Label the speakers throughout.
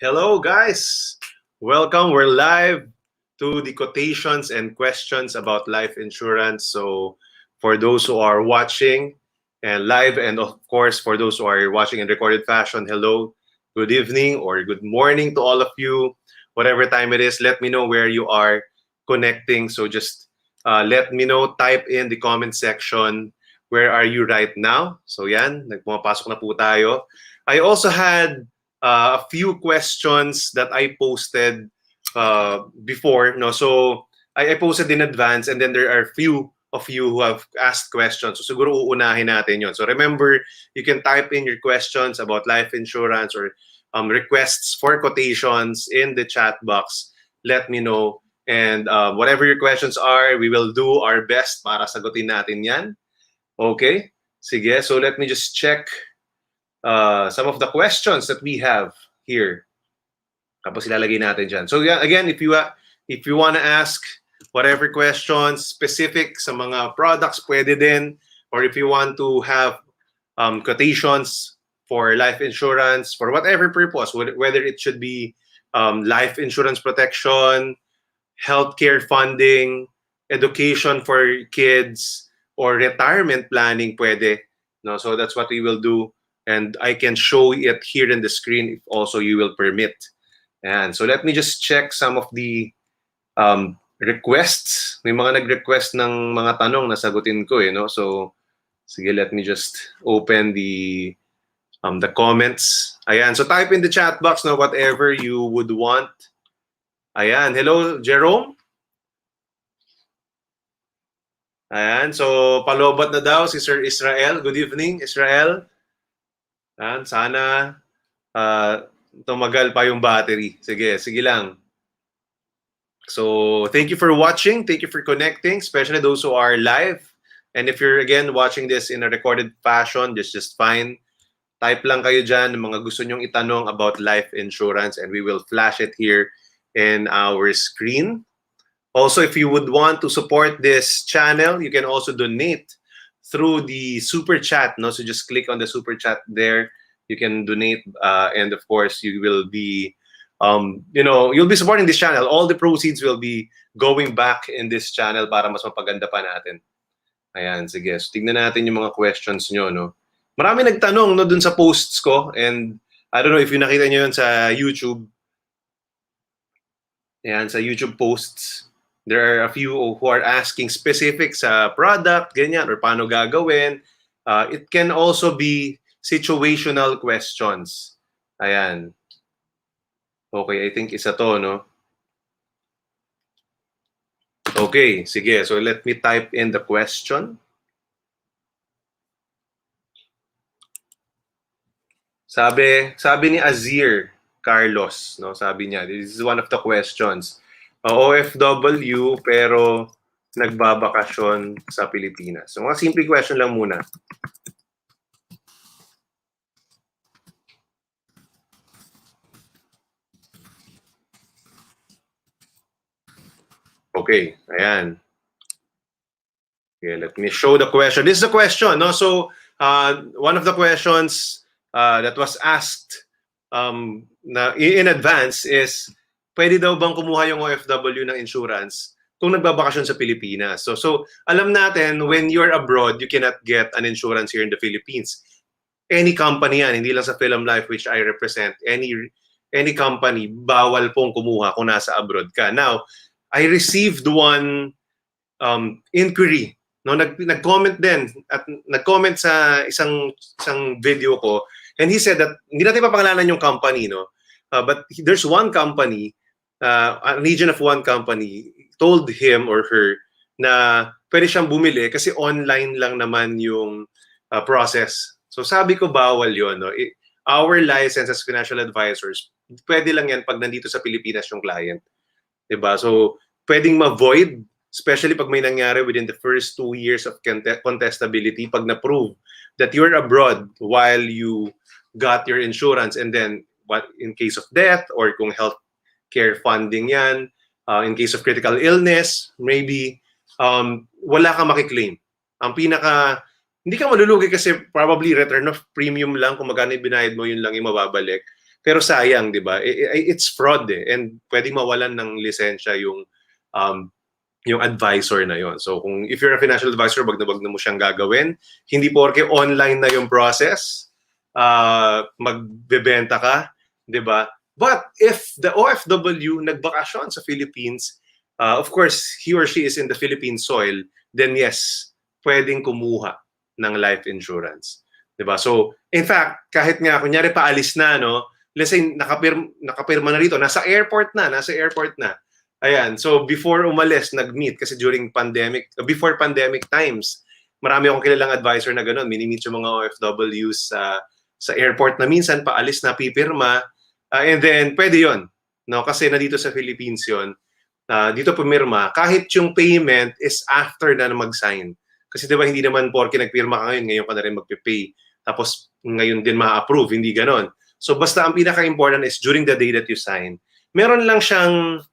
Speaker 1: Hello, guys. Welcome. We're live to the quotations and questions about life insurance. So, for those who are watching and live, and of course, for those who are watching in recorded fashion, hello, good evening, or good morning to all of you. Whatever time it is, let me know where you are connecting. So, just let me know, type in the comment section, where are you right now? So, yan, nagpumapasok na po tayo. I also had a few questions that I posted before. No, so I posted in advance, and then there are few of you who have asked questions. So siguro uunahin natin yon. So remember, you can type in your questions about life insurance or requests for quotations in the chat box. Let me know. And whatever your questions are, we will do our best para sagutin natin yan. Okay? Sige, so let me just check some of the questions that we have here. Tapos ilalagay natin dyan. So yeah, again, if you want to ask whatever questions specific sa mga products, pwede din. Or if you want to have quotations for life insurance, for whatever purpose, whether it should be life insurance protection, healthcare funding, education for kids, or retirement planning, pwede. No, so that's what we will do. And I can show it here in the screen if also you will permit. And so let me just check some of the requests. May mga nag-request ng mga tanong na sagutin ko eh, no? So sige, let me just open the comments. Ayan, so type in the chat box, no, whatever you would want. Ayan, hello Jerome. Ayan, so palobat na daw si Sir Israel. Good evening, Israel. Ayan, sana tumagal pa yung battery. Sige, sige lang. So, thank you for watching. Thank you for connecting, especially those who are live. And if you're, again, watching this in a recorded fashion, just fine. Type lang kayo dyan ng mga gusto nyong itanong about life insurance, and we will flash it here in our screen. Also, if you would want to support this channel, you can also donate through the super chat. No? So just click on the super chat there. You can donate, and of course, you will be, you'll be supporting this channel. All the proceeds will be going back in this channel para mas mapaganda pa natin. Ayan, sige. So, tignan natin yung mga questions nyo, no? Marami nagtanong, no, dun sa posts ko, and I don't know if you nakita nyo yun sa YouTube. Ayan, sa YouTube posts. There are a few who are asking specific sa product, ganyan, or paano gagawin. It can also be situational questions. Ayan. Okay, I think isa to, no? Okay, sige. So let me type in the question. Sabi ni Azir Carlos, no? Sabi niya, this is one of the questions. OFW pero nagbabakasyon sa Pilipinas. So mga simple question lang muna. Okay, ayan. Okay, let me show the question. This is a question, no? So one of the questions that was asked in advance is, pwede daw bang kumuha yung OFW ng insurance kung nagbabakasyon sa Pilipinas? So alam natin, when you're abroad, you cannot get an insurance here in the Philippines. Any company yan, hindi lang sa Film Life which I represent, any company, bawal pong kumuha kung nasa abroad ka. Now, I received one inquiry. No, nag-comment din at nag-comment sa isang video ko, and he said that hindi natin papangalanan yung company, no? But there's one company, an agent of one company told him or her na pwede siyang bumili kasi online lang naman yung process. So sabi ko, bawal yun, no? Our license as financial advisors, pwede lang yan pag nandito sa Pilipinas yung client. Diba? So pwedeng ma-void, especially pag may nangyari within the first 2 years of contestability, pag na-prove that you're abroad while you got your insurance, and then what in case of death or kung health care funding yan, in case of critical illness, maybe wala kang makiklaim. Ang hindi ka malulugi kasi probably return of premium lang, kung magkano binayad mo, yun lang yung mababalik. Pero sayang, di ba? It's fraud eh. And pwedeng mawalan ng lisensya yung advisor na yon. So kung if you're a financial advisor, wag na mo siyang gagawin. Hindi porke online na yung process, magbebenta ka, 'di ba? But if the OFW nagbakasyon sa Philippines, of course, he or she is in the Philippine soil, then yes, pwedeng kumuha ng life insurance. 'Di ba? So, in fact, kahit nga kunyari paalis na, no, let's say nakapirma na rito, nasa airport na. Ayan, so before umalis, nag-meet kasi during pandemic, before pandemic times, marami akong kilalang advisor na gano'n, mini-meet yung mga OFWs sa airport na minsan paalis na pipirma, and then pwede yon, no, kasi nandito sa Philippines yon, dito pumirma kahit yung payment is after na mag-sign, kasi 'di ba hindi naman porke nagpirma ka ngayon ka na rin magpe-pay tapos ngayon din ma-approve, hindi ganon. So basta ang pinaka-important is during the day that you sign, meron lang siyang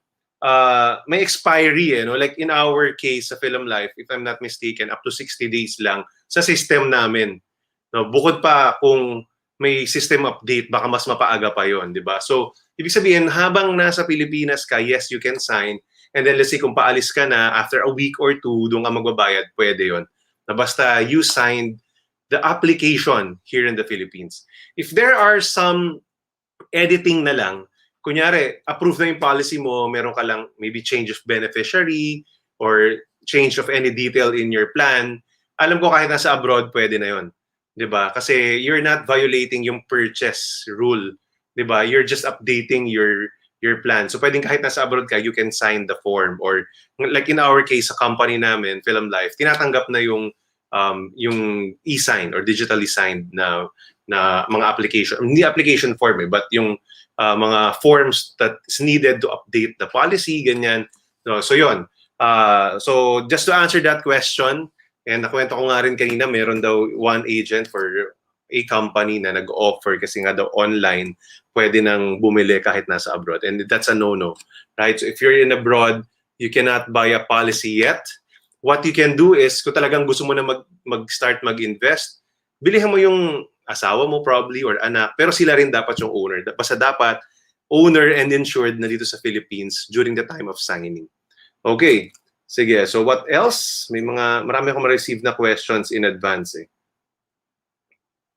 Speaker 1: may expiry no, like in our case sa Film Life, if I'm not mistaken, up to 60 days lang sa system namin, no, bukod pa kung may system update baka mas mapaaga pa yon, di ba? So ibig sabihin habang nasa Pilipinas ka, yes, you can sign, and then let's say kung paalis ka na after a week or two doon ka magbabayad, pwede yon, na basta you signed the application here in the Philippines. If there are some editing na lang, kunyari, approve na yung policy mo, meron ka lang maybe change of beneficiary or change of any detail in your plan, alam ko kahit nasa abroad, pwede na yon. 'Di ba? Kasi you're not violating yung purchase rule. 'Di ba? You're just updating your plan. So pwedeng kahit nasa abroad ka, you can sign the form. Or like in our case, sa company namin, Film Life, tinatanggap na yung e-sign or digitally signed na mga application, hindi application form but yung mga forms that is needed to update the policy, ganyan. No, so yon. So just to answer that question, and nakwento ko nga rin kanina, meron daw one agent for a company na nag-offer kasi nga daw online, pwede nang bumili kahit nasa abroad. And that's a no-no, right? So if you're in abroad, you cannot buy a policy yet. What you can do is, kung talagang gusto mo na mag-start mag-invest, bilihan mo yung asawa mo probably or anak, pero sila rin dapat yung owner. Basta dapat owner and insured na dito sa Philippines during the time of signing. Okay, sige. So what else? Marami akong ma-receive na questions in advance eh.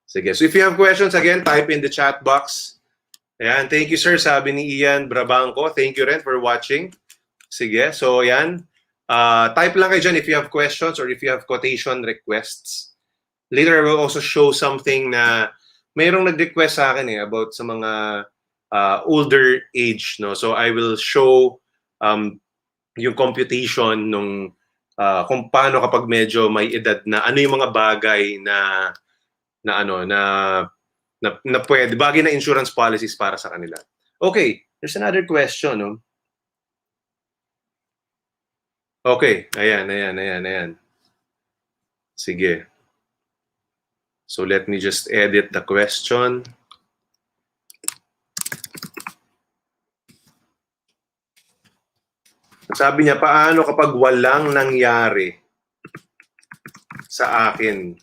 Speaker 1: Sige, so if you have questions, again, type in the chat box. Ayan, thank you sir, sabi ni Ian Brabangco. Thank you rin for watching. Sige, so ayan. Type lang kayo dyan if you have questions or if you have quotation requests. Later, I will also show something na mayroong nag-request sa akin about sa mga older age. No? So I will show yung computation nung kung paano kapag medyo may edad na, ano yung mga bagay na pwede, bagay na insurance policies para sa kanila. Okay, there's another question. No? Okay, ayan. Sige. So let me just edit the question. Sabi niya, paano kapag walang nangyari sa akin?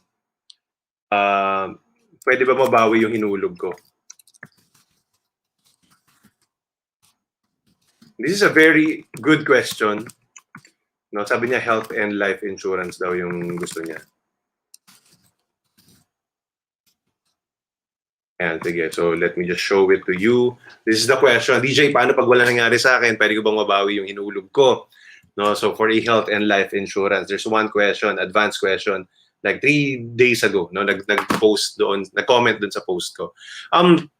Speaker 1: Pwede ba mabawi yung hinulog ko? This is a very good question. No, sabi niya health and life insurance daw yung gusto niya. And sige, so let me just show it to you. This is the question. DJ, paano pag wala nangyari sa akin? Pwede ko bang mabawi yung hinulog ko? No, so for a health and life insurance, there's one question, advanced question, like 3 days ago, no, nag-post doon, nag-comment doon sa post ko. Ang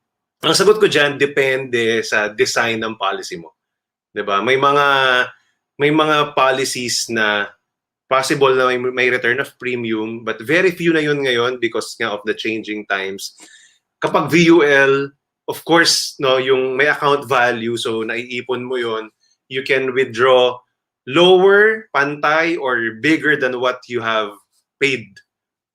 Speaker 1: sagot ko diyan depende sa design ng policy mo. 'Di ba? May mga policies na possible na may return of premium, but very few na yun ngayon because nga of the changing times. Kapag VUL, of course, no, yung may account value, so naiipon mo yon, you can withdraw lower, pantay, or bigger than what you have paid.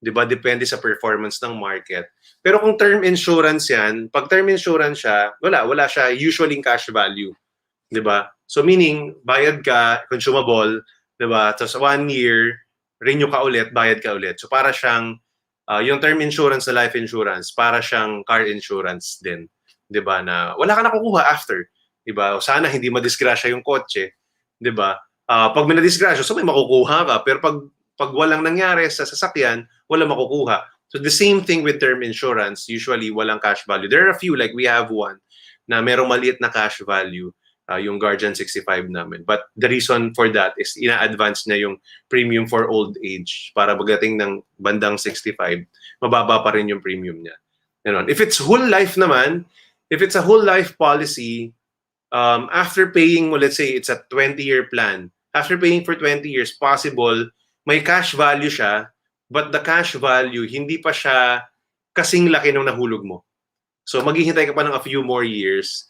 Speaker 1: Diba? Depende sa performance ng market. Pero kung term insurance yan, pag term insurance siya, wala siya usually cash value. Diba? So meaning, bayad ka, consumable, diba? Tapos 1 year, renew ka ulit, bayad ka ulit. So para siyang yung term insurance na life insurance, para siyang car insurance din. 'di ba, na wala ka nakukuha after, 'di ba? Sana hindi madisgrasya yung kotse, 'di ba? Pag may nadisgrasya, so may makukuha ka, pero pag walang nangyari sa sasakyan, wala makukuha. So the same thing with term insurance, usually walang cash value. There are a few, like we have one na merong maliit na cash value, yung Guardian 65 namin. But the reason for that is ina-advance na yung premium for old age para pagdating ng bandang 65, mababa pa rin yung premium niya. If it's whole life naman, if it's a whole life policy, after paying, let's say it's a 20-year plan, after paying for 20 years, possible may cash value siya, but the cash value, hindi pa siya kasing laki nung nahulog mo. So maghihintay ka pa ng a few more years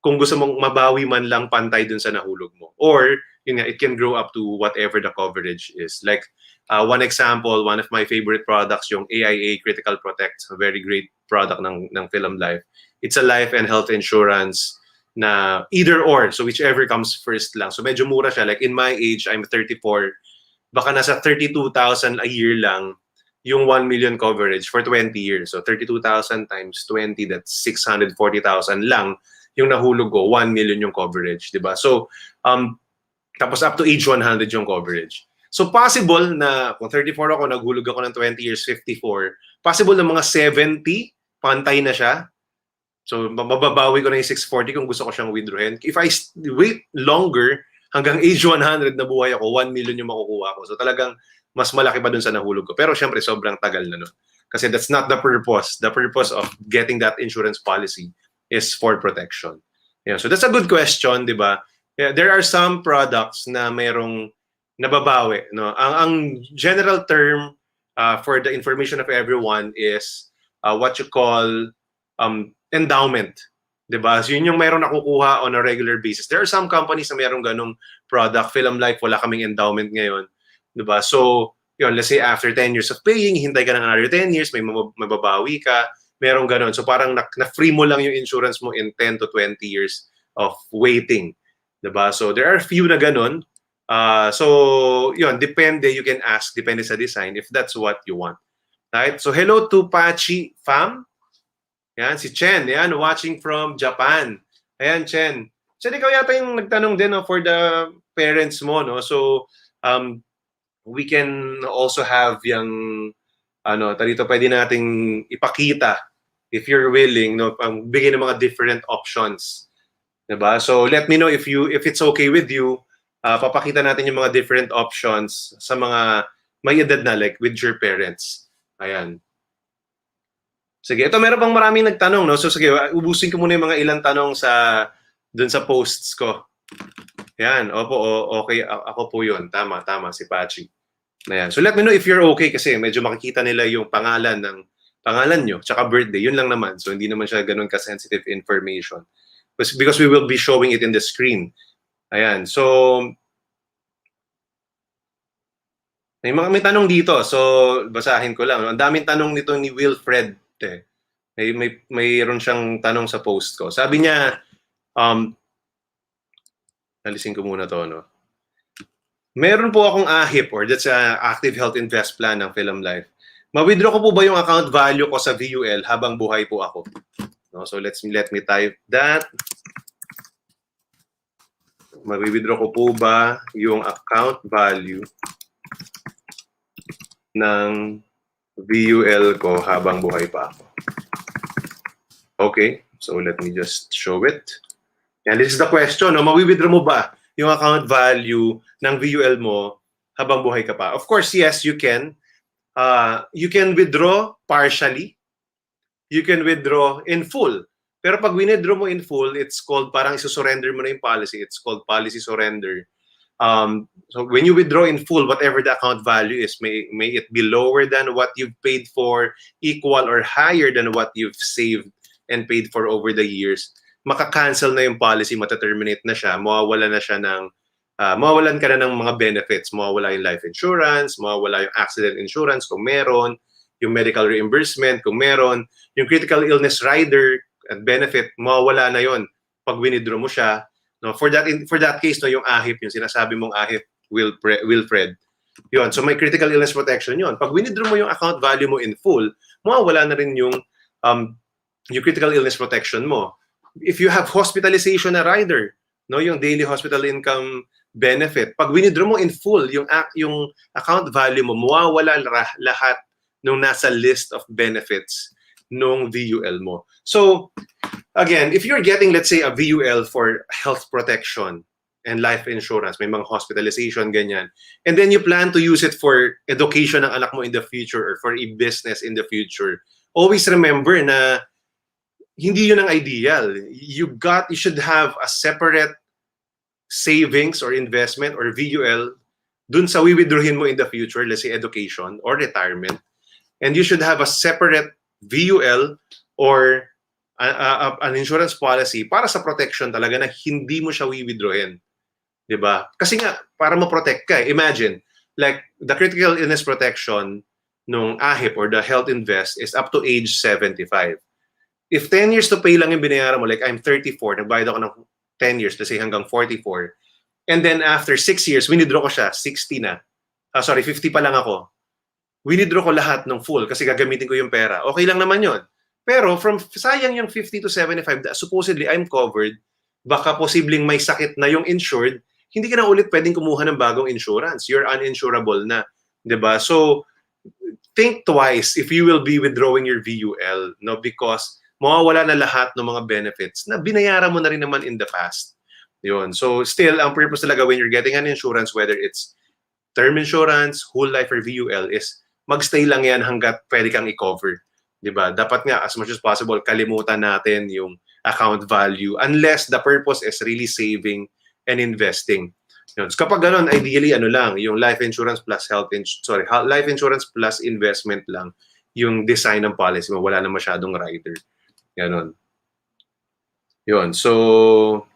Speaker 1: kung gusto mong mabawi man lang pantay dun sa nahulog mo. Or, yun nga, it can grow up to whatever the coverage is. Like, one example, one of my favorite products, yung AIA Critical Protect, a very great product ng Film Life. It's a life and health insurance na either or, so whichever comes first lang. So medyo mura siya. Like in my age, I'm 34, baka nasa 32,000 a year lang yung 1 million coverage for 20 years. So 32,000 times 20, that's 640,000 lang yung nahulog ko, 1 million yung coverage, di ba? So, tapos up to age 100 yung coverage. So possible na kung 34 ako, naghulog ako ng 20 years, 54, possible na mga 70, pantay na siya. So mababawi ko na yung 640 kung gusto ko siyang withdrawin. If I wait longer, hanggang age 100 na buhay ako, 1 million yung makukuha ko. So talagang mas malaki pa dun sa nahulog ko. Pero syempre, sobrang tagal na nun. Kasi that's not the purpose. The purpose of getting that insurance policy is for protection. Yeah, so that's a good question, di ba? Yeah, there are some products na merong nababawi. No? Ang general term for the information of everyone is what you call endowment. Di ba? So yun yung merong nakukuha on a regular basis. There are some companies na merong ganong product. Film Life, wala kaming endowment ngayon. Di ba? So, yun, let's say after 10 years of paying, hintay ka ng another 10 years, may mababawi ka, merong ganon. So parang na-free mo lang yung insurance mo in 10 to 20 years of waiting. Diba? So there are few na ganon. So yun, depende, you can ask, depende sa design if that's what you want. Right? So hello to Pachi Fam. Yan, si Chen, yan, watching from Japan. Ayan, Chen. Chen, ikaw yata yung nagtanong din for the parents mo, no? So we can also have yung tarito pwede nating ipakita if you're willing, no, bigyan ng mga different options. Diba? So let me know if it's okay with you. Papakita natin yung mga different options sa mga may edad na, like with your parents. Ayan. Sige, ito meron pang maraming nagtanong, no? So sige, ubusin ko muna yung mga ilang tanong dun sa posts ko. Ayan, opo, okay, ako po yun. Tama, si Pachi. Ayan. So let me know if you're okay kasi medyo makikita nila yung pangalan nyo, tsaka birthday, yun lang naman. So hindi naman siya ganun ka-sensitive information. Because we will be showing it in the screen. Ayan. So, may tanong dito. So, basahin ko lang. Ang daming tanong nito ni Wilfred. Mayroon siyang tanong sa post ko. Sabi niya, alisin ko muna to, no? Meron po akong AHIP, or that's a Active Health Invest Plan ng Film Life. Ma-withdraw ko po ba yung account value ko sa VUL habang buhay po ako? No, so let me type that. Ma-withdraw ko po ba yung account value ng VUL ko habang buhay pa ako? Okay, so let me just show it. And this is the question, no? Ma-withdraw mo ba yung account value ng VUL mo habang buhay ka pa? Of course, yes, you can. You can withdraw partially. You can withdraw in full. Pero pag withdraw mo in full, it's called, parang iso-surrender mo na yung policy. It's called policy surrender. So when you withdraw in full, whatever the account value is, may it be lower than what you've paid for, equal or higher than what you've saved and paid for over the years, maka-cancel na yung policy, mata-terminate na siya, mawawalan ka na ng mga benefits, mawawala yung life insurance, mawawala yung accident insurance kung meron, yung medical reimbursement kung meron, yung critical illness rider at benefit, mawawala na yon pag winidraw mo siya. No, for that case, no, yung AHIP, yung sinasabi mong AHIP, Wilfred, yun. So may critical illness protection yun. Pag winidraw mo yung account value mo in full, mawawala na rin yung critical illness protection mo. If you have hospitalization na rider, no, yung daily hospital income benefit, pag winidraw mo in full yung account value mo, mawawala lahat nung nasa list of benefits nung VUL mo. So again, if you're getting, let's say, a VUL for health protection and life insurance, may mga hospitalization, ganyan, and then you plan to use it for education ng anak mo in the future or for a business in the future, always remember na hindi yun ang ideal. You should have a separate savings or investment or VUL dun sa withdrawin mo in the future, let's say education or retirement. And you should have a separate VUL or an insurance policy para sa protection talaga na hindi mo siya withdrawin. Diba? Kasi nga, para ma-protect ka. Imagine, like the critical illness protection nung AHIP or the health invest is up to age 75. If 10 years to pay lang yung binayaran mo, like I'm 34, nagbayad ako ng 10 years, let's say hanggang 44, and then after 6 years, winidraw ko siya, 60 na. 50 pa lang ako. Winidraw ko lahat ng full kasi gagamitin ko yung pera. Okay lang naman yon. Pero sayang yung 50 to 75, supposedly I'm covered, baka posibleng may sakit na yung insured, hindi ka na ulit pwedeng kumuha ng bagong insurance. You're uninsurable na. Diba? So, think twice if you will be withdrawing your VUL, no? Because mawawala na lahat ng mga benefits na binayaran mo na rin naman in the past. Yun. So, still, ang purpose talaga when you're getting an insurance, whether it's term insurance, whole life, or VUL, is magstay lang yan hanggat pwede kang i-cover. Diba? Dapat nga, as much as possible, kalimutan natin yung account value unless the purpose is really saving and investing. Yun. So kapag ganun, ideally, yung life insurance plus life insurance plus investment lang yung design ng policy mo. Wala na masyadong rider. Ganon. Yun. So,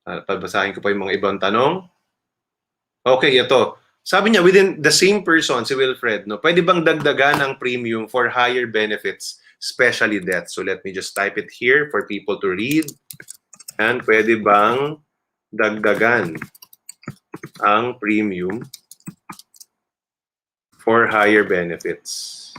Speaker 1: pabasahin ko pa yung mga ibang tanong. Okay, ito. Sabi niya, within the same person, si Wilfred, no, pwede bang dagdagan ang premium for higher benefits, especially death? So let me just type it here for people to read. And pwede bang dagdagan ang premium for higher benefits?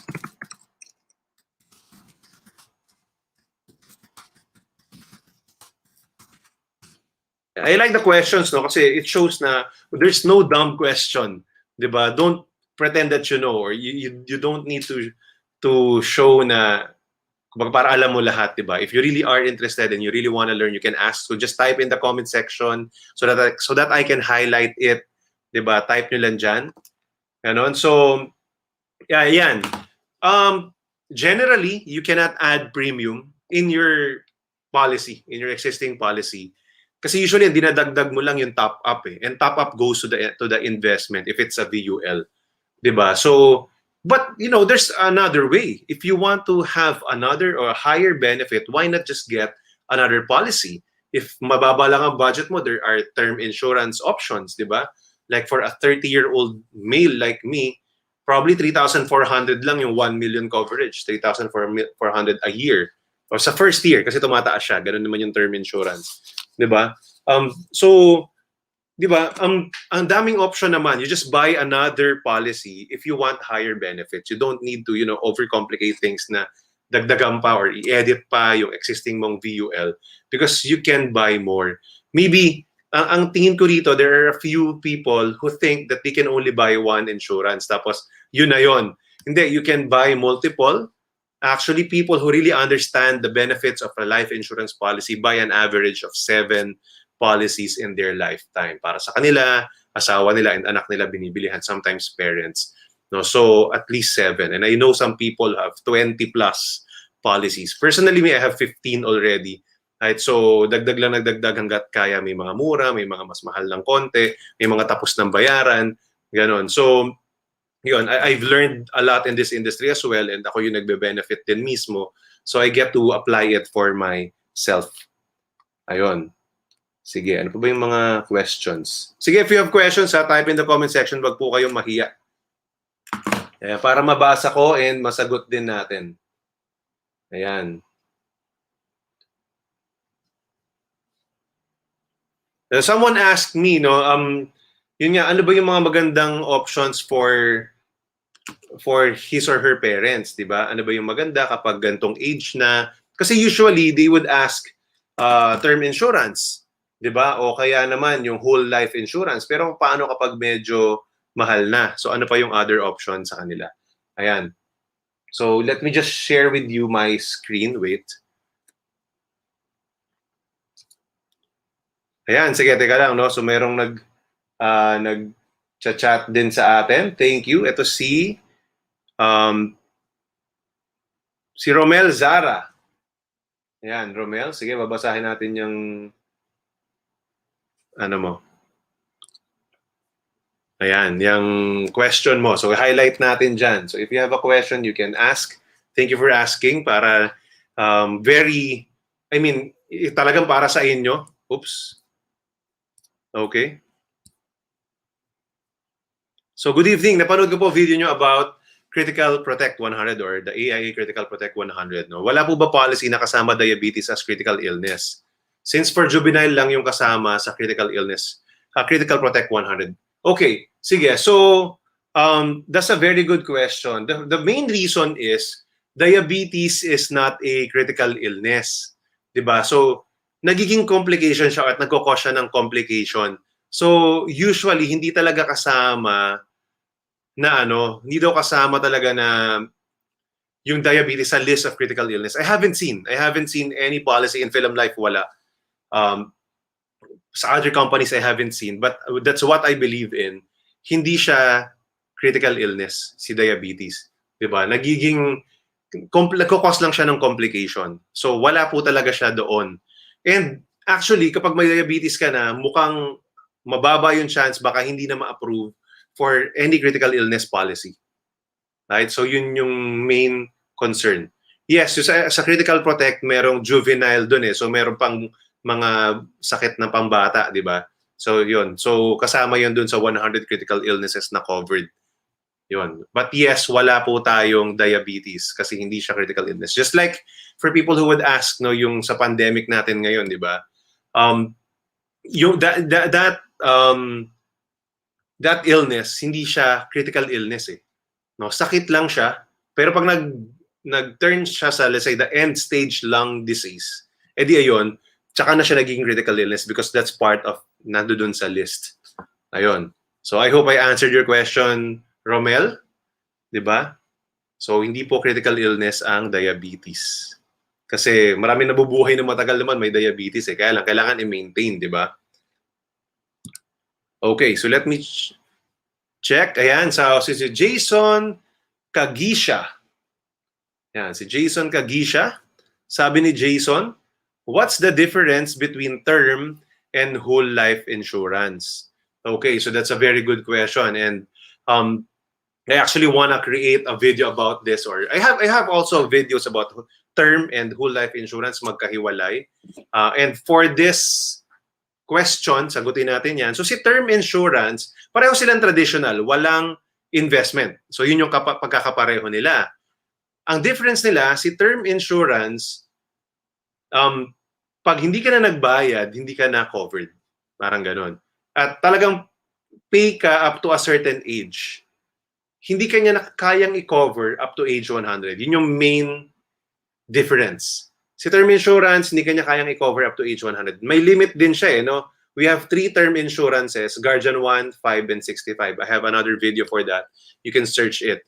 Speaker 1: I like the questions, no, kasi it shows na there's no dumb question, diba? Don't pretend that you know, or you don't need to show na para alam mo lahat, diba? If you really are interested and you really want to learn, you can ask. So just type in the comment section so that I can highlight it, diba? Type nyo lang dyan. Ganon. So, yeah, yan. Generally, you cannot add premium in your policy, in your existing policy. Kasi usually, dinadagdag mo lang yung top up eh. And top up goes to the investment if it's a VUL. Diba? So, but, there's another way. If you want to have another or a higher benefit, why not just get another policy? If mababa lang ang budget mo, there are term insurance options, diba? Like for a 30-year-old male like me, probably 3,400 lang yung 1 million coverage, 3,400 a year. Or sa first year, kasi tumataas siya. Ganun naman yung term insurance. Diba? So, diba, ang daming option naman. You just buy another policy if you want higher benefits. You don't need to, overcomplicate things na dagdagan pa or i-edit pa yung existing mong VUL because you can buy more. Maybe, ang tingin ko rito, there are a few people who think that they can only buy one insurance. Tapos, yun na yun. Hindi, you can buy multiple. Actually, people who really understand the benefits of a life insurance policy buy an average of 7 policies in their lifetime. Para sa kanila, asawa nila, and anak nila binibilihan, sometimes parents. No, so at least 7. And I know some people have 20 plus policies. Personally, I have 15 already. Right? So dagdag lang nagdagdag hanggat kaya. May mga mura, may mga mas mahal ng konti, may mga tapos ng bayaran, ganon. So yun, I've learned a lot in this industry as well, and ako yung nagbe-benefit din mismo. So I get to apply it for myself. Ayun. Sige, ano pa ba yung mga questions? Sige, if you have questions, type in the comment section. Wag po kayong mahiya. Para mabasa ko and masagot din natin. Ayan. Someone asked me, yun nga, ano ba yung mga magandang options for his or her parents, di ba? Ano ba yung maganda kapag gantong age na? Kasi usually, they would ask, term insurance, 'di ba? O kaya naman yung whole life insurance. Pero paano kapag medyo mahal na? So ano pa yung other option sa kanila? Ayan. So let me just share with you my screen. Wait. Ayan, sige, teka lang, no? So merong nag-chat din sa atin. Thank you. Ito si Romel Zara. Ayan, Romel. Sige, babasahin natin yung ano mo. Ayan, yung question mo. So, highlight natin dyan. So, if you have a question, you can ask. Thank you for asking para talagang para sa inyo. Oops. Okay. So, good evening. Napanood ko po video nyo about Critical Protect 100 or the AIA Critical Protect 100. No? Wala po ba policy na kasama diabetes as critical illness? Since for juvenile lang yung kasama sa critical illness, Critical Protect 100. Okay, sige. So, that's a very good question. The main reason is diabetes is not a critical illness. Diba? So, nagiging complication siya at nagkakos siya ng complication. So, usually, hindi talaga kasama na hindi daw kasama talaga na yung diabetes sa list of critical illness. I haven't seen any policy in Film Life, wala. Sa other companies, I haven't seen. But that's what I believe in. Hindi siya critical illness, si diabetes. Diba? Nagkakos lang siya ng complication. So, wala po talaga siya doon. And actually, kapag may diabetes ka na, mukhang mababa yung chance, baka hindi na ma-approve for any critical illness policy. Right? So, yun yung main concern. Yes, so sa Critical Protect, merong juvenile dun eh. So, meron pang mga sakit na pambata, di ba? So, yun. So, kasama yun dun sa 100 critical illnesses na covered. Yun. But yes, wala po tayong diabetes kasi hindi siya critical illness. Just like for people who would ask, no, yung sa pandemic natin ngayon, di ba? Yung that illness, hindi siya critical illness eh. No, sakit lang siya, pero pag nag-turn siya sa, let's say, the end stage lung disease, edi ayon, tsaka na siya naging critical illness because that's part of nandoon sa list. Ayun. So I hope I answered your question, Romel. Diba? So hindi po critical illness ang diabetes. Kasi marami nabubuhay na matagal naman may diabetes eh. Kaya lang, kailangan i-maintain, diba? Okay, so let me check. Ayan, si Jason Kagisha. Ayan, si Jason Kagisha. Sabi ni Jason, what's the difference between term and whole life insurance? Okay, so that's a very good question. And I actually want to create a video about this. Or I have also videos about term and whole life insurance, magkahiwalay. And for this question, sagutin natin yan. So si term insurance, pareho silang traditional, walang investment. So yun yung pagkakapareho nila. Ang difference nila, si term insurance, pag hindi ka na nagbayad, hindi ka na covered. Parang ganon. At talagang pay ka up to a certain age. Hindi ka niya kayang i-cover up to age 100. Yun yung main difference. Si term insurance, hindi kanya kayang i-cover up to age 100. May limit din siya eh, no? We have 3 term insurances, Guardian 1, 5, and 65. I have another video for that. You can search it.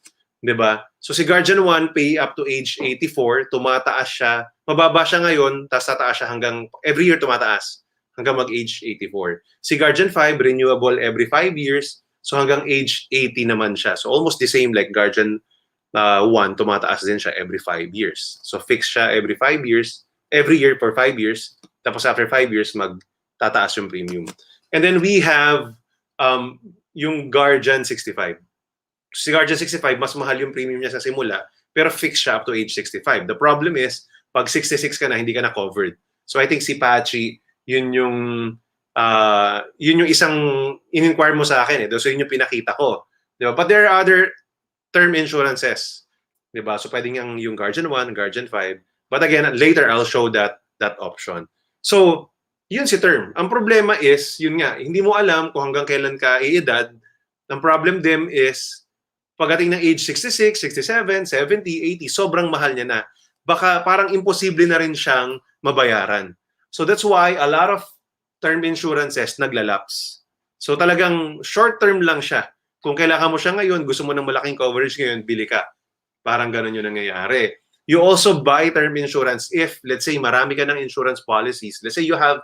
Speaker 1: Diba? So si Guardian 1, pay up to age 84, tumataas siya. Mababa siya ngayon, tapos tataas siya hanggang, every year tumataas, hanggang mag-age 84. Si Guardian 5, renewable every 5 years, so hanggang age 80 naman siya. So almost the same like Guardian 1, tumataas din siya every 5 years. So fixed siya every 5 years, every year for 5 years. Tapos after 5 years, magtataas yung premium. And then we have yung Guardian 65. Si Guardian 65, mas mahal yung premium niya sa simula, pero fixed siya up to age 65. The problem is, pag 66 ka na, hindi ka na covered. So I think si Pachi, yun yung isang in-inquire mo sa akin. So yun yung pinakita ko. Diba? But there are other term insurances. Diba? So pwedeng yung Guardian 1, Guardian 5. But again, later I'll show that option. So, yun si term. Ang problema is, yun nga, hindi mo alam kung hanggang kailan ka iedad. Ang problem din is, pagdating ng age 66, 67, 70, 80, sobrang mahal niya na. Baka parang imposible na rin siyang mabayaran. So that's why a lot of term insurances naglalapse. So talagang short term lang siya. Kung kailangan mo siya ngayon, gusto mo ng malaking coverage ngayon, bili ka. Parang ganun yung nangyayari. You also buy term insurance if, let's say, marami ka ng insurance policies. Let's say you have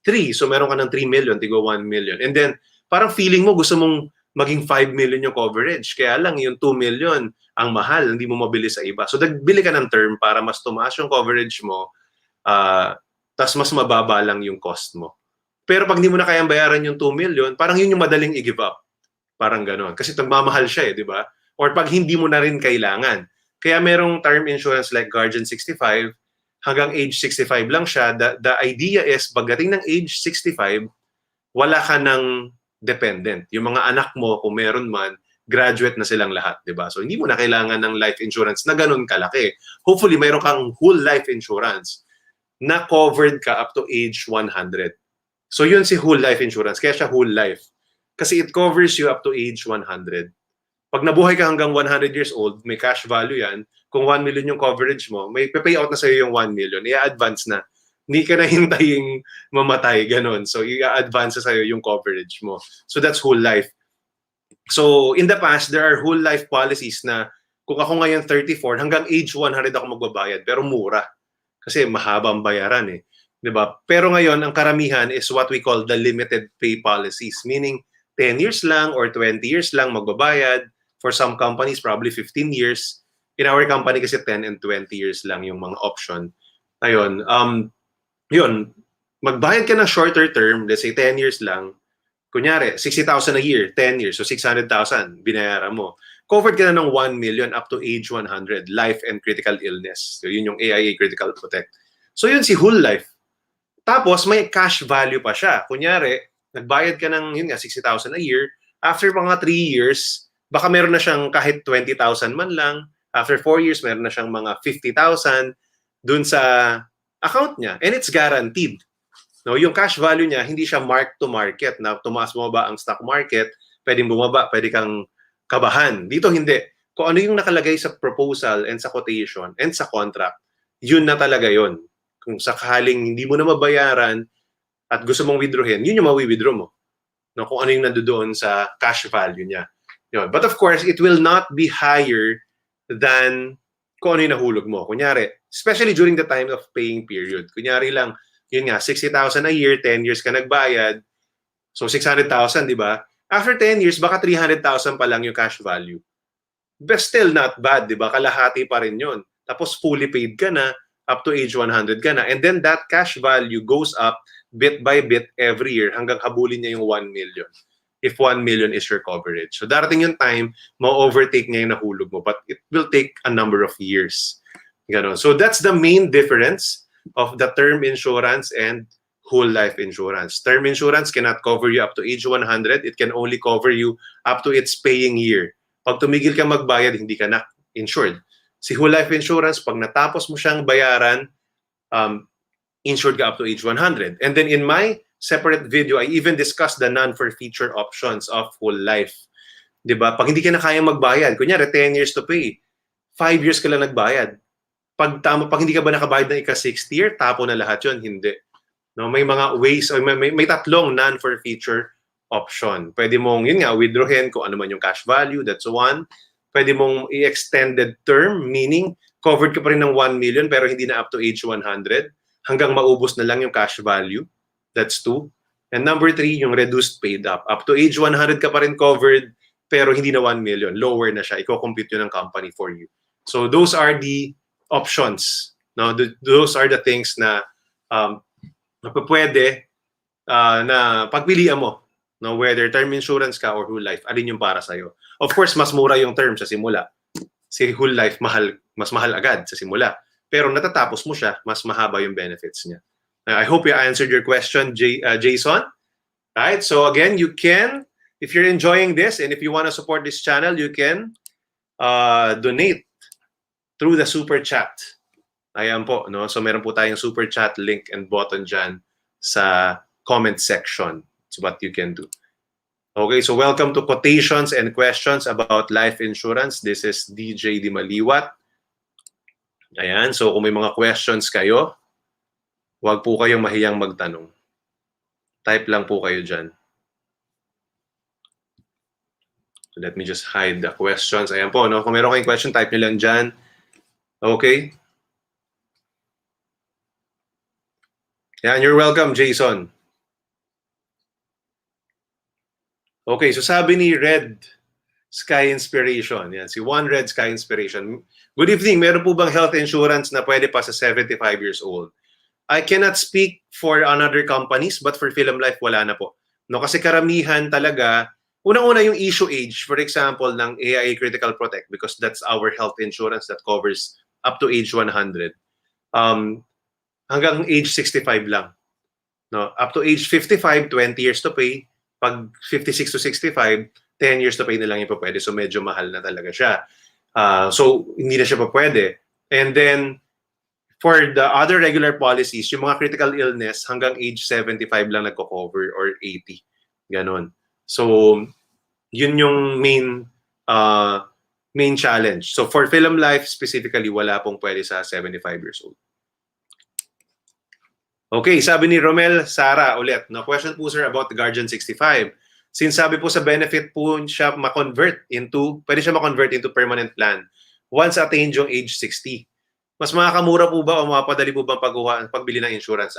Speaker 1: 3, so meron ka ng 3 million, tigo 1 million. And then, parang feeling mo gusto mong maging 5 million yung coverage. Kaya lang yung 2 million, ang mahal, hindi mo mabili sa iba. So, nagbili ka ng term para mas tumaas yung coverage mo, tas mas mababa lang yung cost mo. Pero pag hindi mo na kayang bayaran yung 2 million, parang yun yung madaling i-give up. Parang gano'n. Kasi nagmamahal siya di ba? Or pag hindi mo na rin kailangan. Kaya merong term insurance like Guardian 65, hanggang age 65 lang siya. The idea is, pagdating ng age 65, wala ka ng dependent. Yung mga anak mo, kung meron man, graduate na silang lahat, di ba? So hindi mo na kailangan ng life insurance na ganun kalaki. Hopefully, mayroon kang whole life insurance na covered ka up to age 100. So yun si whole life insurance. Kaya siya whole life. Kasi it covers you up to age 100. Pag nabuhay ka hanggang 100 years old, may cash value yan. Kung 1 million yung coverage mo, may pay out na sa'yo yung 1 million. I-advance na. Hindi ka na hintaying mamatay, ganun. So, i-advance na sa'yo yung coverage mo. So, that's whole life. So, in the past, there are whole life policies na kung ako ngayon 34, hanggang age 100 ako magbabayad. Pero mura. Kasi mahabang bayaran eh. Diba? Pero ngayon, ang karamihan is what we call the limited pay policies. Meaning, 10 years lang or 20 years lang magbabayad. For some companies, probably 15 years. In our company kasi 10 and 20 years lang yung mga option. Ayun, yun, magbayad ka ng shorter term, let's say 10 years lang. Kunyari, 60,000 a year, 10 years, so 600,000 binayaran mo. Covered ka na ng 1 million up to age 100, life and critical illness. So yun yung AIA Critical Protect. So yun si whole life. Tapos may cash value pa siya. Kunyari, nagbayad ka ng yun nga 60,000 a year, after mga 3 years, baka meron na siyang kahit 20,000 man lang. After 4 years, meron na siyang mga 50,000 dun sa account niya. And it's guaranteed. No, yung cash value niya, hindi siya mark to market na tumaas bumaba ang stock market, pwedeng bumaba, pwede kang kabahan. Dito hindi. Kung ano yung nakalagay sa proposal and sa quotation and sa contract, yun na talaga yun. Kung sakaling hindi mo na mabayaran at gusto mong withdrawin, yun yung mawi-withdraw mo. No, kung ano yung nandoon sa cash value niya. Yun. But of course, it will not be higher than kung ano yung nahulog mo. Kunyari, especially during the time of paying period. Kunyari lang, yun nga, 60,000 a year, 10 years ka nagbayad. So 600,000, di ba? After 10 years, baka 300,000 pa lang yung cash value. But still not bad, di ba? Kalahati pa rin yun. Tapos fully paid ka na, up to age 100 ka na. And then that cash value goes up bit by bit every year hanggang habulin niya yung 1 million. If 1 million is your coverage. So darating yung time, ma-overtake niya yung nahulog mo. But it will take a number of years. Ganon. So that's the main difference of the term insurance and whole life insurance. Term insurance cannot cover you up to age 100. It can only cover you up to its paying year. Pag tumigil ka magbayad, hindi ka na insured. Si whole life insurance, pag natapos mo siyang bayaran, insured ka up to age 100. And then in my separate video, I even discussed the non-for-feature options of whole life. Diba? Pag hindi ka na kaya magbayad, kunyari 10 years to pay, 5 years ka lang nagbayad. Pag hindi ka ba nakabayad ng ika-6th year, tapo na lahat yun. Hindi. No, may mga ways, may tatlong non-for-feature option. Pwede mong, yun nga, withdrawin kung ano man yung cash value, that's one. Pwede mong i-extended term, meaning covered ka pa rin ng 1 million pero hindi na up to age 100 hanggang maubos na lang yung cash value. That's 2. And number 3, yung reduced paid up. Up to age 100 ka pa rin covered, pero hindi na 1 million. Lower na siya. Iko-compute yun ng company for you. So those are the options. No? Those are the things na pwede na pagpilian mo. No? Whether term insurance ka or whole life, alin yung para sa'yo. Of course, mas mura yung term sa simula. Si whole life, mas mahal agad sa simula. Pero natatapos mo siya, mas mahaba yung benefits niya. I hope you answered your question, Jason. Right? So again, you can, if you're enjoying this and if you want to support this channel, you can donate through the super chat. Ayan po, no? So meron po tayong super chat link and button dyan sa comment section. It's what you can do. Okay, so welcome to Quotations and Questions about Life Insurance. This is DJ Dimaliuat. Ayan, so kung may mga questions kayo, Huwag po kayong mahiyang magtanong. Type lang po kayo dyan. Let me just hide the questions. Ayan po, no? Kung meron kayong question, type nyo lang dyan. Okay? Yan, you're welcome, Jason. Okay, so sabi ni Red Sky Inspiration. Yan, si One Red Sky Inspiration. Good evening. Meron po bang health insurance na pwede pa sa 75 years old? I cannot speak for another companies, but for Film Life, wala na po. No, kasi karamihan talaga, unang-una yung issue age, for example, ng AIA Critical Protect, because that's our health insurance that covers up to age 100. Hanggang age 65 lang. No, up to age 55, 20 years to pay. Pag 56 to 65, 10 years to pay na lang yung pwede. So medyo mahal na talaga siya. So hindi na siya pa pwede. And then for the other regular policies, yung mga critical illness hanggang age 75 lang nagko-cover or 80. Ganon. So yun yung main challenge. So for Film Life specifically, wala pong pwede sa 75 years old. Okay, sabi ni Romel Sara ulit. No, question po sir about the Guardian 65. Since sabi po sa benefit po siya pwede siya ma-convert into permanent plan once attained yung age 60. Mas makakamura po ba o mapadali po bang pagbili ng insurance?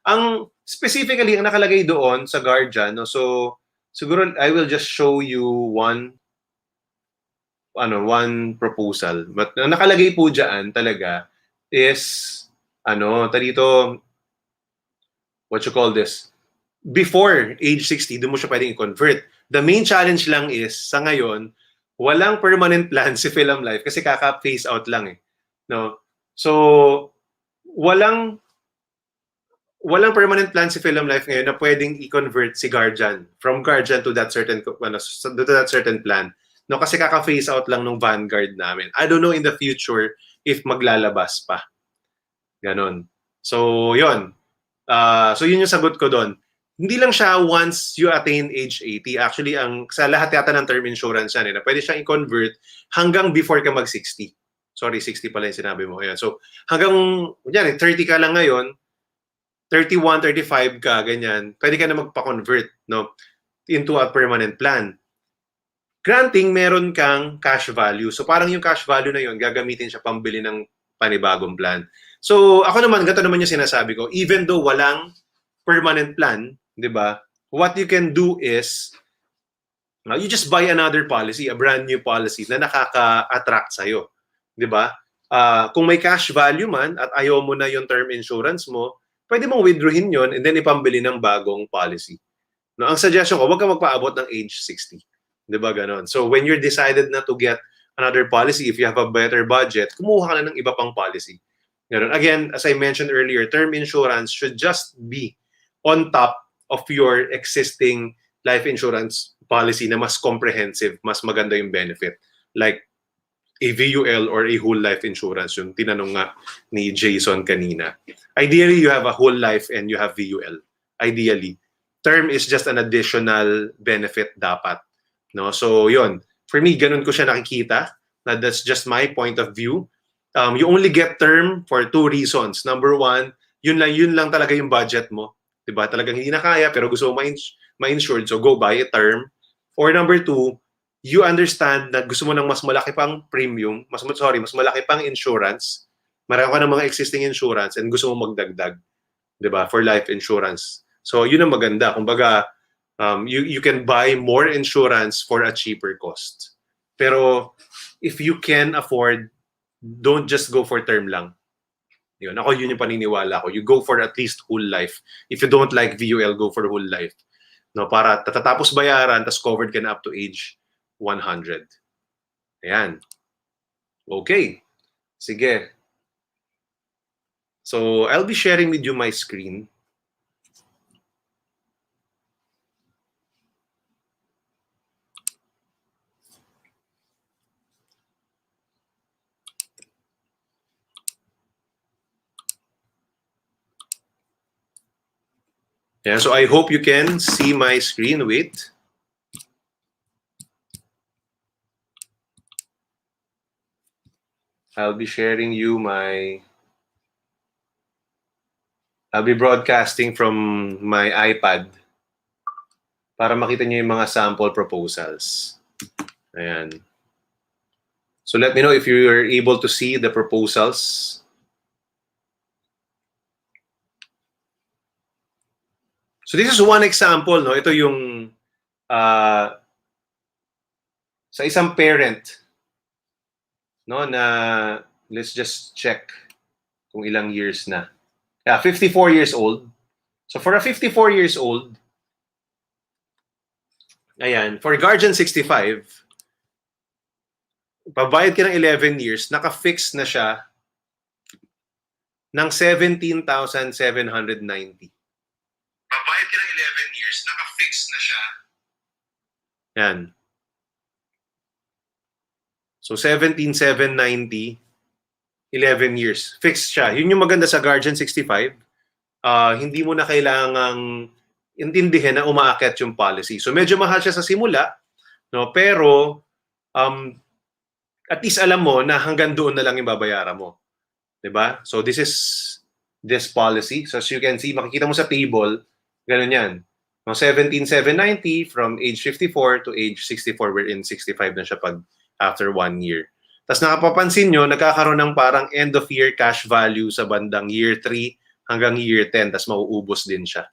Speaker 1: Ang specifically, ang nakalagay doon sa Guardian, no, so siguro I will just show you one proposal. But ang nakalagay po diyan talaga is dito, what you call this, before age 60, doon mo siya pwedeng i-convert. The main challenge lang is, sa ngayon, walang permanent plan si Film Life kasi kaka-phase out lang eh. No? So, walang permanent plan si Film Life ngayon na pwedeng i-convert si Guardian from Guardian to that certain plan. No, kasi kaka-phase out lang ng Vanguard namin. I don't know in the future if maglalabas pa. Ganon. So, yun. So yun yung sagot ko doon. Hindi lang siya once you attain age 80. Actually, sa lahat yata ng term insurance yan, na pwede siyang i-convert hanggang before ka mag-60. Sorry, 60 pala yung sinabi mo. Ayan. So hanggang, yan, 30 ka lang ngayon, 31, 35 ka, ganyan, pwede ka na magpa-convert into a permanent plan. Granting, meron kang cash value. So parang yung cash value na yun, gagamitin siya pambili ng panibagong plan. So ako naman, ganito naman yung sinasabi ko, even though walang permanent plan, di ba, what you can do is, you just buy another policy, a brand new policy na nakaka-attract sa'yo. Di ba? Kung may cash value man at ayaw mo na yung term insurance mo, pwede mong withdrawin yon and then ipambili ng bagong policy. No, ang suggestion ko, huwag ka magpaabot ng age 60. Di ba ganon? So when you're decided na to get another policy, if you have a better budget, kumuha ka na ng iba pang policy. Ganon. Again, as I mentioned earlier, term insurance should just be on top of your existing life insurance policy na mas comprehensive, mas maganda yung benefit. Like a VUL or a whole life insurance, yung tinanong nga ni Jason kanina. Ideally, you have a whole life and you have VUL. Ideally. Term is just an additional benefit dapat. No? So, yun. For me, ganun ko siya nakikita. That's just my point of view. You only get term for two reasons. Number one, yun lang talaga yung budget mo. Diba? Talagang hindi na kaya pero gusto mo ma-insured, so go buy a term. Or number two, you understand na gusto mo ng mas malaki pang premium, mas malaki pang insurance, marami ka ng mga existing insurance and gusto mo magdagdag. Diba? For life insurance. So, yun ang maganda. Kumbaga, you can buy more insurance for a cheaper cost. Pero, if you can afford, don't just go for term lang. Yun. Ako, yun yung paniniwala ko. You go for at least whole life. If you don't like VUL, go for whole life. No, para tatatapos bayaran, tas covered ka na up to age 100. Ayan. Okay. Sige. So, I'll be sharing with you my screen. Yeah, so I hope you can see my screen. Wait. I'll be sharing you my I'll be broadcasting from my iPad para makita niyo yung mga sample proposals. Ayan. So let me know if you're able to see the proposals. So this is one example, no? Ito yung sa isang parent, no, na let's just check kung ilang years na. Yeah, 54 years old. So for a 54 years old, ayan, for Guardian 65, pabayad ka ng 11 years, naka-fix na siya ng 17,790. Pabayad ka ng 11 years, naka-fix na siya. Yan. So 17,790, 11 years. Fixed siya. Yun yung maganda sa Guardian 65. Hindi mo na kailangang intindihin na umaakyat yung policy. So medyo mahal siya sa simula, no? Pero at least alam mo na hanggang doon na lang yung babayaran mo. 'Di ba? So this is this policy. So as you can see, makikita mo sa table, ganun yan. No, 17,790 from age 54 to age 64, wherein 65 na siya pag after 1 year. Tapos nakapapansin nyo, nagkakaroon ng parang end of year cash value sa bandang year 3 hanggang year 10, tapos mauubos din siya.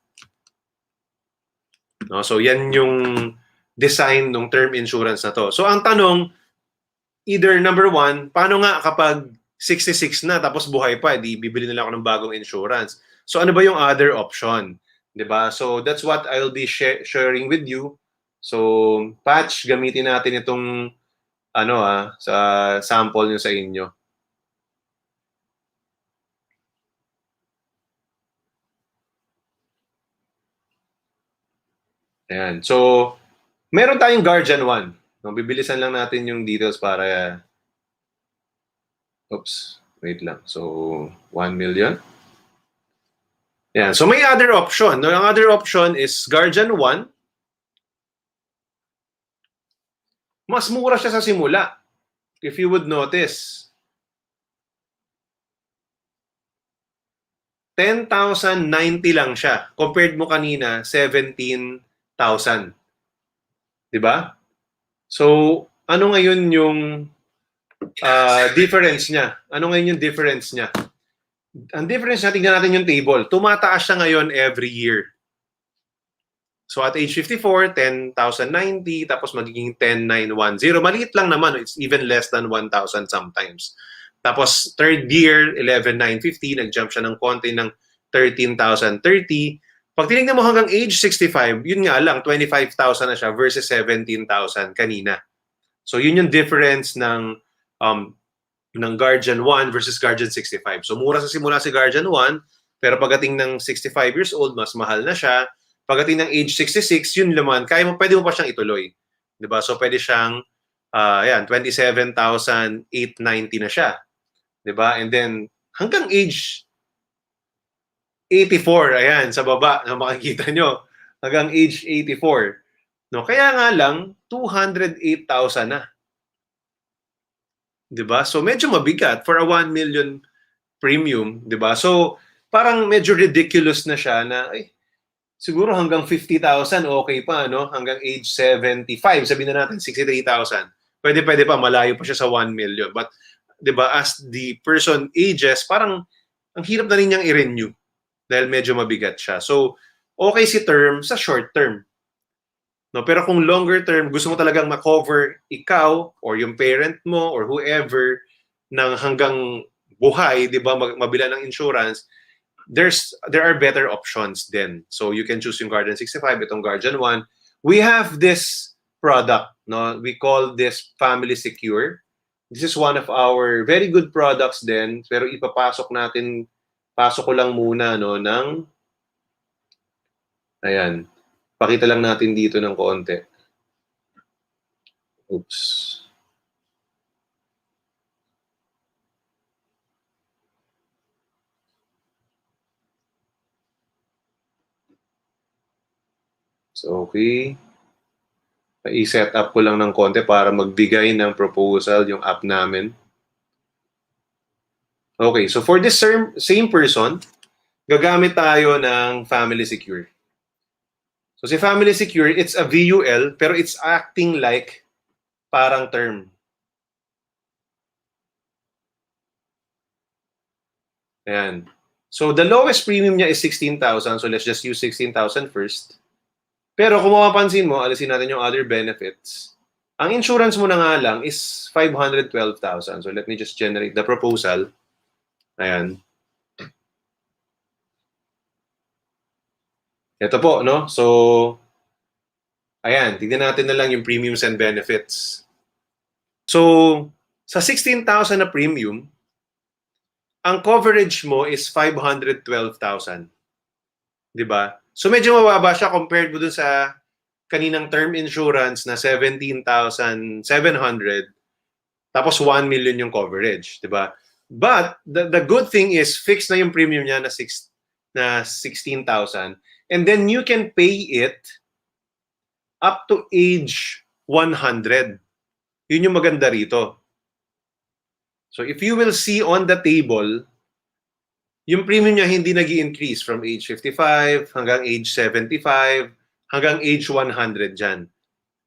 Speaker 1: No, so yan yung design ng term insurance na to. So ang tanong, either number 1, paano nga kapag 66 na tapos buhay pa, di bibili na lang ako ng bagong insurance. So ano ba yung other option? 'Di ba? So that's what I'll be sharing with you. So Patch, gamitin natin itong sa sample nyo sa inyo. Ayan. So, meron tayong Guardian 1. No, bibilisan lang natin yung details para... Oops. Wait lang. So, 1 million. Ayan. So, may other option. No, ang other option is Guardian 1. Mas mura siya sa simula. If you would notice. 10,090 lang siya. Compared mo kanina, 17,000. 'Di ba? So, ano ngayon yung difference niya? Ano ngayon yung difference niya? Ang difference niya, tingnan natin yung table. Tumataas siya ngayon every year. So at age 54, 10,090, tapos magiging 10,910. Maliit lang naman. It's even less than 1,000 sometimes. Tapos third year, 11,950. Nag-jump siya ng konti ng 13,030. Pag tinignan mo hanggang age 65, yun nga lang, 25,000 na siya versus 17,000 kanina. So yun yung difference ng Guardian 1 versus Guardian 65. So mura sa simula si Guardian 1, pero pagdating ng 65 years old, mas mahal na siya. Pagdating ng age 66, yun naman, pwede mo pa siyang ituloy. 'Di ba? So pwede siyang 27,890 na siya. 'Di ba? And then hanggang age 84, ayan, sa baba, na makikita nyo, hanggang age 84. No, kaya nga lang, 208,000 na. 'Di ba? So medyo mabigat for a 1 million premium, 'di ba? So parang medyo ridiculous na siya na, siguro hanggang 50,000 okay pa, no? Hanggang age 75, sabihin na natin 63,000. Pwede pa, malayo pa siya sa 1 million. But 'di ba, as the person ages, parang ang hirap na rin niyang i-renew dahil medyo mabigat siya. So, okay si term sa short term. No, pero kung longer term, gusto mo talagang ma-cover ikaw or yung parent mo or whoever ng hanggang buhay, 'di ba, mabila ng insurance, there are better options then. So you can choose yung Guardian 65, itong Guardian 1. We have this product, no? We call this Family Secure. This is one of our very good products then, pero pasok ko lang muna, no, ng ayan. Pakita lang natin dito ng konti. Oops. So, okay. I-set up ko lang ng konti para magbigay ng proposal yung app namin. Okay, so for this same person, gagamit tayo ng Family Secure. So si Family Secure, it's a VUL, pero it's acting like parang term. Ayan. So the lowest premium niya is 16,000. So let's just use 16,000 first. Pero kung mapapansin mo, alisin natin yung other benefits. Ang insurance mo na nga lang is 512,000. So let me just generate the proposal. Ayan. Ito po, no? So, ayan, tignan natin na lang yung premiums and benefits. So, sa 16,000 na premium, ang coverage mo is 512,000. 'Di ba? So medyo mababa siya compared mo dun sa kaninang term insurance na 17,700 tapos 1 million yung coverage, 'di ba? But the good thing is fixed na yung premium niya na 16,000 and then you can pay it up to age 100. Yun yung maganda rito. So if you will see on the table, yung premium niya hindi nag-i-increase from age 55 hanggang age 75 hanggang age 100 dyan.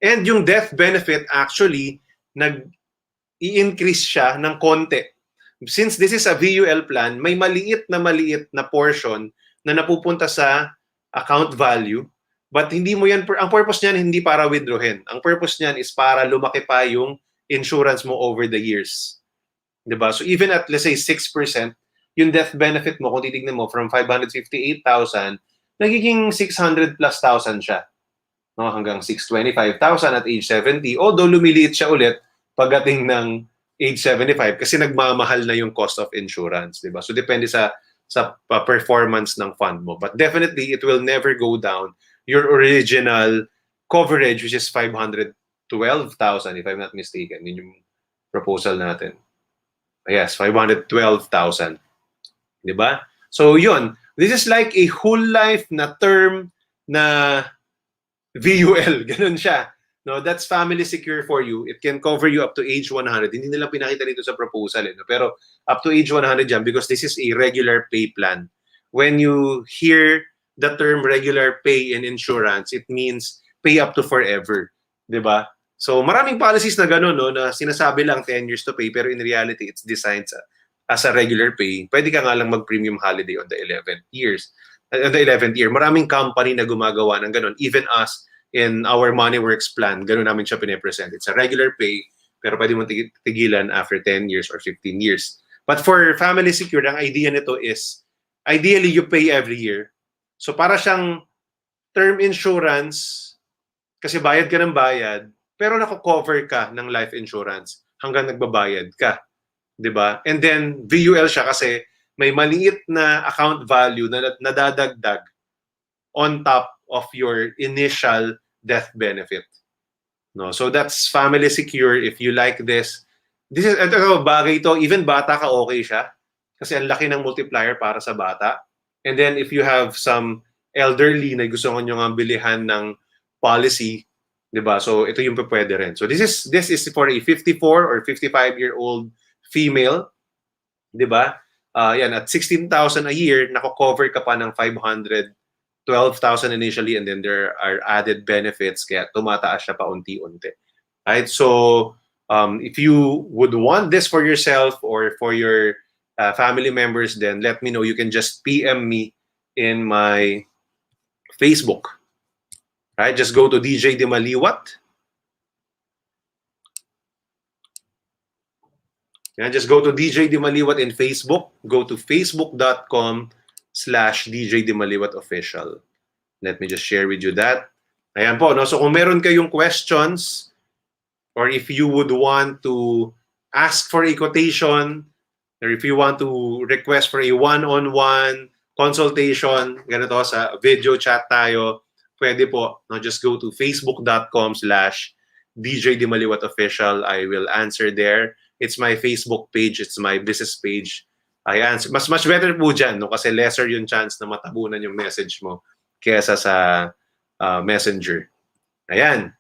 Speaker 1: And yung death benefit actually nag-i-increase siya ng konti. Since this is a VUL plan, may maliit na portion na napupunta sa account value. But hindi mo yan, ang purpose niyan hindi para withdrawin. Ang purpose niyan is para lumaki pa yung insurance mo over the years. Diba? So even at let's say 6%, yung death benefit mo, kung titignan mo, from 558,000, nagiging 600 plus thousand siya. No? Hanggang 625,000 at age 70. Although lumiliit siya ulit pagdating ng age 75 kasi nagmamahal na yung cost of insurance. Diba? So depende sa performance ng fund mo. But definitely, it will never go down your original coverage, which is 512,000 if I'm not mistaken. Yun yung proposal natin. Yes, 512,000. Diba? So yun, this is like a whole life na term na VUL. Ganun siya. No, that's family secure for you. It can cover you up to age 100. Hindi nila pinakita dito sa proposal. No? Pero up to age 100 yan because this is a regular pay plan. When you hear the term regular pay in insurance, it means pay up to forever. Diba? So maraming policies na gano'n, no, na sinasabi lang 10 years to pay, pero in reality, it's designed as a regular pay. Pwede ka nga lang mag-premium holiday on the 11th years. On the 11th year, maraming company na gumagawa ng gano'n. Even us, in our MoneyWorks plan, gano'n namin siya pinipresent. It's a regular pay, pero pwede mong tigilan after 10 years or 15 years. But for family secure, ang idea nito is, ideally, you pay every year. So para siyang term insurance, kasi bayad ka ng bayad, pero nako-cover ka ng life insurance hanggang nagbabayad ka. 'Di ba? And then VUL siya kasi may maliit na account value na nadadagdag on top of your initial death benefit. No, so that's family secure. If you like this is ito bagay ito, even bata ka okay siya kasi ang laki ng multiplier para sa bata. And then if you have some elderly na gusto niyo nga bilihan ng policy, 'di ba? So ito yung pwede rin. So this is for a 54 or 55-year-old female, 'di ba? Yan at 16,000 a year, nako-cover ka pa ng 512,000 initially and then there are added benefits kaya tumataas siya pa unti-unti. Right? So if you would want this for yourself or for your family members, then let me know. You can just PM me in my Facebook. Right? Just go to DJ Dimaliuat. Yeah, just go to DJ Dimaliuat in Facebook. Go to facebook.com/DJ Dimaliuat official. Let me just share with you that. Ayan po, no? So kung meron kayong questions or if you would want to ask for a quotation or if you want to request for a one-on-one consultation, ganito sa video chat tayo, pwede po, no? Just go to facebook.com/DJ Dimaliuat official. I will answer there. It's my Facebook page, it's my business page. I answer. Mas better po dyan, no? Kasi lesser yung chance na matabunan yung message mo kaysa sa messenger. Ayan.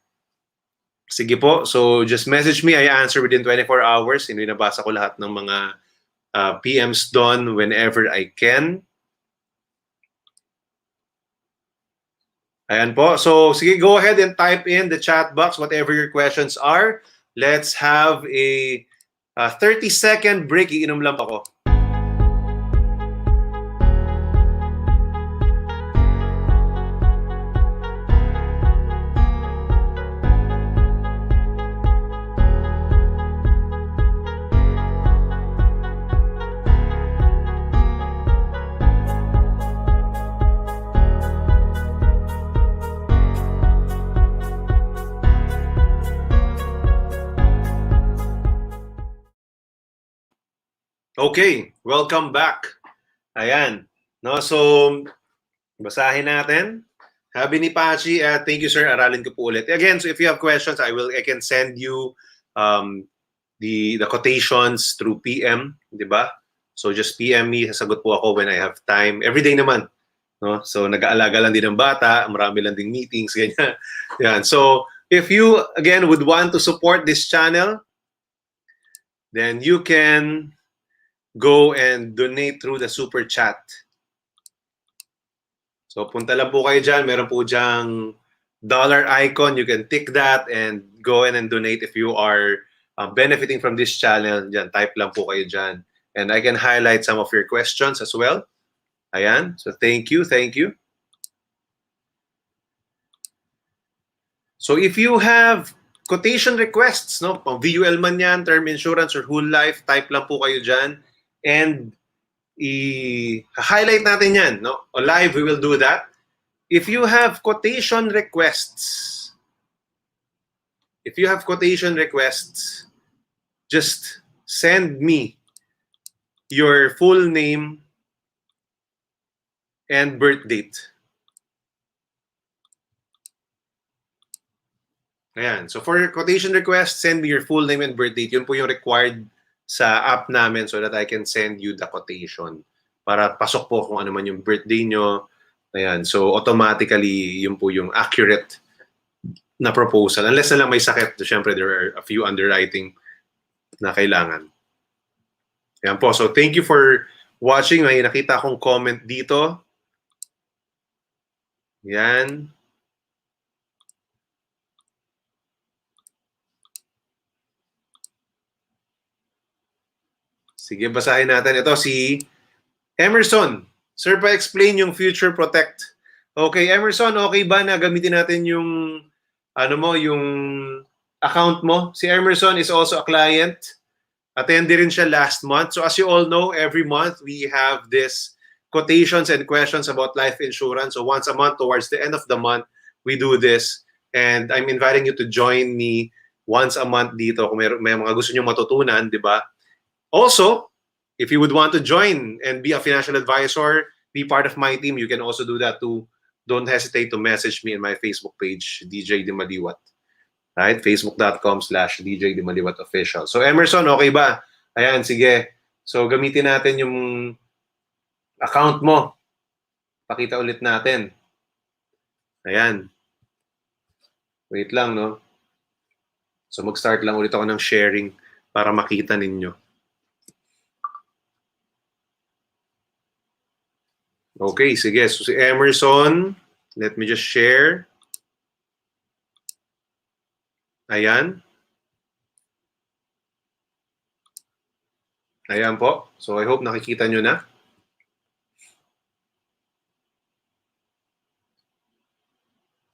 Speaker 1: Sige po. So just message me. I answer within 24 hours. Nabasa ko lahat ng mga PMs doon whenever I can. Ayan po. So, sige, go ahead and type in the chat box whatever your questions are. Let's have a 30-second break. Iinom lang ako. Okay, welcome back. Ayan. No, so, basahin natin. Sabi ni Pachi, thank you sir, aralin ko po ulit. Again, so if you have questions, I can send you the quotations through PM, di ba? So just PM me, sasagot po ako when I have time. Every day naman. No? So nag-aalaga lang din ng bata, marami lang ding meetings, ganyan. Yan. So if you, again, would want to support this channel, then you can go and donate through the super chat. So punta lang po kayo dyan. Meron po dyang dollar icon. You can tick that and go in and donate if you are benefiting from this channel. Dyan, type lang po kayo dyan. And I can highlight some of your questions as well. Ayan. So thank you, thank you. So if you have quotation requests, no, pang VUL man yan, term insurance or whole life, type lang po kayo dyan. And i-highlight natin yan, no? O live, we will do that. If you have quotation requests, just send me your full name and birth date. Ayan. So for quotation requests, send me your full name and birth date. Yun po yung required sa app namin so that I can send you the quotation. Para pasok po kung ano man yung birthday nyo. Ayan. So automatically, yun po yung accurate na proposal. Unless na lang may sakit. Siyempre, there are a few underwriting na kailangan. Ayan po. So thank you for watching. May nakita akong comment dito. Ayan. Sige, basahin natin. Ito si Emerson. Sir, pa-explain yung Future Protect. Okay, Emerson, okay ba na gamitin natin yung yung account mo? Si Emerson is also a client. Attendee rin siya last month. So as you all know, every month we have this quotations and questions about life insurance. So once a month, towards the end of the month, we do this. And I'm inviting you to join me once a month dito. Kung may mga gusto nyo matutunan, di ba? Also, if you would want to join and be a financial advisor, be part of my team, you can also do that too. Don't hesitate to message me in my Facebook page, DJ Dimaliuat. Right? Facebook.com/DJ Dimaliuat Official. So Emerson, okay ba? Ayan, sige. So gamitin natin yung account mo. Pakita ulit natin. Ayan. Wait lang, no? So mag-start lang ulit ako ng sharing para makita ninyo. Okay, sige. So si Emerson, let me just share. Ayan. Ayan po. So I hope nakikita nyo na.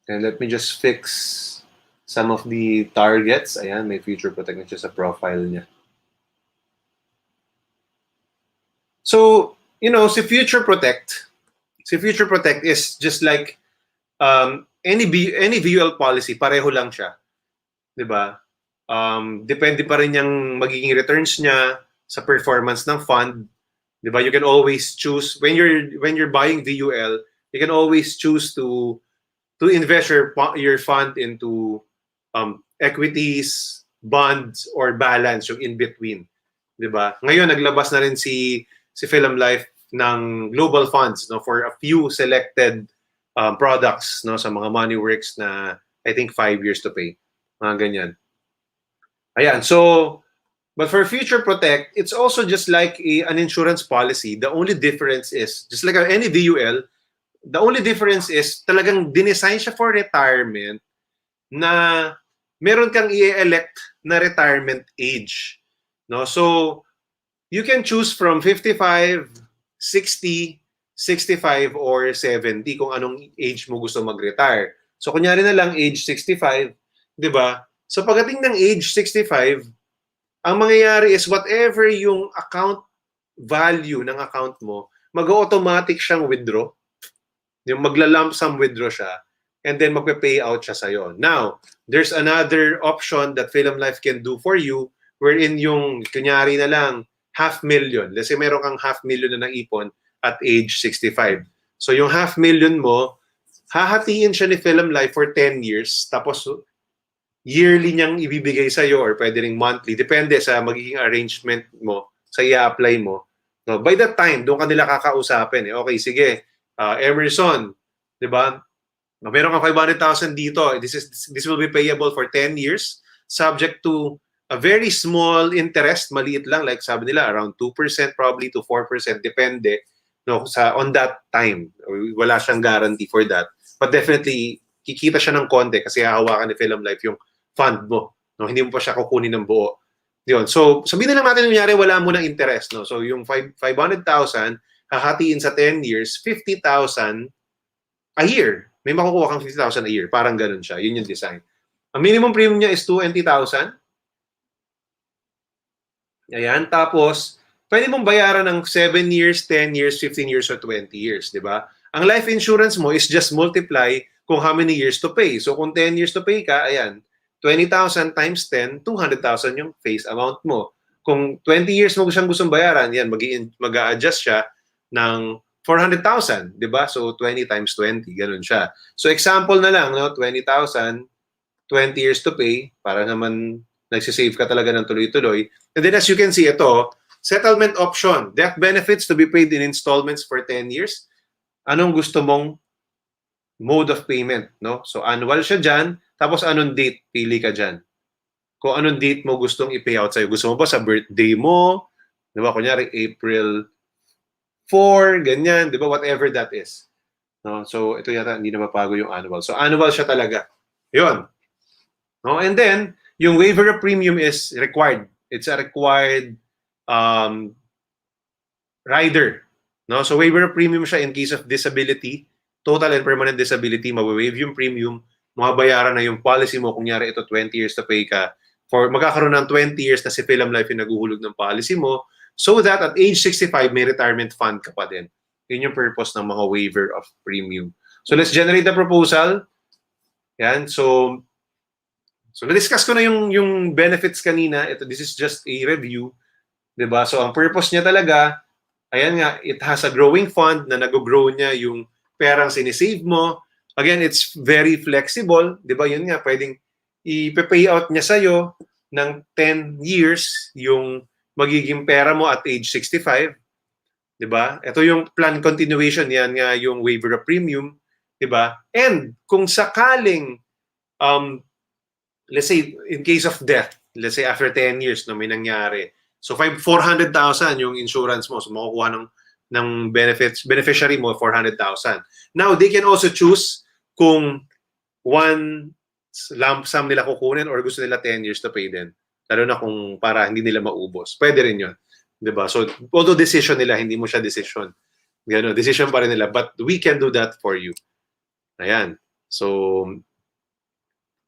Speaker 1: And let me just fix some of the targets. Ayan, may Future Protect na siya sa profile niya. So, si Future Protect is just like any VUL policy, pareho lang siya. 'Di ba? Depende pa rin yung magiging returns niya sa performance ng fund. 'Di ba? You can always choose when you're buying VUL, you can always choose to invest your fund into equities, bonds, or balance, yung in between. 'Di ba? Ngayon naglabas na rin si Film Life ng global funds, no, for a few selected products, no, sa mga MoneyWorks na I think 5 years to pay, mga ganyan. Ayan, so but for Future Protect, it's also just like an insurance policy. The only difference is just like any VUL, The only difference is talagang dinesign siya for retirement na meron kang i-elect na retirement age. No? So, you can choose from 55, 60, 65, or 70 kung anong age mo gusto mag-retire. So, kunyari na lang age 65, di ba? So, pagdating ng age 65, ang mangyayari is whatever yung account value ng account mo, mag-automatic siyang withdraw. Yung magla-lump sum withdraw siya, and then magpe-pay out siya sa'yo. Now, there's another option that Film Life can do for you, wherein yung, kunyari na lang, 500,000. Let's say meron kang 500,000 na naipon at age 65. So yung 500,000 mo, hahatiin siya ni Film Life for 10 years, tapos yearly niyang ibibigay sa'yo or pwede ring monthly. Depende sa magiging arrangement mo, sa i-apply mo. No, by that time, doon ka nila kakausapin. Okay, sige, Emerson, di ba? Meron kang 500,000 dito. This will be payable for 10 years, subject to a very small interest, maliit lang, like sabi nila, around 2% probably to 4%, depende no, on that time. Wala siyang guarantee for that. But definitely, kikita siya ng konti kasi hahawakan ni Film Life yung fund mo. No? Hindi mo pa siya kukunin ng buo. Yun. So, sabihin na lang natin nangyari, wala mo ng interest. No? So, yung 500,000, hahatiin sa 10 years, 50,000 a year. May makukuha kang 50,000 a year. Parang ganun siya. Yun yung design. Ang minimum premium niya is 20,000. Ayan. Tapos, pwede mong bayaran ng 7 years, 10 years, 15 years, or 20 years. Diba? Ang life insurance mo is just multiply kung how many years to pay. So, kung 10 years to pay ka, ayan, 20,000 times 10, 200,000 yung face amount mo. Kung 20 years mo siyang gustong bayaran, yan, mag-a-adjust siya ng 400,000, di ba? So, 20 times 20, ganun siya. So, example na lang, no? 20,000, 20 years to pay, para naman nagsisave ka talaga ng tuloy-tuloy. And then, as you can see, ito, settlement option, death benefits to be paid in installments for 10 years. Anong gusto mong mode of payment, no? So, annual siya dyan, tapos anong date, pili ka dyan. Kung anong date mo gustong i-pay out sa'yo. Gusto mo ba sa birthday mo? Di ba? Kunyari, April 4, ganyan. Di ba? Whatever that is. No? So, ito yata, hindi na mapago yung annual. So, annual siya talaga. Yun. No? And then, yung waiver of premium is required. It's a required rider. No? So, waiver of premium siya in case of disability, total and permanent disability, mawawave yung premium, mababayaran na yung policy mo. Kunyari, ito 20 years to pay ka. Magkakaroon ng 20 years na si Film Life yung naguhulog ng policy mo so that at age 65, may retirement fund ka pa din. Yun yung purpose ng mga waiver of premium. So, let's generate the proposal. Yan. So na-discuss ko na yung benefits kanina. This is just a review. Diba? So, ang purpose niya talaga, ayan nga, it has a growing fund na nag-grow niya yung perang sinisave mo. Again, it's very flexible. Diba? Yun nga, pwedeng i-pay out niya sa'yo ng 10 years yung magiging pera mo at age 65. Diba? Ito yung plan continuation. Yan nga yung waiver of premium. Diba? And kung sakaling, let's say, in case of death, let's say after 10 years na may nangyari, so 400,000 yung insurance mo. So makukuha ng beneficiary mo 400,000. Now, they can also choose kung one lump sum nila kukunin or gusto nila 10 years to pay din. Lalo na kung para hindi nila maubos. Pwede rin yun. Diba? So, although decision nila, hindi mo siya decision. Gano, decision pa rin nila. But we can do that for you. Ayan. So,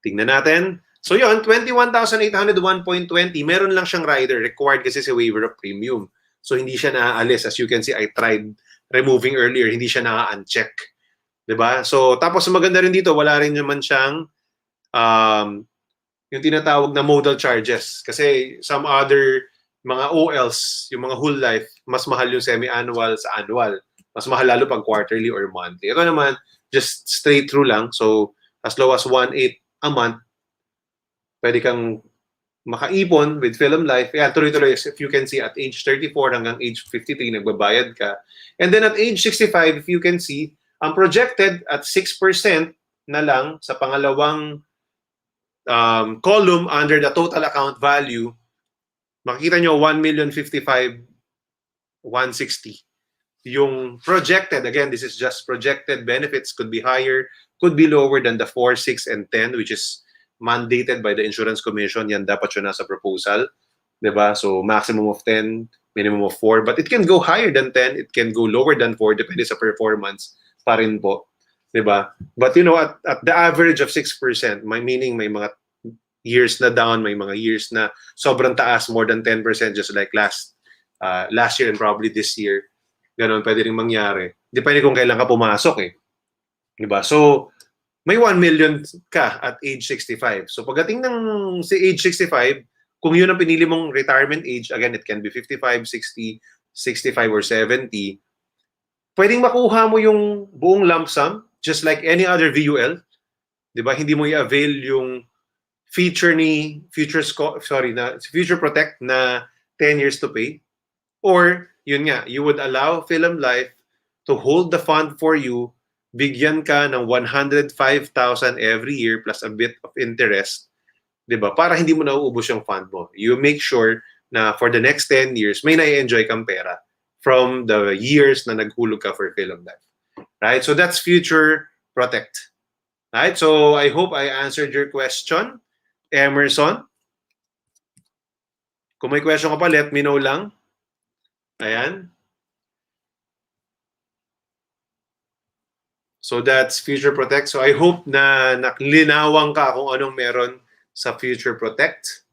Speaker 1: tingnan natin. So yun, 21,801.20, meron lang siyang rider. Required kasi si waiver of premium. So hindi siya naaalis. As you can see, I tried removing earlier. Hindi siya na-uncheck. Diba? So, tapos maganda rin dito, wala rin naman siyang yung tinatawag na modal charges. Kasi some other mga OLs, yung mga whole life, mas mahal yung semi-annual sa annual. Mas mahal lalo pag quarterly or monthly. Ito naman, just straight through lang. So, as low as 1/8 a month, pwede kang makaipon with Film Life. Yan, tuloy-tuloy. If you can see, at age 34 hanggang age 53, nagbabayad ka. And then at age 65, if you can see, ang projected at 6% na lang sa pangalawang column under the total account value, makikita nyo 1,055,160. yung projected, again, this is just projected benefits, could be higher, could be lower than the 4, 6, and 10, which is mandated by the Insurance Commission. Yan dapat yun nasa proposal. Diba? So maximum of 10, minimum of 4. But it can go higher than 10, it can go lower than 4, depende sa performance pa rin po. Diba? But you know, at the average of 6%, meaning may mga years na down, may mga years na sobrang taas, more than 10%, just like last year and probably this year. Ganon, pwede rin mangyari. Depende kung kailan ka pumasok eh. Diba? So, may 1 million ka at age 65. So, pagdating ng si age 65, kung yun ang pinili mong retirement age, again, it can be 55, 60, 65, or 70, pwedeng makuha mo yung buong lump sum, just like any other VUL. Diba? Hindi mo i-avail yung feature ni Future Protect na 10 years to pay. Or, yun nga, you would allow Film Life to hold the fund for you, bigyan ka ng 105,000 every year plus a bit of interest, diba? Para hindi mo nauubos yung fund mo. You make sure na for the next 10 years, may na-enjoy kang pera from the years na naghulog ka for Film Life. Right? So that's Future Protect. Right? So I hope I answered your question, Emerson. Kung may question ka pa, let me know lang. Ayan. So that's Future Protect. So I hope na naklinawan ka kung anong meron sa Future Protect.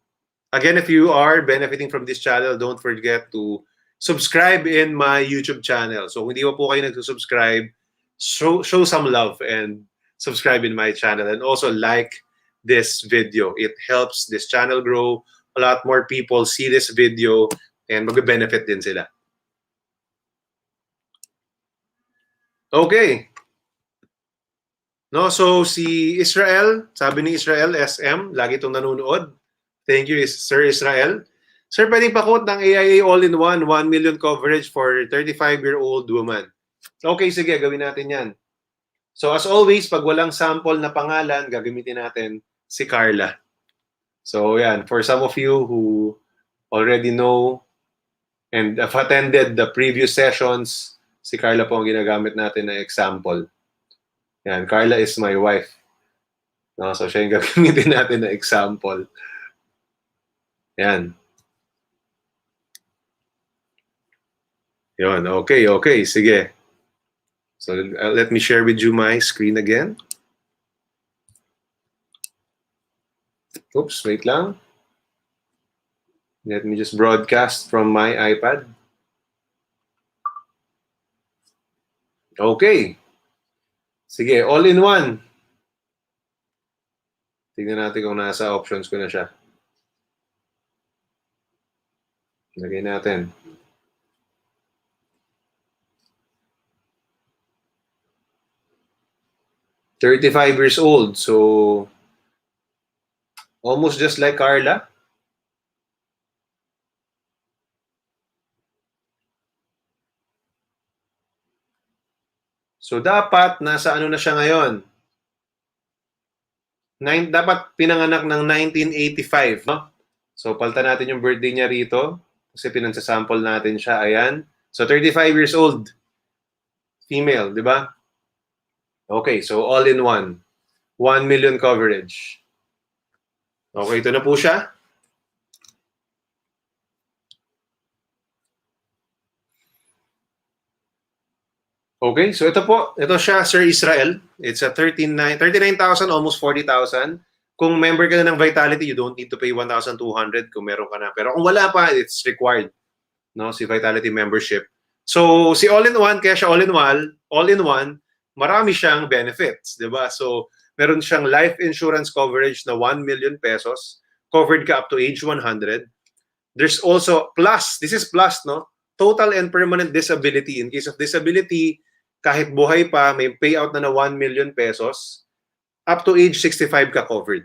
Speaker 1: Again, if you are benefiting from this channel, don't forget to subscribe in my YouTube channel. So kung hindi po kayo nagsusubscribe, show some love and subscribe in my channel. And also like this video. It helps this channel grow. A lot more people see this video and mag-benefit din sila. Okay. No, so si Israel, sabi ni Israel SM, lagi itong nanonood. Thank you, Sir Israel. Sir, pwedeng pa-quote ng AIA All-in-One, 1 million coverage for 35-year-old woman. Okay, sige, gawin natin yan. So as always, pag walang sample na pangalan, gagamitin natin si Carla. So yan, for some of you who already know and have attended the previous sessions, si Carla po ang ginagamit natin na example. Yan, Carla is my wife. No, so siya yung gagamitin natin na example. Yan. Yun, okay, sige. So let me share with you my screen again. Oops, wait lang. Let me just broadcast from my iPad. Okay. Sige, all-in-one. Tignan natin kung nasa options ko na siya. Lagay natin. "35 years old." So, almost just like Carla. So, dapat nasa ano na siya ngayon? Dapat pinanganak ng 1985, no? So, palitan natin yung birthday niya rito. Kasi pinansasample natin siya. Ayan. So, 35 years old. Female, di ba? Okay, so all-in-one. 1 million coverage. Okay, ito na po siya. Okay, so ito po. Ito siya, Sir Israel. It's a 39,000, almost 40,000. Kung member ka na ng Vitality, you don't need to pay 1,200 kung meron ka na. Pero kung wala pa, it's required. No, si Vitality membership. So, si all-in-one, kaya siya all-in-one, marami siyang benefits, 'di ba? So, meron siyang life insurance coverage na 1 million pesos, covered ka up to age 100. There's also plus, this is plus, no? Total and permanent disability. In case of disability, kahit buhay pa, may payout na 1 million pesos, up to age 65 ka covered,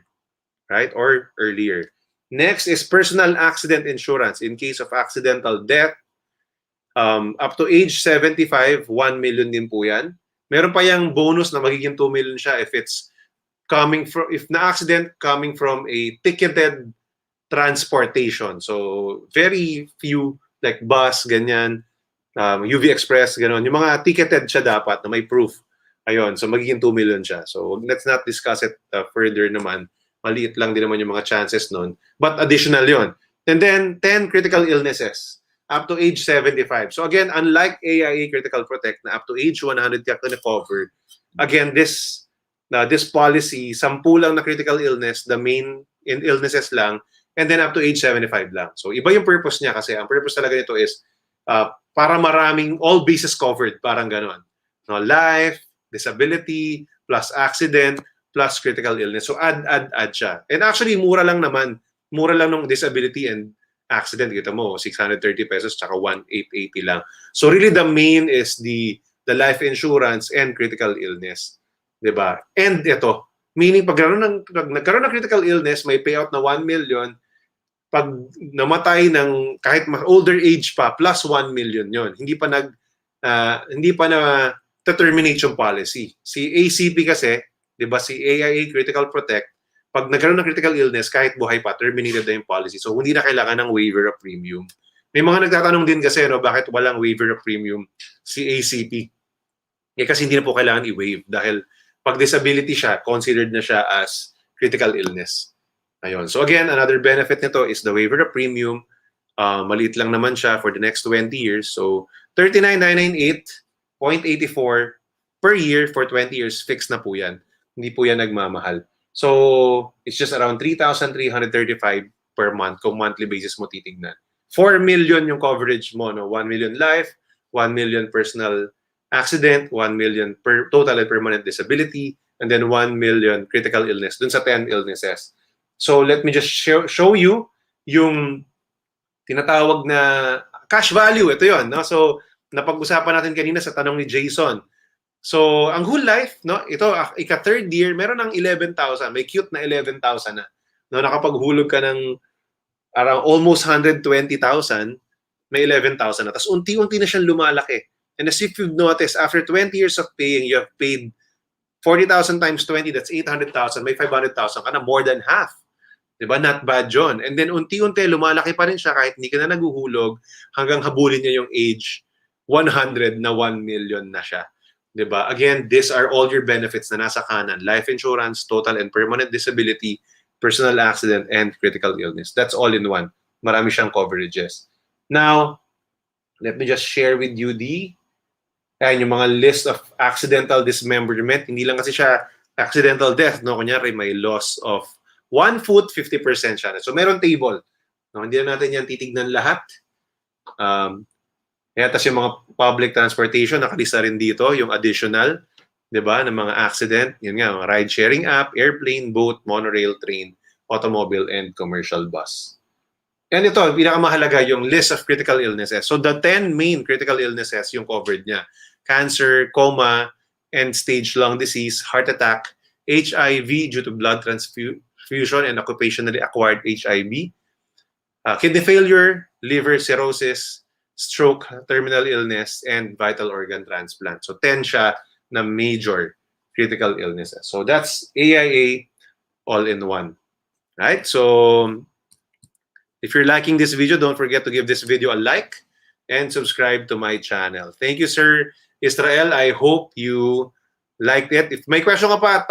Speaker 1: right? Or earlier. Next is personal accident insurance. In case of accidental death, up to age 75, 1 million din po yan. Meron pa yung bonus na magiging 2 million siya if it's coming from, if na-accident coming from a ticketed transportation. So, very few, like bus, ganyan, UV Express, gano'n. Yung mga ticketed siya dapat na may proof. Ayun, so magiging 2 million siya. So let's not discuss it further naman. Maliit lang din naman yung mga chances nun. But additional yon. And then 10 critical illnesses up to age 75. So again, unlike AIA Critical Protect na up to age 100 ka na covered, again, this policy, 10 lang na critical illness, the main illnesses lang, and then up to age 75 lang. So iba yung purpose niya kasi ang purpose talaga nito is para maraming all bases covered, parang ganon. No, life, disability, plus accident, plus critical illness. So add siya. And actually, mura lang naman. Mura lang ng disability and accident. Kita mo, 630 pesos tsaka 1,880 lang. So really the main is the life insurance and critical illness. Diba? And ito, meaning pag nagkaroon ng critical illness, may payout na 1 million. Pag namatay ng kahit older age pa, plus 1 million yon. Hindi pa na terminate yung policy. Si ACP kasi, 'di ba, si AIA Critical Protect, pag nagkaroon ng critical illness kahit buhay pa, terminated na yung policy. So hindi na kailangan ng waiver of premium. May mga nagtatanong din kasi bakit walang waiver of premium si ACP? Kasi hindi na po kailangan i-waive dahil pag disability siya, considered na siya as critical illness. Ayun. So again, another benefit nito is the waiver of premium. Maliit lang naman siya for the next 20 years. So 39,998.84 per year for 20 years, fixed na po yan. Hindi po yan nagmamahal. So it's just around 3,335 per month kung monthly basis mo titignan. 4 million yung coverage mo. No? 1 million life, 1 million personal accident, 1 million per total and permanent disability, and then 1 million critical illness dun sa 10 illnesses. So let me just show you yung tinatawag na cash value. Ito yon, no? So napag-usapan natin kanina sa tanong ni Jason. So ang whole life, no? Ito ika-third year, meron ng 11,000. May cute na 11,000 na. No, nakapaghulog ka ng around almost 120,000, may 11,000 na. Tapos unti-unti na siyang lumalaki. And as if you've noticed, after 20 years of paying, you have paid 40,000 times 20, that's 800,000. May 500,000 ka na, more than half. Diba? Not bad, John. And then unti-unti, lumalaki pa rin siya kahit hindi ka na naguhulog hanggang habulin niya yung age 100 na 1 million na siya. Diba? Again, these are all your benefits na nasa kanan. Life insurance, total and permanent disability, personal accident, and critical illness. That's all in one. Marami siyang coverages. Now, let me just share with you yung mga list of accidental dismemberment. Hindi lang kasi siya accidental death, no? Kunyari, may loss of 1 foot, 50% siya. So, meron table. No? Hindi na natin yan titignan lahat. Tas yung mga public transportation, nakalista rin dito, yung additional, di ba, ng mga accident. Yun nga, mga ride-sharing app, airplane, boat, monorail, train, automobile, and commercial bus. And ito, pinakamahalaga yung list of critical illnesses. So, the 10 main critical illnesses yung covered niya. Cancer, coma, end-stage lung disease, heart attack, HIV due to blood transfusion and occupationally acquired HIV, kidney failure, liver cirrhosis, stroke, terminal illness, and vital organ transplant. So 10 siya na major critical illnesses. So that's AIA all in one. Right? So if you're liking this video, don't forget to give this video a like and subscribe to my channel. Thank you, Sir Israel. I hope you liked it. If may question ka pa,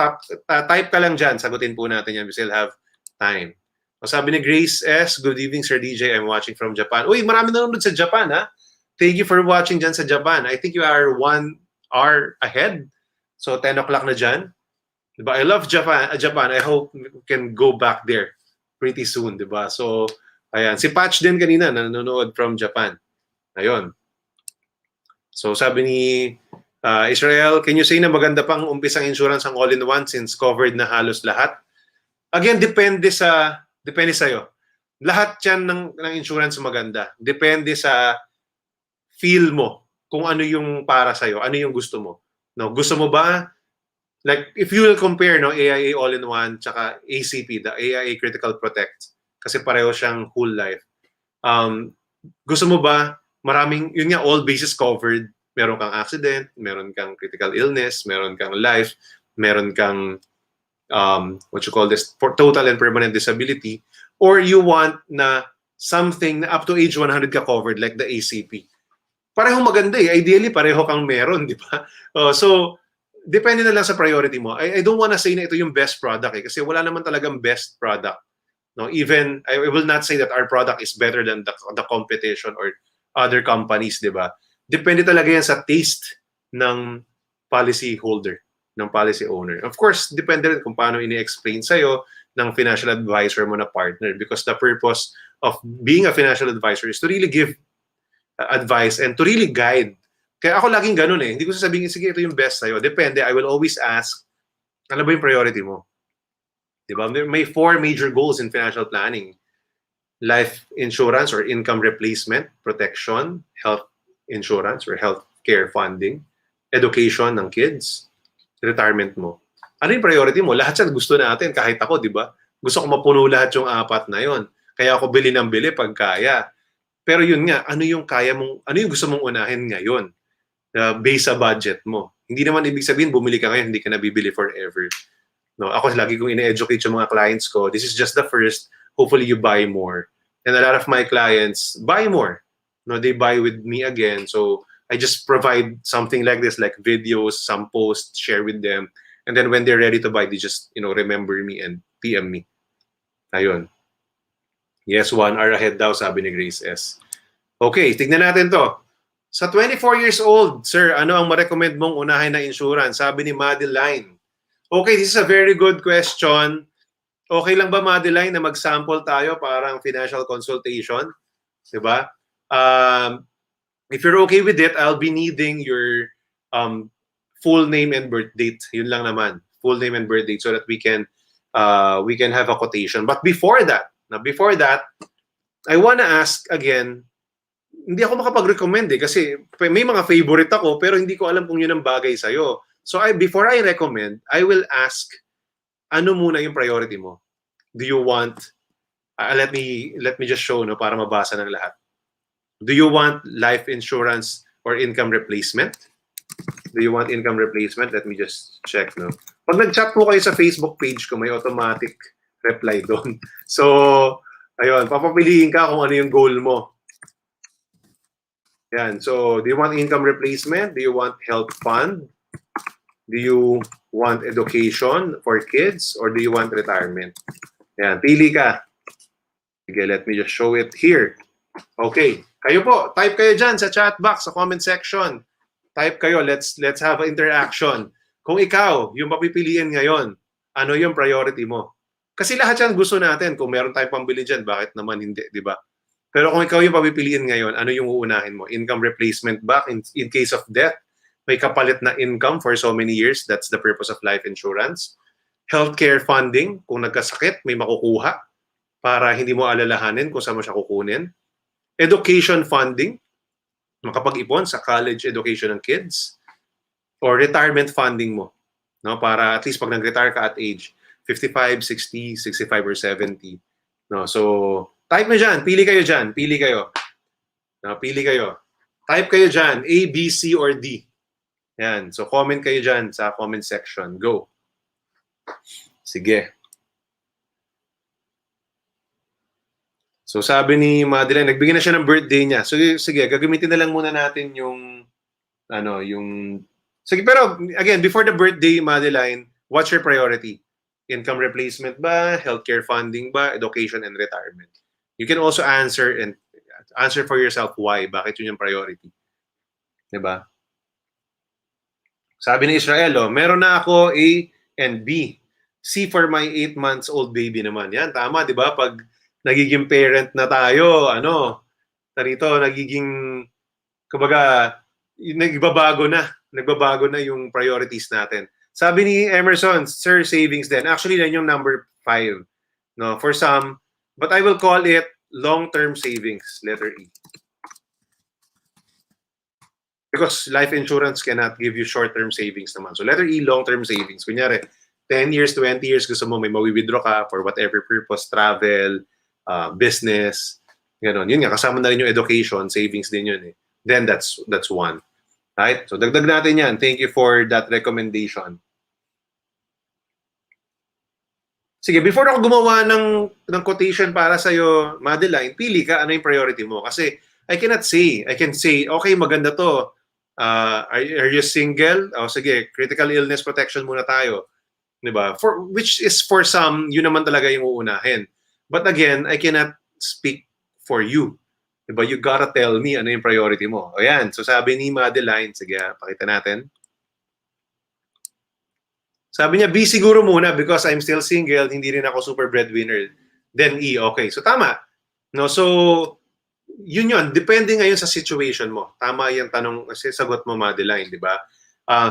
Speaker 1: type ka lang dyan. Sagutin po natin yan. We still have time. O sabi ni Grace S., good evening, Sir DJ. I'm watching from Japan. Uy, marami nanonood sa Japan, ha? Thank you for watching dyan sa Japan. I think you are 1 hour ahead. So, 10 o'clock na dyan. Diba? I love Japan. I hope we can go back there pretty soon, diba? So, ayan. Si Patch din kanina, nanonood from Japan. Ayun. So, sabi ni Israel, can you say na maganda pang umpisang insurance ang all-in-one since covered na halos lahat? Again, depende sa'yo. Lahat yan ng insurance maganda. Depende sa feel mo kung ano yung para sa'yo, ano yung gusto mo. No, gusto mo ba, like, if you will compare, no, AIA all-in-one tsaka ACP, the AIA Critical Protect, kasi pareho siyang whole life. Gusto mo ba, maraming, yun nga, all bases covered, meron kang accident, meron kang critical illness, meron kang life, meron kang what you call this, for total and permanent disability, or you want na something na up to age 100 ka covered like the ACP. parehong maganda eh. Ideally, pareho kang meron, di ba? So, depende na lang sa priority mo. I don't wanna say na ito yung best product eh, kasi wala naman talagang best product. No, even I will not say that our product is better than the competition or other companies, di ba? Depende talaga yan sa taste ng policy holder, ng policy owner. Of course, depende rin kung paano ini-explain sa'yo ng financial advisor mo na partner, because the purpose of being a financial advisor is to really give advice and to really guide. Kaya ako laging ganun eh. Hindi ko sasabihin, sige, ito yung best sa'yo. Depende. I will always ask, ano ba yung priority mo? Diba? May 4 major goals in financial planning. Life insurance or income replacement, protection, health insurance or health care funding, education ng kids, retirement mo. Ano yung priority mo? Lahat yan gusto natin, kahit ako, di ba? Gusto ko mapuno lahat yung 4 na yon. Kaya ako bili ng bili pag kaya. Pero yun nga, ano yung kaya mong, ano yung gusto mong unahin ngayon? Based sa budget mo. Hindi naman ibig sabihin, bumili ka ngayon, hindi ka na bibili forever. No, ako lagi kong ine-educate yung mga clients ko. This is just the first. Hopefully you buy more. And a lot of my clients buy more. No, they buy with me again. So I just provide something like this, like videos, some posts, share with them. And then when they're ready to buy, they just, remember me and PM me. Ayun. Yes, 1 hour ahead daw, sabi ni Grace S. Okay, tignan natin to. Sa 24 years old, sir, ano ang ma-recommend mong unahin na insurance? Sabi ni Madeline. Okay, this is a very good question. Okay lang ba, Madeline, na mag-sample tayo parang financial consultation? Diba? If you're okay with it, I'll be needing your full name and birth date. Yun lang naman. Full name and birth date so that we can have a quotation. But before that, I wanna ask again, hindi ako makapag-recommend eh kasi may mga favorite ako pero hindi ko alam kung yun ang bagay sa'yo. So before I recommend, I will ask, ano muna yung priority mo? Do you want, let me just show no para mabasa ng lahat. Do you want life insurance or income replacement? Do you want income replacement? Let me just check no. Pag nag-chat po kayo sa Facebook page ko, may automatic reply doon. So, ayun, papapiliin ka kung ano yung goal mo. Yan. So, do you want income replacement? Do you want health fund? Do you want education for kids? Or do you want retirement? Yan. Pili ka. Sige, let me just show it here. Okay. Kayo po, type kayo dyan sa chat box, sa comment section. Type kayo. Let's have an interaction. Kung ikaw, yung papipiliin ngayon, ano yung priority mo? Kasi lahat yan gusto natin. Kung meron tayong pambili dyan, bakit naman hindi, di ba? Pero kung ikaw yung papipiliin ngayon, ano yung uunahin mo? Income replacement ba? In case of death, may kapalit na income for so many years. That's the purpose of life insurance. Healthcare funding, kung nagkasakit, may makukuha para hindi mo alalahanin kung saan mo siya kukunin. Education funding, makapag-ipon sa college education ng kids. Or retirement funding mo, no? Para at least pag nag-retire ka at age 55, 60, 65, or 70. No? So, type mo dyan. Pili kayo dyan. Pili kayo. No? Pili kayo. Type kayo dyan. A, B, C, or D. Yan. So, comment kayo dyan sa comment section. Go. Sige. So, sabi ni Madeline, nagbigay na siya ng birthday niya. So, sige, gagamitin na lang muna natin yung sige, pero again, before the birthday, Madeline, what's your priority? Income replacement ba? Healthcare funding ba? Education and retirement? You can also answer for yourself why. Bakit yun yung priority? Diba? Sabi ni Israel, meron na ako A and B. C for my 8 months old baby naman. Yan, tama, di ba? Pag nagiging parent na tayo, nagiging, kumbaga, nagbabago na yung priorities natin. Sabi ni Emerson, sir, savings din. Actually, yan yung number 5. No, for some, but I will call it long-term savings, letter E. Because life insurance cannot give you short-term savings naman. So letter E, long-term savings. Kunyari, 10 years, 20 years, gusto mo may mawi-withdraw ka for whatever purpose, travel, business, gano'n. Yun nga, kasama na rin yung education, savings din yun eh. Then that's one. Right? So dagdag natin yan. Thank you for that recommendation. Sige, before ako gumawa ng quotation para sa'yo, Madeline, pili ka ano yung priority mo. Kasi I cannot say. I can say, okay, maganda to. Are you single? O sige, critical illness protection muna tayo. 'Di ba? Which is for some, yun naman talaga yung uunahin. But again, I cannot speak for you. 'Di ba? You gotta tell me ano yung priority mo. O yan. So sabi ni Madeline, sige, pakita natin. Sabi niya, B siguro muna because I'm still single, hindi rin ako super breadwinner. Then E, okay. So tama. No, so yun. Depende ngayon sa situation mo. Tama yung tanong, kasi sagot mo, Madeline, di ba?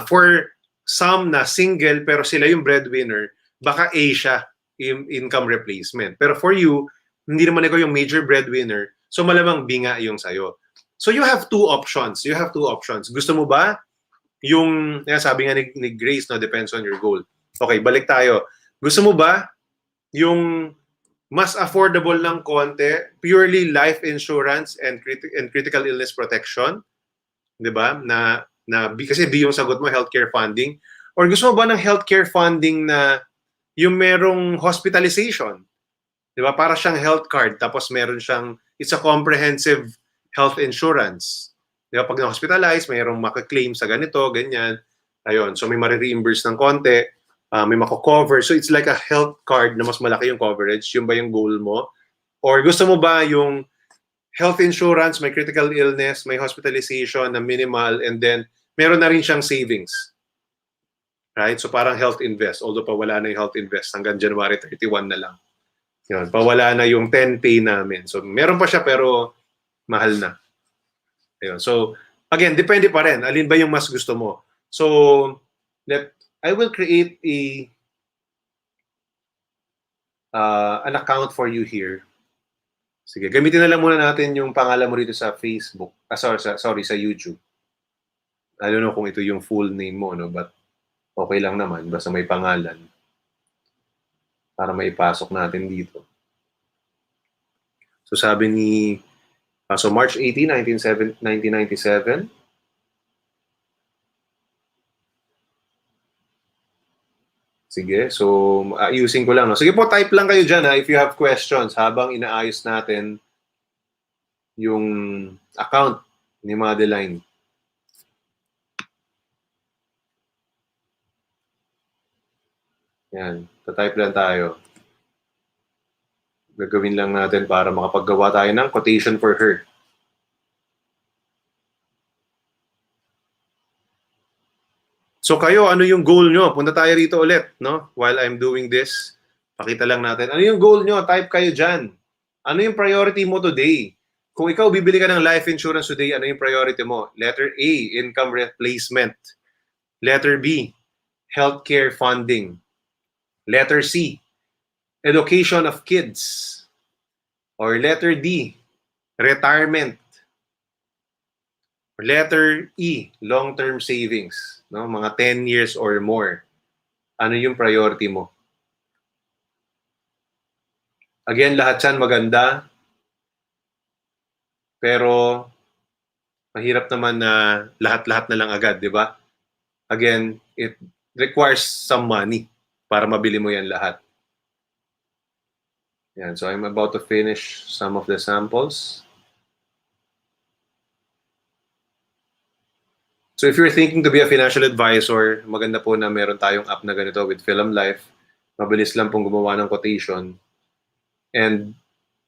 Speaker 1: For some na single pero sila yung breadwinner, baka A siya, income replacement. Pero for you, hindi naman ikaw yung major breadwinner, so malamang B nga yung sayo. So you have two options. Gusto mo ba yung, sabi nga ni Grace, no, depends on your goal. Okay, balik tayo. Gusto mo ba yung mas affordable ng konti, purely life insurance and critical illness protection, 'di ba? Kasi B yung sagot mo, healthcare funding. Or gusto mo ba ng healthcare funding na yung merong hospitalization? 'Di ba? Para siyang health card, tapos meron siyang, it's a comprehensive health insurance. 'Di ba? Pag na-hospitalize, mayroong maka-claim sa ganito, ganyan. Ayun, so may ma-reimburse ng konti, may mako-cover. So it's like a health card na mas malaki yung coverage. Yun ba yung goal mo? Or gusto mo ba yung health insurance, may critical illness, may hospitalization na minimal, and then meron na rin siyang savings. Right? So parang health invest. Although pawala na yung health invest hanggang January 31 na lang. Yun, pawala na yung 10 pay namin. So meron pa siya pero mahal na. Ayun. So again, depende pa rin. Alin ba yung mas gusto mo? So I will create an account for you here. Sige, gamitin na lang muna natin yung pangalan mo dito sa Facebook. Sorry, sa YouTube. I don't know kung ito yung full name mo, no? But okay lang naman, basta may pangalan. Para maipasok natin dito. So sabi ni, so March 18, 1997. Sige, so ayusin ko lang. No? Sige po, type lang kayo dyan if you have questions habang inaayos natin yung account ni Madeline. Yan, type lang tayo. Gagawin lang natin para makapaggawa tayo ng quotation for her. So kayo, ano yung goal nyo? Punta tayo rito ulit, no? While I'm doing this, pakita lang natin. Ano yung goal nyo? Type kayo dyan. Ano yung priority mo today? Kung ikaw bibili ka ng life insurance today, ano yung priority mo? Letter A, income replacement. Letter B, healthcare funding. Letter C, education of kids. Or letter D, retirement. Letter E, long-term savings. No? Mga 10 years or more. Ano yung priority mo? Again, lahat yan maganda. Pero mahirap naman na lahat-lahat na lang agad, di ba? Again, it requires some money para mabili mo yan lahat. Yan, so I'm about to finish some of the samples. So if you're thinking to be a financial advisor, maganda po na meron tayong app na ganito with Film Life. Mabilis lang pong gumawa ng quotation. And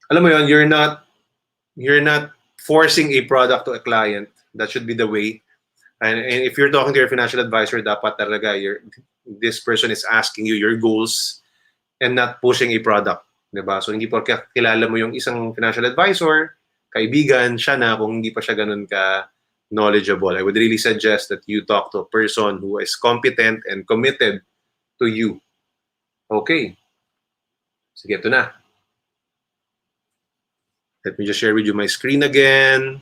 Speaker 1: alam mo yon, you're not forcing a product to a client. That should be the way. And if you're talking to your financial advisor, dapat talaga this person is asking you your goals and not pushing a product. Diba? So hindi po kilala mo yung isang financial advisor, kaibigan, siya na kung hindi pa siya ganun ka knowledgeable. I would really suggest that you talk to a person who is competent and committed to you. Okay. Sige, ito na. Let me just share with you my screen again.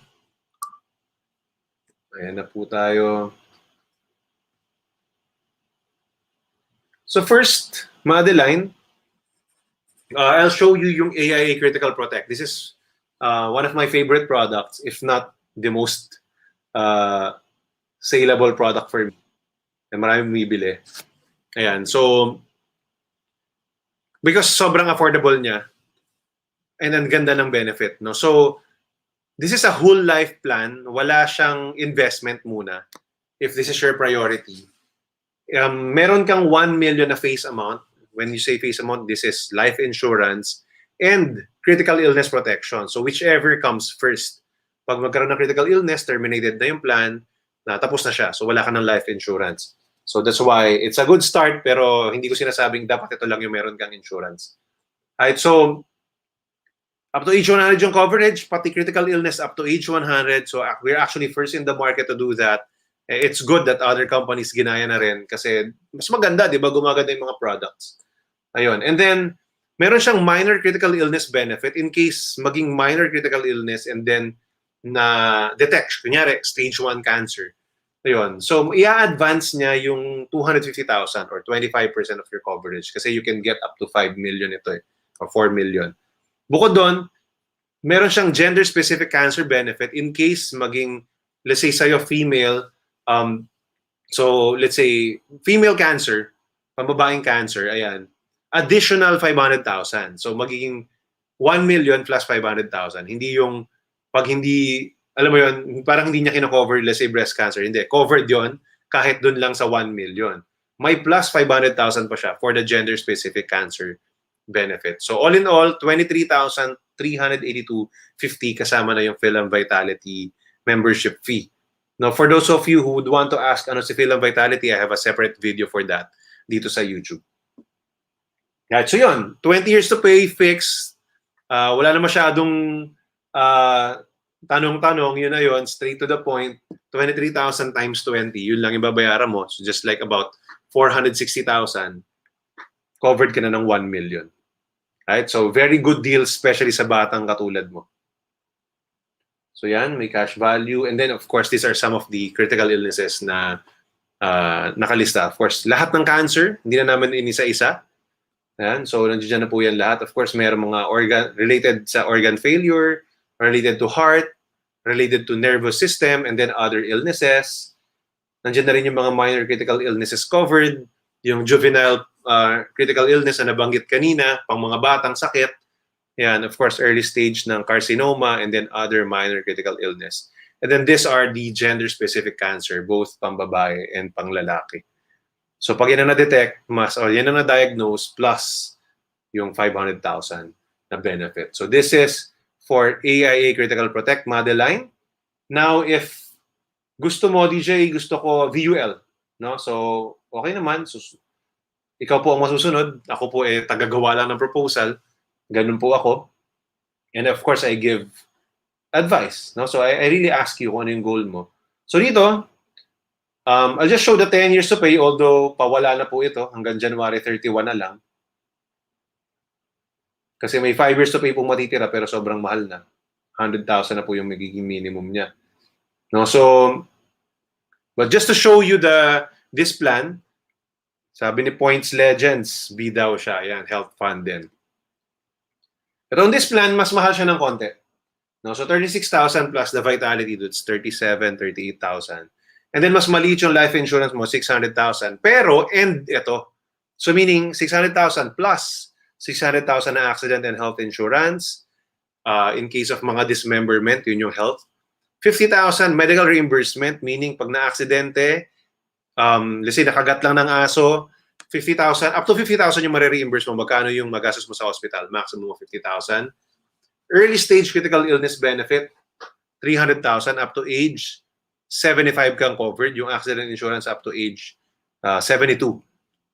Speaker 1: Ayan na po tayo. So first, Madeline, I'll show you yung AIA Critical Protect. This is one of my favorite products, if not the most saleable product for me. Maraming bumibili. Ayan, so because sobrang affordable niya and ang ganda ng benefit, no? So this is a whole life plan. Wala siyang investment muna if this is your priority. Meron kang 1 million na face amount. When you say face amount, this is life insurance and critical illness protection. So whichever comes first. Pag magkaroon ng critical illness, terminated na yung plan, tapos na siya. So wala ka ng life insurance. So that's why it's a good start, pero hindi ko sinasabing dapat ito lang yung meron kang insurance. Alright, so up to age 100 yung coverage, pati critical illness up to age 100. So we're actually first in the market to do that. It's good that other companies ginaya na rin kasi mas maganda, di ba? Gumaganda yung mga products. Ayun. And then, meron siyang minor critical illness benefit in case maging minor critical illness and then na detect, kunyari, stage 1 cancer. Ayun. So, i-advance niya yung 250,000 or 25% of your coverage kasi you can get up to 5 million ito or 4 million. Bukod doon, meron siyang gender-specific cancer benefit in case maging, let's say, sa'yo female, so let's say, female cancer, pambabaeng cancer, ayan, additional 500,000. So, magiging 1 million plus 500,000. Hindi yung, pag hindi, alam mo yun, parang hindi niya kino-cover, let's say, breast cancer. Hindi, covered yon kahit dun lang sa 1 million. May plus 500,000 pa siya for the gender-specific cancer benefit. So, all in all, 23,382.50 kasama na yung Film Vitality membership fee. Now, for those of you who would want to ask ano si Film Vitality, I have a separate video for that dito sa YouTube. Right, so yun, 20 years to pay, fixed. Wala na masyadong tanong-tanong, yun na yun, straight to the point. 23,000 times 20, yun lang yung babayaran mo. So just like about 460,000, covered ka na ng 1 million. Right? So very good deal, especially sa batang katulad mo. So yan, may cash value. And then of course, these are some of the critical illnesses na nakalista. Of course, lahat ng cancer, hindi na naman inisa-isa. Yan, so nandiyan na po yan lahat. Of course, mayroong mga organ related sa organ failure, related to heart, related to nervous system, and then other illnesses. Nandiyan na rin yung mga minor critical illnesses covered, yung juvenile critical illness na nabanggit kanina, pang mga batang sakit. Yan, of course, early stage ng carcinoma, and then other minor critical illness. And then these are the gender-specific cancer, both pang babae and pang lalaki. So pag yan ang na-detect, yan ang na-diagnose, plus yung 500,000 na benefit. So this is for AIA Critical Protect Madeline. Now, if gusto mo, DJ, gusto ko VUL. No? So, okay naman. So, ikaw po ang masusunod. Ako po tagagawa lang ng proposal. Ganun po ako. And of course, I give advice. No? So, I really ask you kung ano yung goal mo. So, dito, I'll just show the 10 years to pay, although pawala na po ito. Hanggang January 31 na lang. Kasi may 5 years to pay pong matitira pero sobrang mahal na. 100,000 na po yung magiging minimum niya. No, so, but just to show you this plan, sabi ni Points Legends, B daw siya. Ayan, health fund din. Pero on this plan, mas mahal siya ng konti. No, so 36,000 plus the vitality, it's 37, 38,000. And then mas maliit yung life insurance mo, 600,000. Pero, and ito, so meaning 600,000 plus 600,000 na accident and health insurance. In case of mga dismemberment, yun yung health. 50,000 medical reimbursement, meaning pag na-aksidente, let's say nakagat lang ng aso, 50,000, up to 50,000 yung marireimburse mo, magkano yung magastos mo sa hospital, maximum of 50,000. Early stage critical illness benefit, 300,000 up to age 75 kang covered, yung accident insurance up to age 72.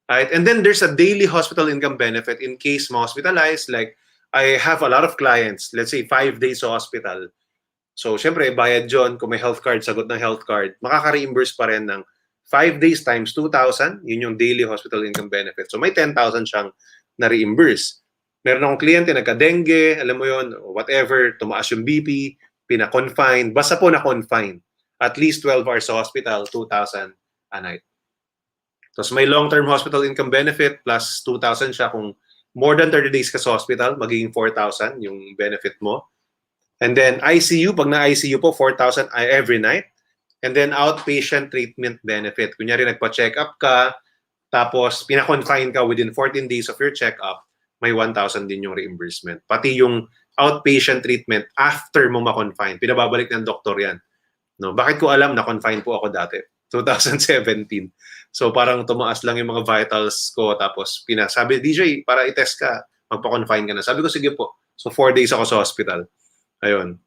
Speaker 1: Right? And then there's a daily hospital income benefit in case ma-hospitalized. Like, I have a lot of clients, let's say 5 days sa hospital. So, syempre, bayad yun. Kung may health card, sagot ng health card, makaka-reimburse pa rin ng 5 days times 2,000. Yun yung daily hospital income benefit. So, may 10,000 siyang na-reimburse. Meron akong kliyente, nagka-dengue, alam mo yun, whatever, tumaas yung BP, pina-confine, basta po na-confine. At least 12 hours sa hospital, 2,000 a night. Tapos may long-term hospital income benefit plus 2,000 siya kung more than 30 days ka sa hospital, magiging 4,000 yung benefit mo. And then ICU, pag na-ICU po, 4,000 every night. And then outpatient treatment benefit. Kunyari nagpa-check up ka, tapos pina-confine ka within 14 days of your check-up, may 1,000 din yung reimbursement. Pati yung outpatient treatment after mo ma-confine. Pinababalik ng doktor yan. No? Bakit ko alam na confine po ako dati? 2017. So parang tumaas lang yung mga vitals ko tapos sabi, DJ, para i-test ka, magpa-confine ka na. Sabi ko, sige po. So 4 days ako sa hospital. Ayun.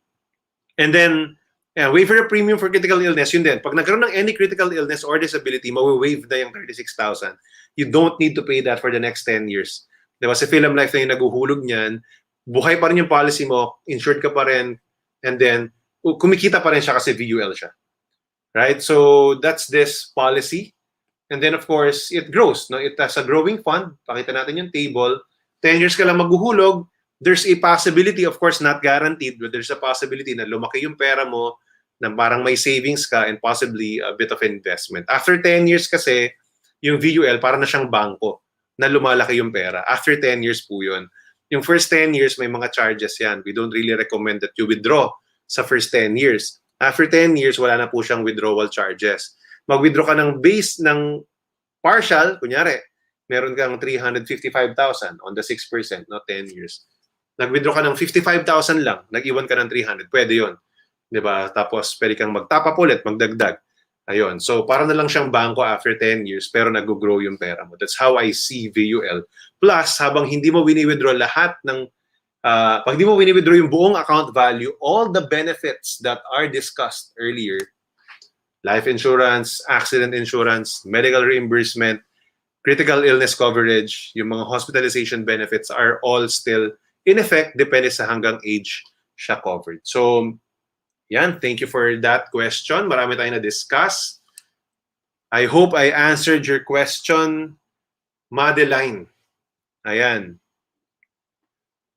Speaker 1: And then, waive for a premium for critical illness, yun din. Pag nagkaroon ng any critical illness or disability, mawi-waive na yung 36,000. You don't need to pay that for the next 10 years. Diba? Sa Film Life na yung naguhulog niyan, buhay pa rin yung policy mo, insured ka pa rin, and then, kumikita pa rin siya kasi VUL siya. Right? So, that's this policy. And then, of course, it grows. No? It has a growing fund. Pakita natin yung table. 10 years ka lang maghuhulog, there's a possibility, of course, not guaranteed, but there's a possibility na lumaki yung pera mo, na parang may savings ka, and possibly a bit of investment. After 10 years kasi, yung VUL, parang na siyang bangko, na lumalaki yung pera. After 10 years po yun. Yung first 10 years, may mga charges yan. We don't really recommend that you withdraw sa first 10 years. After 10 years, wala na po siyang withdrawal charges. Mag-withdraw ka ng base ng partial, kunyari, meron kang 355,000 on the 6%, no, 10 years. Nag-withdraw ka ng 55,000 lang, nag-iwan ka ng 300, pwede yun. Diba? Tapos, pwede kang mag-top up ulit, magdagdag. Ayun. So, para na lang siyang bangko after 10 years, pero nag-grow yung pera mo. That's how I see VUL. Plus, habang hindi mo wini-withdraw lahat ng, pag hindi mo wini-withdraw yung buong account value, all the benefits that are discussed earlier, life insurance, accident insurance, medical reimbursement, critical illness coverage, yung mga hospitalization benefits are all still in effect, depende sa hanggang age siya covered. So, yan, thank you for that question. Marami tayong na-discuss. I hope I answered your question, Madeline. Ayan.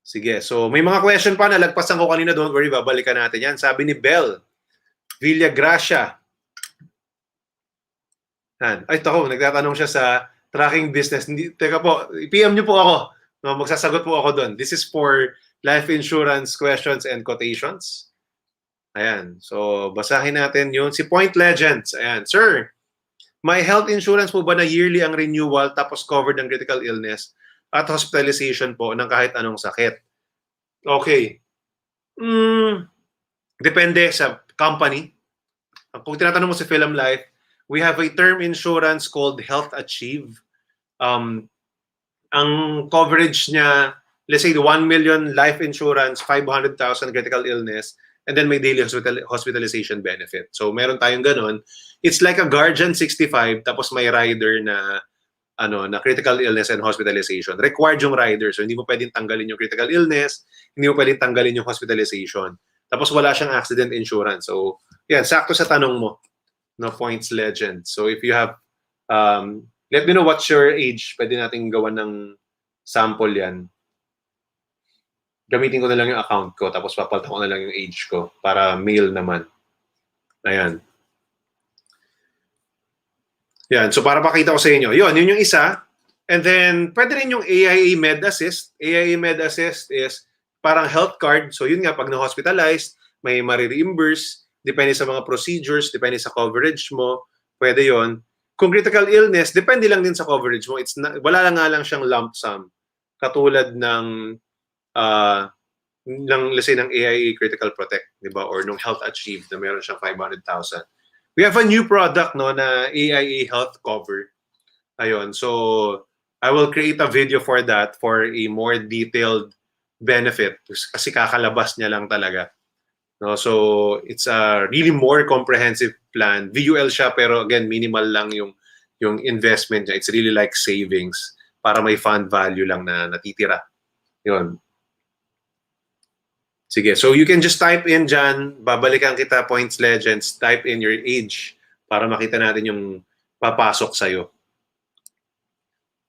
Speaker 1: Sige, so may mga question pa, nalagpasan ko kanina, don't worry, babalikan natin yan. Sabi ni Belle Villagracia. Ay, tako, nagtatanong siya sa tracking business. Teka po, PM niyo po ako. No, magsasagot po ako doon. This is for life insurance questions and quotations. Ayan. So, basahin natin yun. Si Point Legends. Ayan. Sir, may health insurance po ba na yearly ang renewal tapos covered ng critical illness at hospitalization po ng kahit anong sakit? Okay. Depende sa company. Kung tinatanong mo si Film Life, we have a term insurance called Health Achieve. Ang coverage niya, let's say the 1 million life insurance, 500,000 critical illness, and then may daily hospitalization benefit. So meron tayong ganon. It's like a Guardian 65, tapos may rider na na critical illness and hospitalization. Required yung rider. So hindi mo pwedeng tanggalin yung critical illness, hindi mo pwedeng tanggalin yung hospitalization. Tapos wala siyang accident insurance. So yan, sakto sa tanong mo. No, Points Legend. So if you have, let me know what's your age. Pwede natin gawan ng sample yan. Gamitin ko na lang yung account ko, tapos papalitan ko na lang yung age ko para male naman. Ayan. Yan. So para pakita ko sa inyo. Yun yung isa. And then, pwede rin yung AIA Med Assist. AIA Med Assist is parang health card. So yun nga, pag na-hospitalized, may marireimburse. Depende sa mga procedures, depende sa coverage mo. Pwede yon. Kung critical illness, depende lang din sa coverage mo. Wala lang nga lang siyang lump sum. Katulad ng let's say ng AIA Critical Protect, di ba? Or nung Health Achieve na meron siyang 500,000. We have a new product na AIA Health Cover. Ayun. So, I will create a video for that for a more detailed benefit kasi kakalabas niya lang talaga. No? So, it's a really more comprehensive plan. VUL siya pero again, minimal lang yung investment niya. It's really like savings para may fund value lang na natitira. Yun. Sige, so you can just type in dyan, babalikan kita, Points Legends, type in your age para makita natin yung papasok sa'yo.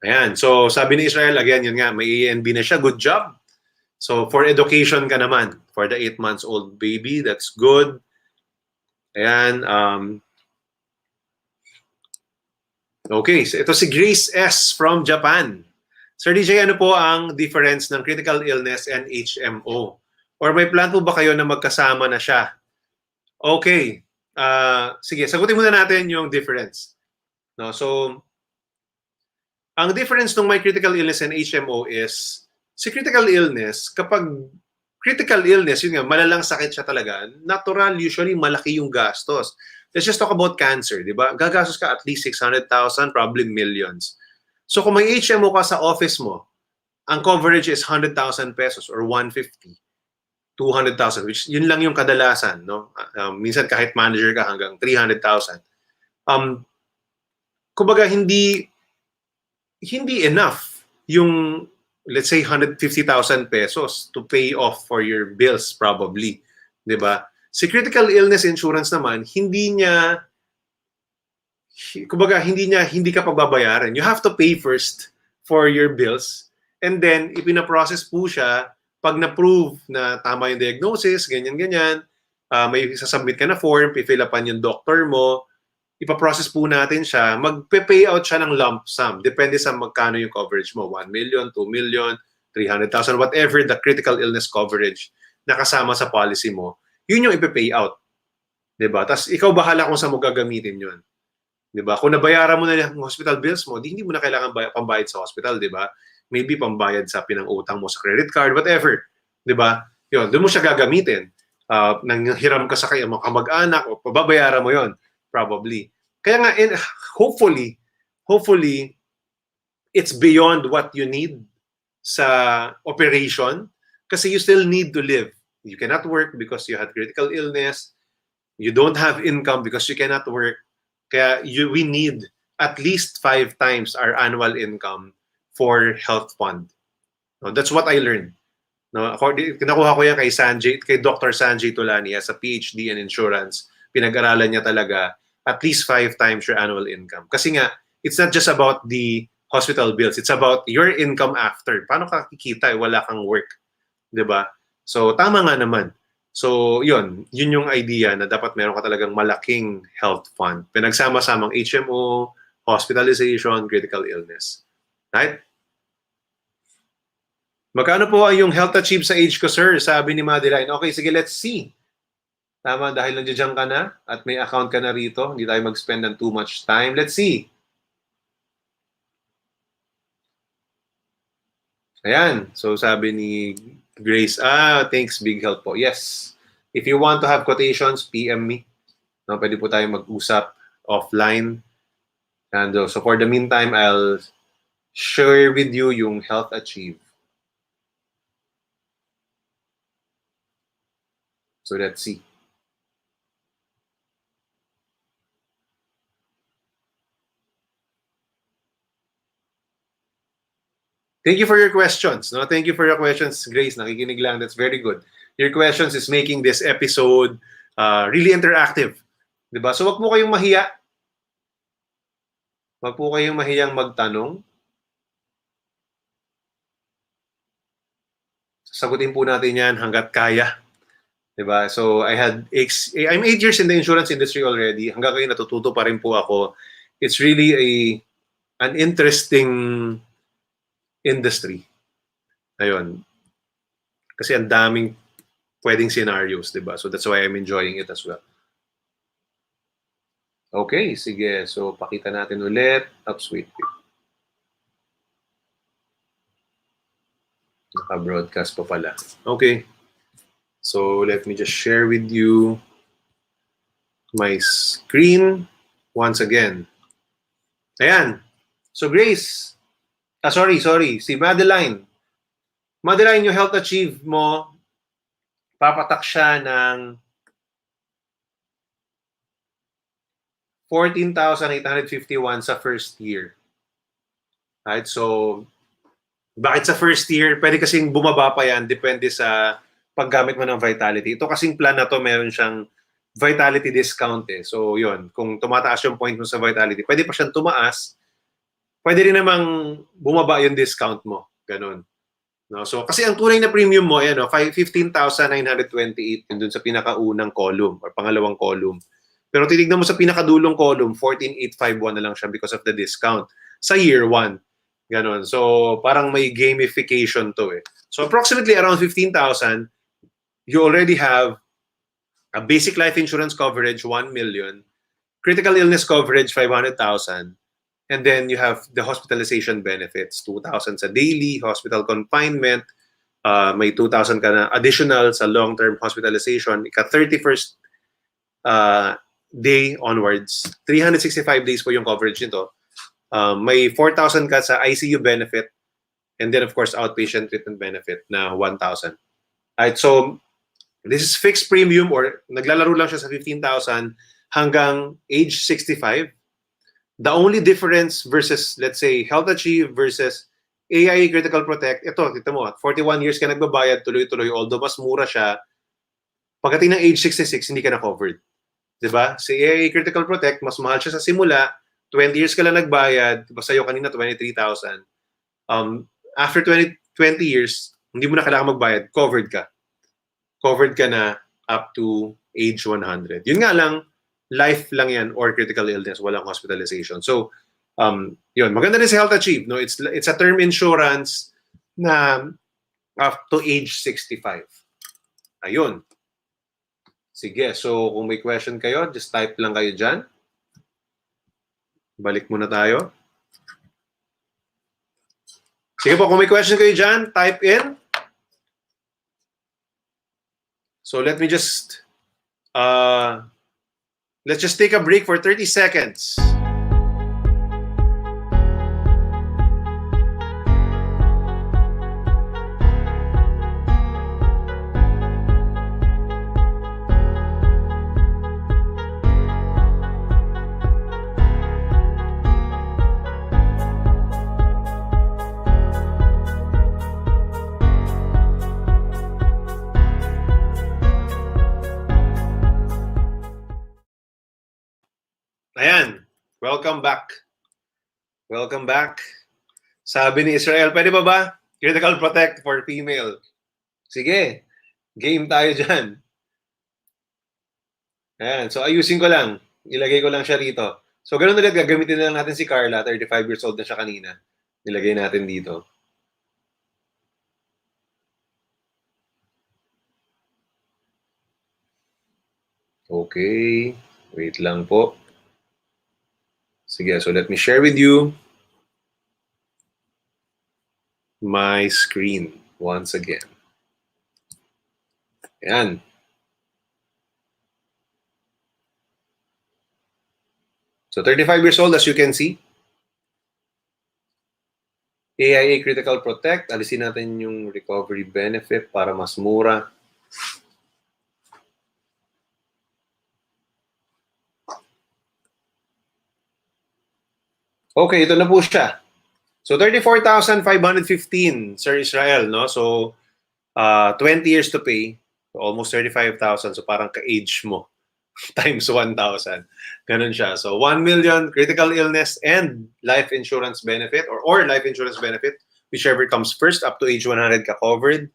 Speaker 1: Ayan, so sabi ni Israel, again, yun nga, may ANB na siya, good job. So for education ka naman, for the 8 months old baby, that's good. Ayan, okay, so ito si Grace S. from Japan. Sir DJ, ano po ang difference ng critical illness and HMO? Or may plan po ba kayo na magkasama na siya? Okay. Sige, sagutin muna natin yung difference. No, so, ang difference ng may critical illness and HMO is, si critical illness, kapag critical illness, yun nga, malalang sakit siya talaga, natural, usually malaki yung gastos. Let's just talk about cancer, di ba? Gagastos ka at least 600,000, probably millions. So kung may HMO ka sa office mo, ang coverage is 100,000 pesos or 150, 200,000, which yun lang yung kadalasan, no? Minsan kahit manager ka hanggang 300,000. Kumbaga hindi enough yung, let's say, 150,000 pesos to pay off for your bills probably, 'di ba? Si critical illness insurance naman, hindi ka pababayaran. You have to pay first for your bills, and then ipina-process po siya pag na-prove na tama yung diagnosis, ganyan-ganyan. May sasubmit ka na form, i-fill upan yung doctor mo, ipaprocess po natin siya, magpe-payout siya ng lump sum. Depende sa magkano yung coverage mo. 1 million, 2 million, 300,000, whatever the critical illness coverage na kasama sa policy mo, yun yung ipe-payout. Diba? Tapos ikaw bahala kung saan mo gagamitin yun. Diba? Kung nabayaran mo na yung hospital bills mo, hindi mo na kailangan pambayad sa hospital, diba? Maybe pambayad sa pinang-utang mo sa credit card, whatever. Diba? Yun, doon mo siya gagamitin. Nanghiram ka sa kaya mga kamag-anak, o pababayaran mo yon probably. Kaya nga, hopefully, it's beyond what you need sa operation kasi you still need to live. You cannot work because you had critical illness. You don't have income because you cannot work. Kaya we need at least 5 times our annual income for health fund. No, that's what I learned. No, nakuha ko yan kay Dr. Sanjay Tulani as a PhD in insurance. Pinag-aralan niya talaga at least 5 times your annual income. Kasi nga, it's not just about the hospital bills. It's about your income after. Paano ka kikita? Wala kang work. 'Di ba? So, tama nga naman. So, yun yung idea na dapat meron ka talagang malaking health fund. Pinagsama-samang HMO, hospitalization, critical illness. Right? Magkano po yung health achieve sa age ko, sir? Sabi ni Madeline. Okay, sige, let's see. Tama, dahil nandiyan ka na at may account ka na rito, hindi tayo mag-spend ng too much time. Let's see. Ayan. So, sabi ni Grace, thanks, big help po. Yes. If you want to have quotations, PM me. No, pwede po tayo mag-usap offline. And so, for the meantime, I'll share with you yung health achieve. So, let's see. Thank you for your questions. No, thank you for your questions, Grace. Nakikinig lang. That's very good. Your questions is making this episode really interactive. 'Di ba? So wag po kayong mahiya. Wag po kayong mahiyang magtanong. Sasagutin po natin 'yan hangga't kaya. 'Di ba? So I'm 8 years in the insurance industry already. Hanggang ngayon natututo pa rin po ako. It's really an interesting industry. Ayun. Kasi ang daming pwedeng scenarios, 'di ba? So that's why I'm enjoying it as well. Okay, sige. So pakita natin ulit. Wait. Naka-broadcast pa pala. Okay. So let me just share with you my screen once again. Ayan. So Grace, sorry. Si Madeline. Madeline, yung health achieve mo, papatak siya ng 14,851 sa first year. Right? So, bakit sa first year? Pwede kasing bumaba pa yan. Depende sa paggamit mo ng Vitality. Ito kasing plan na to, meron siyang Vitality discount eh. So, yun. Kung tumataas yung point mo sa Vitality, pwede pa siyang tumaas. Pwede rin namang bumaba yung discount mo. Ganon. No? So, kasi ang tunay na premium mo, ayan, 15,928 yun dun sa pinakaunang column or pangalawang column. Pero titignan mo sa pinakadulong column, 14,851 na lang siya because of the discount sa year 1. Ganon. So, parang may gamification to eh. So, approximately around 15,000, you already have a basic life insurance coverage, 1 million, critical illness coverage, 500,000, and then you have the hospitalization benefits, 2,000 sa daily, hospital confinement, may 2,000 ka na additional sa long-term hospitalization, ika-31st day onwards, 365 days po yung coverage nito. May 4,000 ka sa ICU benefit, and then of course outpatient treatment benefit na 1,000. Right, so this is fixed premium or naglalaro lang siya sa 15,000 hanggang age 65. The only difference versus, let's say, Health Achieve versus AIA Critical Protect, ito, kita mo, 41 years ka nagbabayad, tuloy-tuloy, although mas mura siya, pagdating ng age 66, hindi ka na covered. Diba? Si AIA Critical Protect, mas mahal siya sa simula, 20 years ka lang nagbayad, basta yung kanina 23,000. After 20 years, hindi mo na kailangan magbayad, covered ka. Covered ka na up to age 100. Yun nga lang, life lang yan or critical illness, walang hospitalization. So, yun, maganda rin sa Health Achieve. No? It's a term insurance na up to age 65. Ayun. Sige, so kung may question kayo, just type lang kayo dyan. Balik muna tayo. Sige po, kung may question kayo dyan, type in. So let me just, let's just take a break for 30 seconds. Ayan, welcome back. Welcome back. Sabi ni Israel, pwede ba? Critical Protect for female. Sige, game tayo dyan. Ayan, so ayusin ko lang. Ilagay ko lang siya rito. So ganun ulit, gagamitin na lang natin si Carla, 35 years old na siya kanina. Nilagay natin dito. Okay, wait lang po. Sige, so let me share with you my screen once again. Ayan. So 35 years old, as you can see. AIA Critical Protect. Alisin natin yung recovery benefit para mas mura. Okay, ito na po siya. So 34,515, Sir Israel, no? So 20 years to pay, so almost 35,000. So parang ka-age mo times 1,000. Ganun siya. So 1 million critical illness and life insurance benefit or life insurance benefit, whichever comes first, up to age 100 ka covered.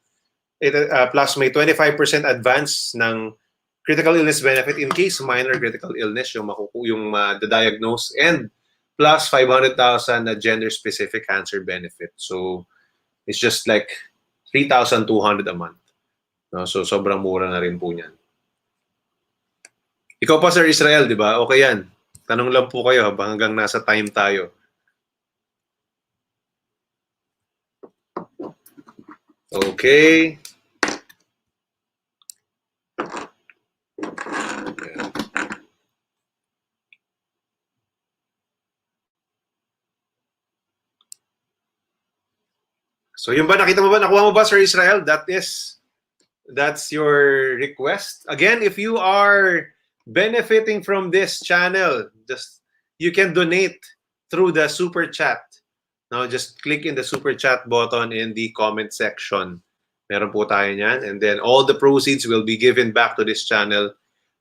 Speaker 1: Plus may 25% advance ng critical illness benefit in case minor critical illness yung diagnose, and plus 500,000 na gender-specific cancer benefit. So, it's just like 3,200 a month. No? So, sobrang mura na rin po niyan. Ikaw pa, Sir Israel, di ba? Okay yan. Tanong lang po kayo hanggang nasa time tayo. Okay. So yun ba, nakita mo ba, nakuha mo ba, Sir Israel? That's your request. Again, if you are benefiting from this channel, you can donate through the super chat. Now, just click in the super chat button in the comment section. Meron po tayo niyan. And then all the proceeds will be given back to this channel,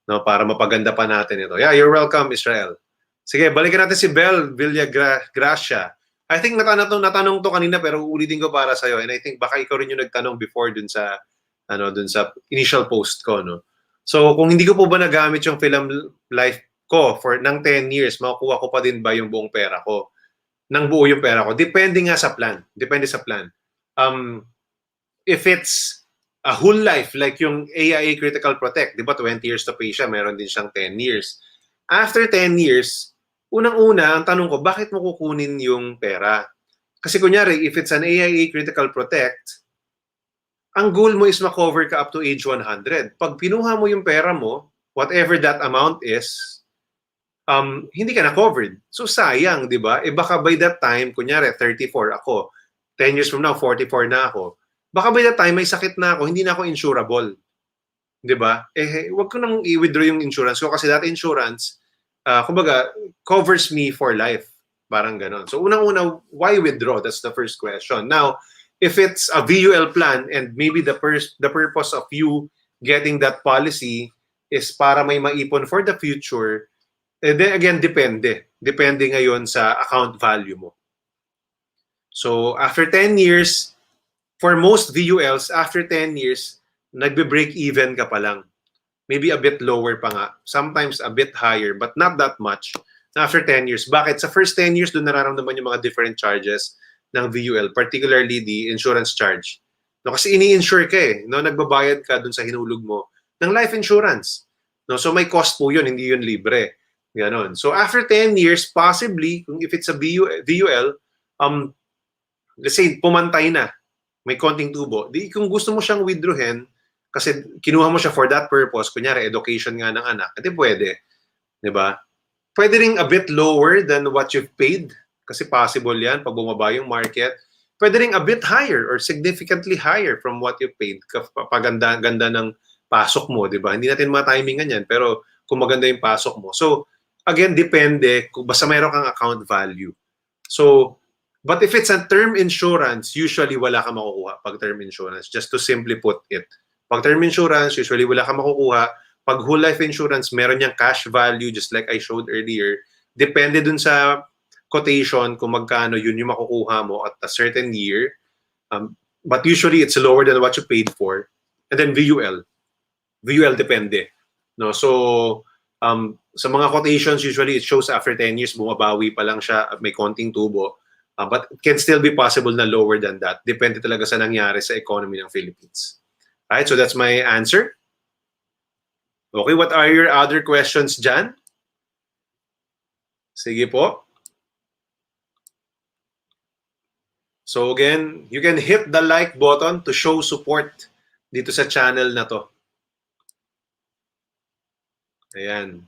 Speaker 1: no, para mapaganda pa natin ito. Yeah, you're welcome, Israel. Sige, balikan natin si Bel Villagracia. I think natanong to kanina pero uulitin ko para sa iyo, and I think baka ikaw rin yung nagtanong before dun sa initial post ko, no. So kung hindi ko po ba nagamit yung film life ko ng 10 years, makukuha ko pa din ba yung buong pera ko? Nang buo yung pera ko? Depende nga sa plan. Depende sa plan. If it's a whole life like yung AIA Critical Protect, di ba 20 years to pay siya, meron din siyang 10 years. After 10 years, unang-una, ang tanong ko, bakit mo kukunin yung pera? Kasi kunyari, if it's an AIA Critical Protect, ang goal mo is ma-cover ka up to age 100. Pag pinuha mo yung pera mo, whatever that amount is, hindi ka na covered. So sayang, di ba? Eh baka by that time, kunyari 34 ako, 10 years from now, 44 na ako. Baka by that time, may sakit na ako, hindi na ako insurable. Di ba? Eh, wag ko nang i-withdraw yung insurance ko kasi that insurance, kumbaga, covers me for life. Parang ganon. So unang-una, why withdraw? That's the first question. Now, if it's a VUL plan and maybe the purpose of you getting that policy is para may maipon for the future, then again, depende. Depende ngayon sa account value mo. So after 10 years, for most VULs, after 10 years, nagbe-break even ka pa lang. Maybe a bit lower pa nga. Sometimes a bit higher, but not that much. After 10 years. Bakit? Sa first 10 years, doon nararamdaman yung mga different charges ng VUL, particularly the insurance charge. No, kasi ini-insure ka eh. No, nagbabayad ka doon sa hinulog mo ng life insurance. No, so may cost po yun, hindi yun libre. Ganon. So after 10 years, possibly, if it's a VUL, let's say pumantay na, may konting tubo, di kung gusto mo siyang withdrawin, kasi kinuha mo siya for that purpose, kunyari education nga ng anak, edi pwede. Di ba? Pwede ring a bit lower than what you've paid, kasi possible yan pag bumaba yung market. Pwede ring a bit higher or significantly higher from what you paid kapag ganda ng pasok mo, di ba? Hindi natin ma-timingan yan, pero kung maganda yung pasok mo. So, again, depende kung basta mayroon kang account value. So, but if it's a term insurance, usually wala kang makukuha pag term insurance, just to simply put it. Pag term insurance, usually wala kang makukuha. Pag whole life insurance, meron niyang cash value, just like I showed earlier. Depende dun sa quotation kung magkano yun yung makukuha mo at a certain year. But usually, it's lower than what you paid for. And then VUL. VUL depende. No? So, sa mga quotations, usually it shows after 10 years, bumabawi pa lang siya at may konting tubo. But it can still be possible na lower than that. Depende talaga sa nangyari sa economy ng Philippines. Alright, so that's my answer. Okay, what are your other questions dyan? Sige po. So again, you can hit the like button to show support dito sa channel na to. Ayan.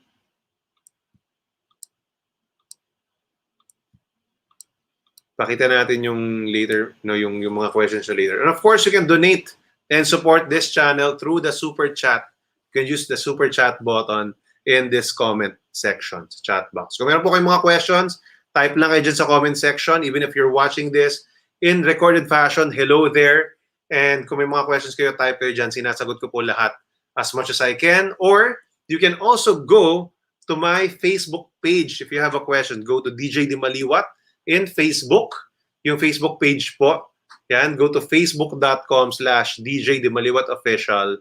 Speaker 1: Pakita natin yung later, no, yung mga questions later. And of course, you can donate and support this channel through the super chat. You can use the super chat button in this comment section, chat box. Kung meron po kayong mga questions, type lang kayo dyan sa comment section. Even if you're watching this in recorded fashion, hello there. And kung may mga questions kayo, type kayo dyan. Sinasagot ko po lahat as much as I can. Or you can also go to my Facebook page. If you have a question, go to DJ Dimaliuat in Facebook, yung Facebook page po. Yan, go to facebook.com/DJ Dimaliuat Official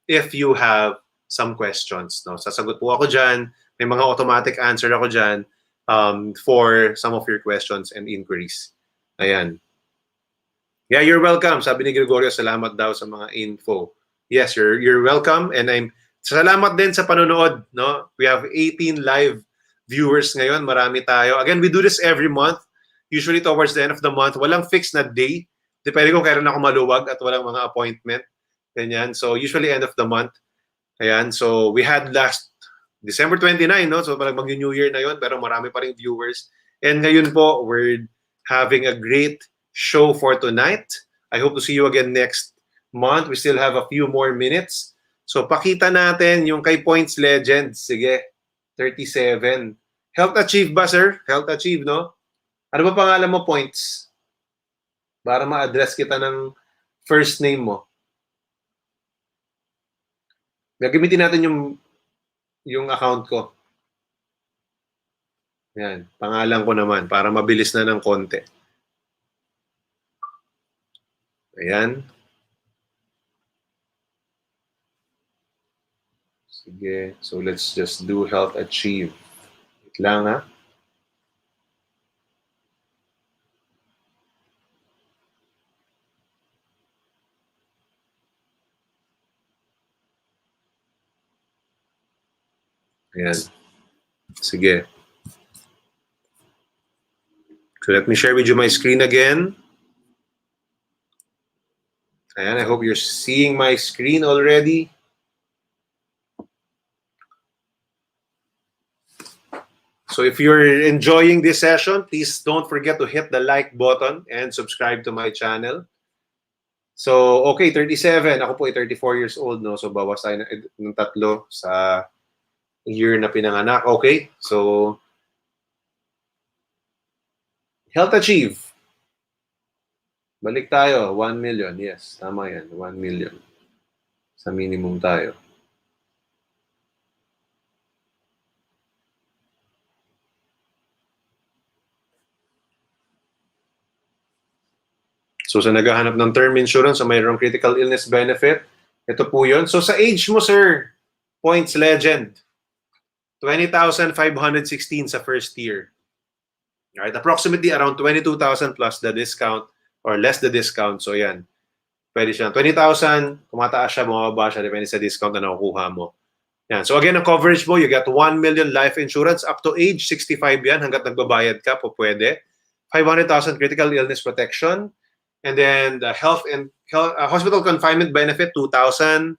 Speaker 1: if you have some questions. No? Sasagot po ako dyan. May mga automatic answer ako dyan for some of your questions and inquiries. Ayan. Yeah, you're welcome. Sabi ni Gregorio, salamat daw sa mga info. Yes, you're welcome. And salamat din sa panonood. No? We have 18 live viewers ngayon. Marami tayo. Again, we do this every month. Usually towards the end of the month, walang fixed na day. Depende kung kailan ako maluwag at walang mga appointment. Ganyan. So usually end of the month. Ayan. So we had last December 29, no? So parang mag-New Year na yun, pero marami pa rin viewers. And ngayon po, we're having a great show for tonight. I hope to see you again next month. We still have a few more minutes. So pakita natin yung kay Points Legend. Sige, 37. Health Achieve ba, sir? Health Achieve, no? Ano ba pangalan mo, Points? Para ma-address kita ng first name mo. Gagamitin natin yung account ko. Yan, pangalan ko naman para mabilis na ng konti. Ayan. Sige, so let's just do Health Achieve. Wait lang, ha? Ayan. Sige. So let me share with you my screen again. Ayan, I hope you're seeing my screen already. So if you're enjoying this session, please don't forget to hit the like button and subscribe to my channel. So, okay, 37. Ako po ay 34 years old, no? So, bawas tayo ng 3 sa year na pinanganak. Okay, so, health achieve. Balik tayo, 1 million. Yes, tama yan, 1 million. Sa minimum tayo. So, sa naghahanap ng term insurance, so mayroong critical illness benefit, ito po yun. So, sa age mo, sir, points legend, 20,516 sa first year. Right? Approximately around 22,000 plus the discount or less the discount. So, yan. Pwede siya. 20,000, kumataas siya, bumababa siya, depende sa discount na nakukuha mo. Yan. So, again, ang coverage mo, you get 1 million life insurance up to age 65 yan, hanggat nagbabayad ka po pwede. 500,000 critical illness protection. And then the health and hospital confinement benefit, 2,000.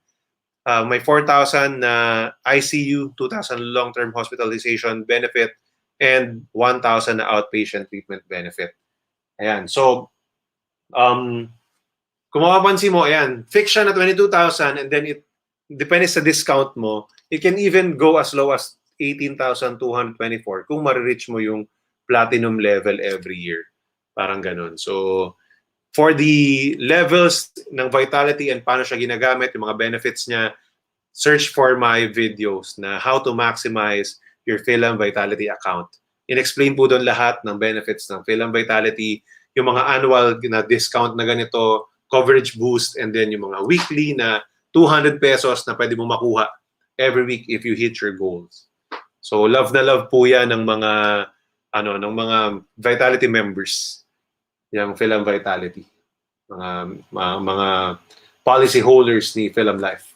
Speaker 1: May 4,000 na ICU, 2,000 long-term hospitalization benefit, and 1,000 na outpatient treatment benefit. Ayan. So, kung mapapansin mo, ayan, fix siya na 22,000 and then it depende sa discount mo, it can even go as low as 18,224 kung ma-reach mo yung platinum level every year. Parang ganun. So, for the levels ng vitality and paano siya ginagamit, yung mga benefits niya, search for my videos na how to maximize your Philam Vitality account. In-explain po doon lahat ng benefits ng Philam Vitality, yung mga annual na discount na ganito, coverage boost, and then yung mga weekly na 200 pesos na pwede mo makuha every week if you hit your goals. So love na love po yan ng mga ng mga Vitality members. Yung Philam Vitality. Mga policy holders ni Philam Life.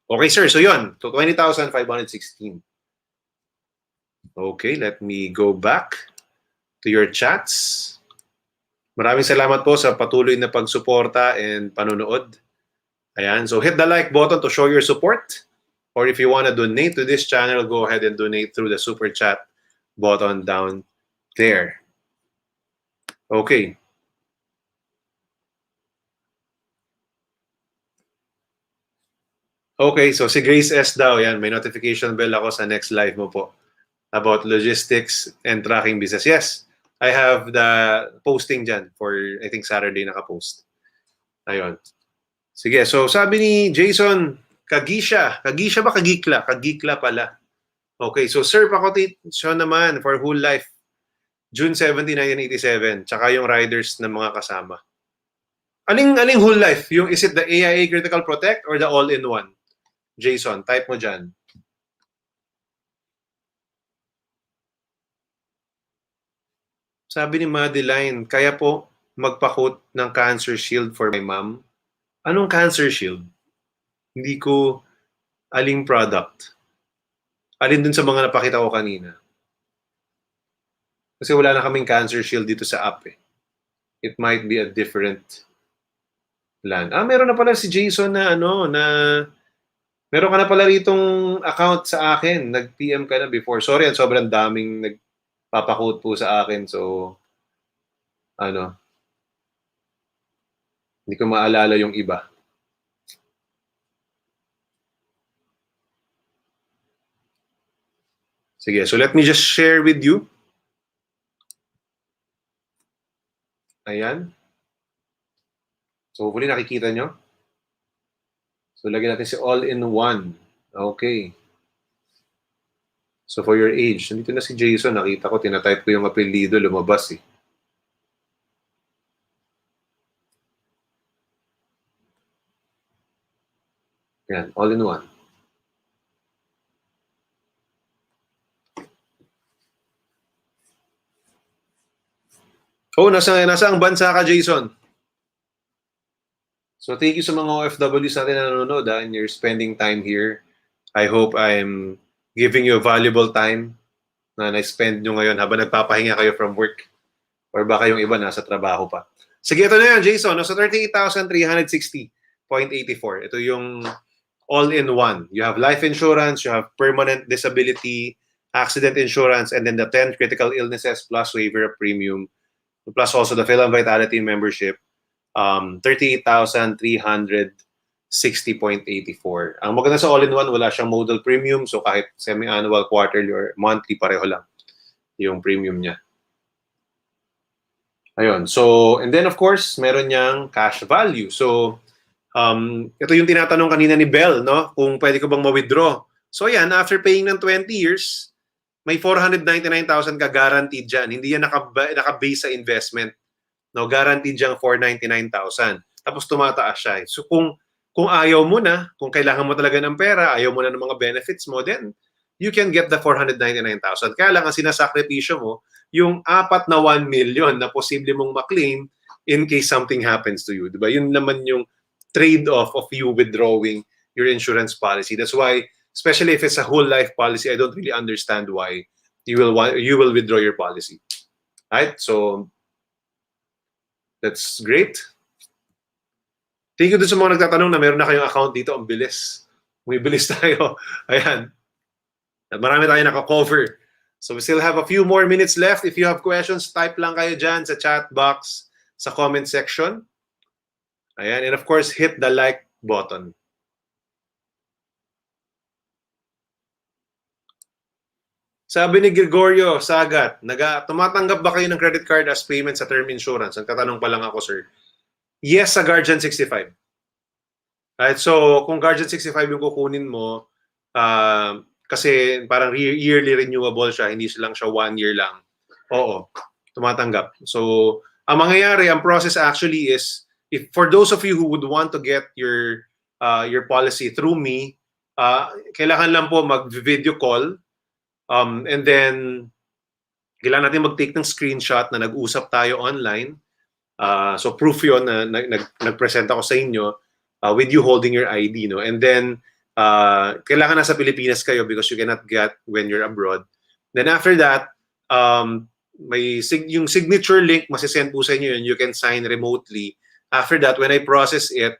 Speaker 1: Okay, sir. So yun. So 20,516. Okay, let me go back to your chats. Maraming salamat po sa patuloy na pagsuporta and panonood. Ayan. So hit the like button to show your support. Or if you want to donate to this channel, go ahead and donate through the super chat button down there. Okay. Okay, so si Grace S daw, yan, may notification bell ako sa next live mo po about logistics and tracking business. Yes, I have the posting dyan for, I think, Saturday nakapost. Ayun. Sige, so sabi ni Jason, Kagisha. Kagisha ba? Kagikla? Kagikla pala. Okay, so sir, quotation naman for whole life. June 17, 1987. Tsaka yung riders na mga kasama. Aling whole life? Yung is it the AIA Critical Protect or the all-in-one? Jason, type mo dyan. Sabi ni Madeline, kaya po magpa-quote ng cancer shield for my mom. Anong cancer shield? Hindi ko aling product. Alin dun sa mga napakita ko kanina. Kasi wala na kaming cancer shield dito sa app eh. It might be a different plan. Meron na pala si Jason na meron ka na pala ritong account sa akin. Nag-PM ka na before. Sorry, sobrang daming nagpapakode po sa akin. So, hindi ko maalala yung iba. Sige, so let me just share with you. Ayan. So, hopefully nakikita nyo. So, lagyan natin si all-in-one. Okay. So, for your age, nandito na si Jason. Nakita ko, tinatype ko yung apelido, lumabas eh. Yan, all-in-one. Oh, nasa ang bansa ka, Jason? So, thank you sa mga OFWs natin na nanonood and you're spending time here. I hope I'm giving you a valuable time na na-spend nyo ngayon habang nagpapahinga kayo from work. Or baka yung iba nasa trabaho pa. Sige, ito na yan, Jason. No? So 38,360.84. Ito yung all-in-one. You have life insurance, you have permanent disability, accident insurance, and then the 10 critical illnesses plus waiver of premium, plus also the Phil and Vitality membership. 38,360.84. Ang maganda sa all-in-one, wala siyang modal premium. So kahit semi-annual, quarterly, or monthly, pareho lang yung premium niya. Ayun. So, and then of course, meron niyang cash value. So, ito yung tinatanong kanina ni Bell, no? Kung pwede ko bang ma-withdraw. So yan, after paying ng 20 years, may 499,000 ka guaranteed dyan. Hindi yan naka-base sa investment. No, guaranteed dyan 499,000. Tapos tumataas siya. So kung ayaw mo na, kung kailangan mo talaga ng pera, ayaw mo na ng mga benefits mo, then you can get the 499,000. Kaya lang ang sinasakripisyo mo, yung 4 na 1 million na posible mong maklaim in case something happens to you. Diba? Yun naman yung trade-off of you withdrawing your insurance policy. That's why, especially if it's a whole life policy, I don't really understand why you will withdraw your policy. Right? So, that's great. Thank you dun sa mga nagtatanong na meron na kayong account dito. Ang bilis. Umibilis tayo. Ayan. At marami tayo naka-cover. So we still have a few more minutes left. If you have questions, type lang kayo dyan sa chat box, sa comment section. Ayan. And of course, hit the like button. Sabi ni Gregorio Sagat, tumatanggap ba kayo ng credit card as payment sa term insurance? Ang tatanong pa lang ako, sir. Yes, sa Guardian 65. Right? So, kung Guardian 65 yung kukunin mo, kasi parang yearly renewable siya, hindi lang siya 1 year lang. Oo, tumatanggap. So, ang mangyayari, ang process actually is, if for those of you who would want to get your policy through me, kailangan lang po mag-video call, and then kailangan natin mag-take ng screenshot na nag-usap tayo online. So proof yun na nag-present ako sa inyo with you holding your ID. No? And then, kailangan nasa Pilipinas kayo because you cannot get when you're abroad. Then after that, yung signature link, masisend po sa inyo yun. You can sign remotely. After that, when I process it,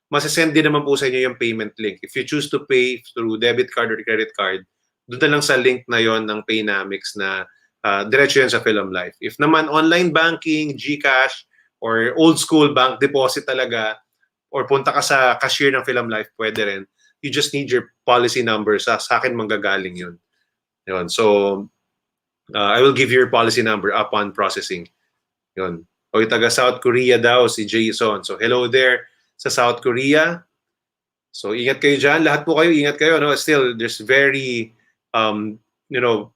Speaker 1: masisend din naman po sa inyo yung payment link. If you choose to pay through debit card or credit card, doon na lang sa link na yon ng Paynamics na diretso yan sa Film Life. If naman online banking, GCash, or old school bank deposit talaga, or punta ka sa cashier ng Film Life, pwede rin. You just need your policy number. Sa akin manggagaling yun. Yun. So, I will give you your policy number upon processing. Yun. O taga South Korea daw, si Jason. So, hello there sa South Korea. So, ingat kayo dyan. Lahat po kayo, ingat kayo. No? Still, there's very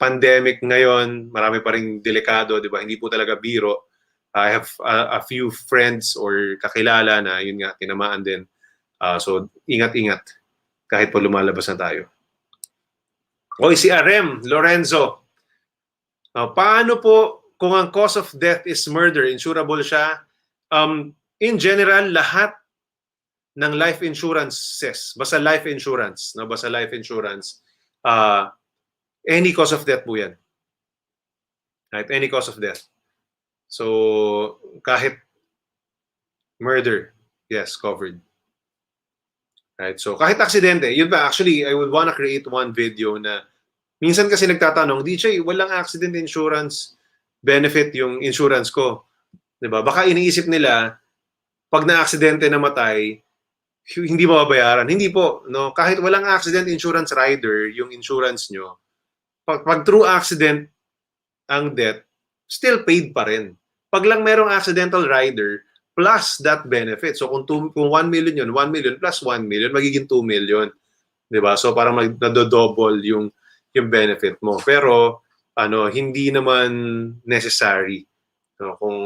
Speaker 1: pandemic ngayon, marami pa ring delikado, di ba? Hindi po talaga biro. I have a few friends or kakilala na yun nga, tinamaan din. So, ingat-ingat kahit po lumalabas na tayo. Okay, si Arem Lorenzo. Paano po kung ang cause of death is murder? Insurable siya? In general, lahat ng life insurances, basta life insurance, no? Basta life insurance, any cause of death po yan. Right? Any cause of death. So, kahit murder, yes, covered. Right? So, kahit aksidente, yun ba, actually, I would wanna create one video na, minsan kasi nagtatanong, DJ, walang accident insurance benefit yung insurance ko. Diba? Baka iniisip nila, pag na-aksidente namatay, hindi mababayaran. Hindi po. No? Kahit walang accident insurance rider, yung insurance nyo, pag true accident ang death, still paid pa rin. Pag lang merong accidental rider, plus that benefit. So kung 1 million yun, 1 million plus 1 million, magiging 2 million. Diba? So parang nadodouble yung benefit mo. Pero hindi naman necessary, no, kung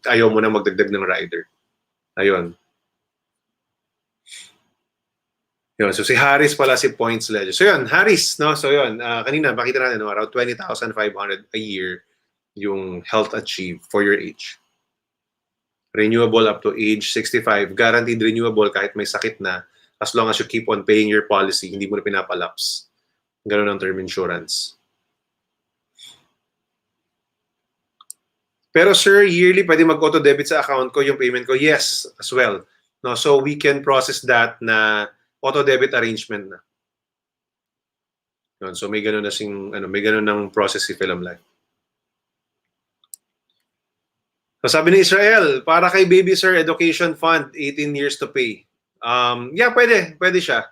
Speaker 1: ayaw mo na magdagdag ng rider. Ayun. Yun. So si Harris pala si Points Ledger. So yun, Harris, no? So yun, kanina makita natin, no, around 20,500 a year yung health achieve for your age. Renewable up to age 65. Guaranteed renewable kahit may sakit na, as long as you keep on paying your policy, hindi mo na pinapalaps. Ganun ang term insurance. Pero sir, yearly pwede mag-auto-debit sa account ko yung payment ko? Yes, as well. No, so we can process that na auto-debit arrangement na. Yun, so may ganun na may ganun ng process si Film Life. So sabi ni Israel, para kay baby sir, education fund, 18 years to pay. Yeah, pwede siya.